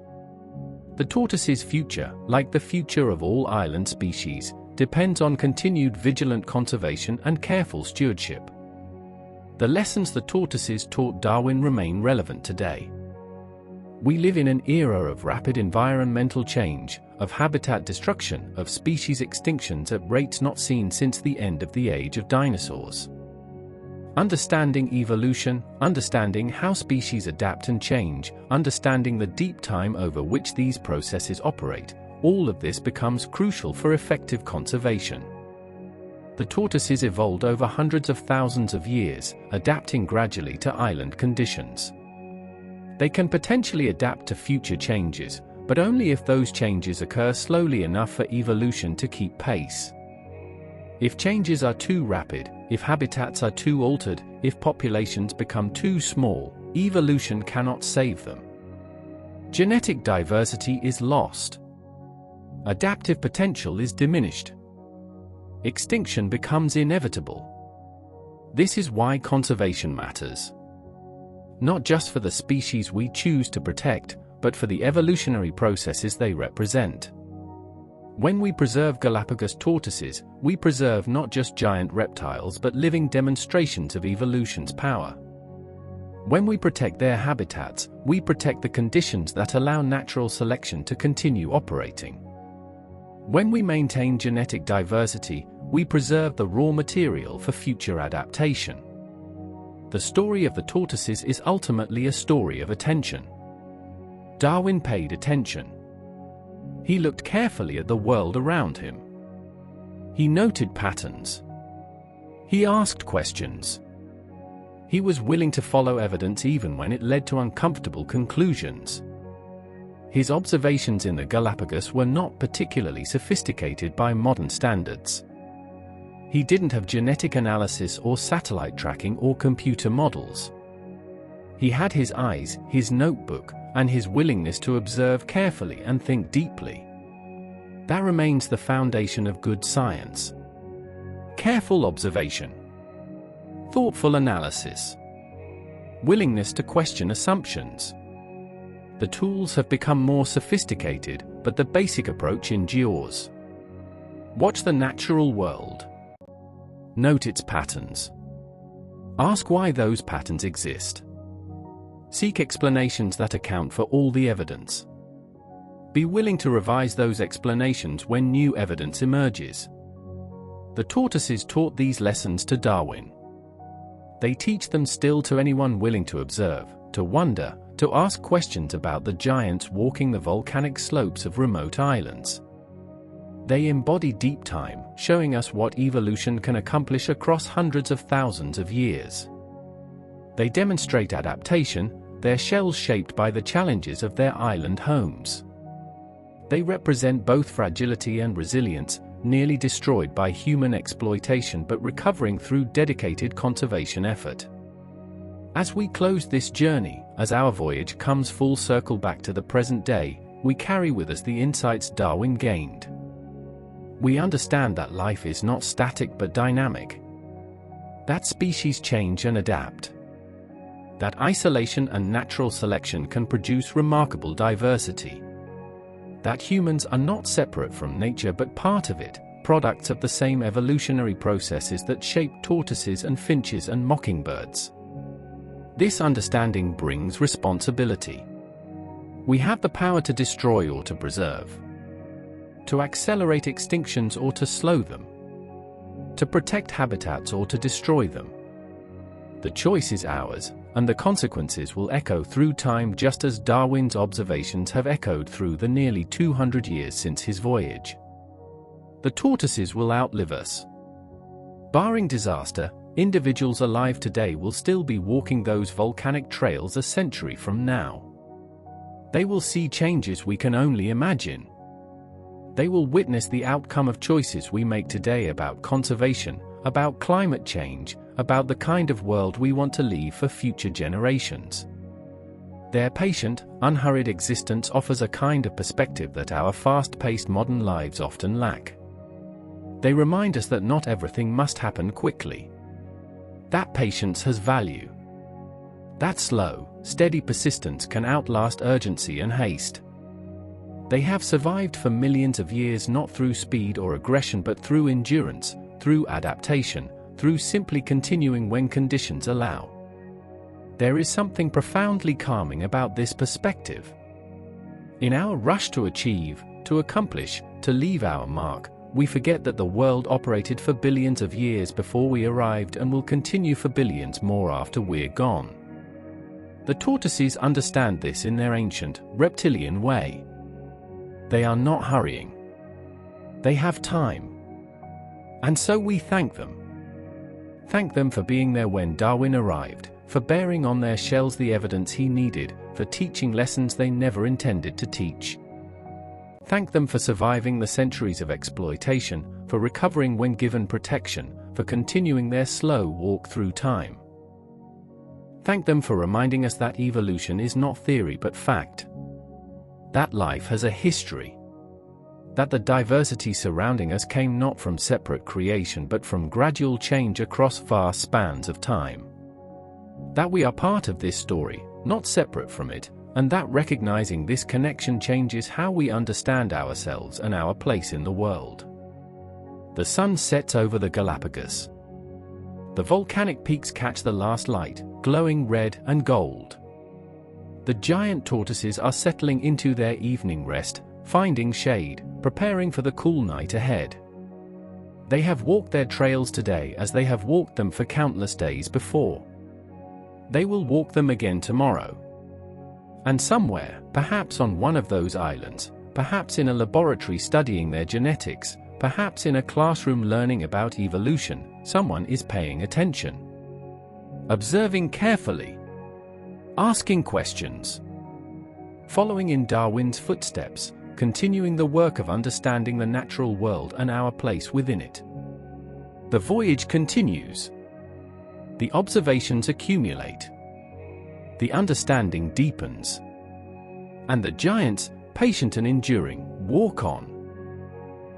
The tortoise's future, like the future of all island species, depends on continued vigilant conservation and careful stewardship. The lessons the tortoises taught Darwin remain relevant today. We live in an era of rapid environmental change, of habitat destruction, of species extinctions at rates not seen since the end of the age of dinosaurs. Understanding evolution, understanding how species adapt and change, understanding the deep time over which these processes operate, all of this becomes crucial for effective conservation. The tortoises evolved over hundreds of thousands of years, adapting gradually to island conditions. They can potentially adapt to future changes, but only if those changes occur slowly enough for evolution to keep pace. If changes are too rapid, if habitats are too altered, if populations become too small, evolution cannot save them. Genetic diversity is lost. Adaptive potential is diminished. Extinction becomes inevitable. This is why conservation matters. Not just for the species we choose to protect, but for the evolutionary processes they represent. When we preserve Galapagos tortoises, we preserve not just giant reptiles but living demonstrations of evolution's power. When we protect their habitats, we protect the conditions that allow natural selection to continue operating. When we maintain genetic diversity, we preserve the raw material for future adaptation. The story of the tortoises is ultimately a story of attention. Darwin paid attention. He looked carefully at the world around him. He noted patterns. He asked questions. He was willing to follow evidence even when it led to uncomfortable conclusions. His observations in the Galapagos were not particularly sophisticated by modern standards. He didn't have genetic analysis or satellite tracking or computer models. He had his eyes, his notebook, and his willingness to observe carefully and think deeply. That remains the foundation of good science. Careful observation. Thoughtful analysis. Willingness to question assumptions. The tools have become more sophisticated, but the basic approach endures. Watch the natural world. Note its patterns. Ask why those patterns exist. Seek explanations that account for all the evidence. Be willing to revise those explanations when new evidence emerges. The tortoises taught these lessons to Darwin. They teach them still to anyone willing to observe, to wonder, to ask questions about the giants walking the volcanic slopes of remote islands. They embody deep time, showing us what evolution can accomplish across hundreds of thousands of years. They demonstrate adaptation, their shells shaped by the challenges of their island homes. They represent both fragility and resilience, nearly destroyed by human exploitation but recovering through dedicated conservation effort. As we close this journey, as our voyage comes full circle back to the present day, we carry with us the insights Darwin gained. We understand that life is not static but dynamic. That species change and adapt. That isolation and natural selection can produce remarkable diversity. That humans are not separate from nature but part of it, products of the same evolutionary processes that shape tortoises and finches and mockingbirds. This understanding brings responsibility. We have the power to destroy or to preserve, to accelerate extinctions or to slow them, to protect habitats or to destroy them. The choice is ours, and the consequences will echo through time just as Darwin's observations have echoed through the nearly 200 years since his voyage. The tortoises will outlive us. Barring disaster, individuals alive today will still be walking those volcanic trails a century from now. They will see changes we can only imagine. They will witness the outcome of choices we make today about conservation, about climate change, about the kind of world we want to leave for future generations. Their patient, unhurried existence offers a kind of perspective that our fast-paced modern lives often lack. They remind us that not everything must happen quickly. That patience has value. That slow, steady persistence can outlast urgency and haste. They have survived for millions of years not through speed or aggression but through endurance, through adaptation, through simply continuing when conditions allow. There is something profoundly calming about this perspective. In our rush to achieve, to accomplish, to leave our mark, we forget that the world operated for billions of years before we arrived and will continue for billions more after we're gone. The tortoises understand this in their ancient, reptilian way. They are not hurrying. They have time. And so we thank them. Thank them for being there when Darwin arrived, for bearing on their shells the evidence he needed, for teaching lessons they never intended to teach. Thank them for surviving the centuries of exploitation, for recovering when given protection, for continuing their slow walk through time. Thank them for reminding us that evolution is not theory but fact. That life has a history. That the diversity surrounding us came not from separate creation but from gradual change across vast spans of time. That we are part of this story, not separate from it, and that recognizing this connection changes how we understand ourselves and our place in the world. The sun sets over the Galapagos. The volcanic peaks catch the last light, glowing red and gold. The giant tortoises are settling into their evening rest, finding shade, preparing for the cool night ahead. They have walked their trails today as they have walked them for countless days before. They will walk them again tomorrow. And somewhere, perhaps on one of those islands, perhaps in a laboratory studying their genetics, perhaps in a classroom learning about evolution, someone is paying attention. Observing carefully. Asking questions. Following in Darwin's footsteps, continuing the work of understanding the natural world and our place within it. The voyage continues. The observations accumulate. The understanding deepens. And the giants, patient and enduring, walk on.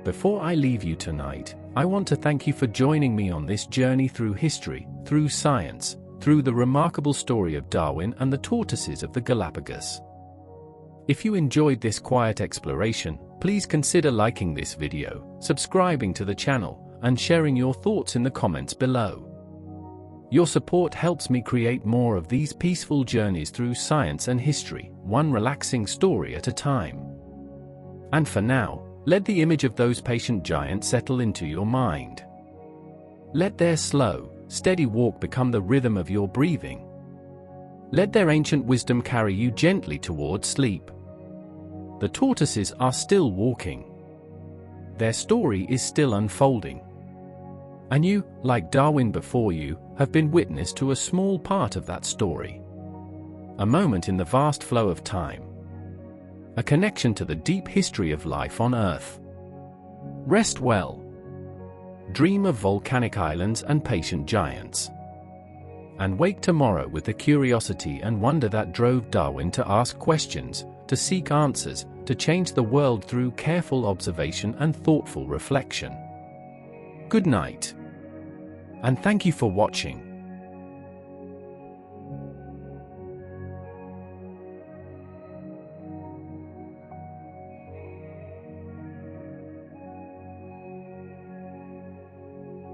Before I leave you tonight, I want to thank you for joining me on this journey through history, through science, through the remarkable story of Darwin and the tortoises of the Galapagos. If you enjoyed this quiet exploration, please consider liking this video, subscribing to the channel, and sharing your thoughts in the comments below. Your support helps me create more of these peaceful journeys through science and history, one relaxing story at a time. And for now, let the image of those patient giants settle into your mind. Let their slow, steady walk become the rhythm of your breathing. Let their ancient wisdom carry you gently towards sleep. The tortoises are still walking. Their story is still unfolding. And you, like Darwin before you, have been witness to a small part of that story. A moment in the vast flow of time. A connection to the deep history of life on Earth. Rest well. Dream of volcanic islands and patient giants. And wake tomorrow with the curiosity and wonder that drove Darwin to ask questions, to seek answers, to change the world through careful observation and thoughtful reflection. Good night. And thank you for watching.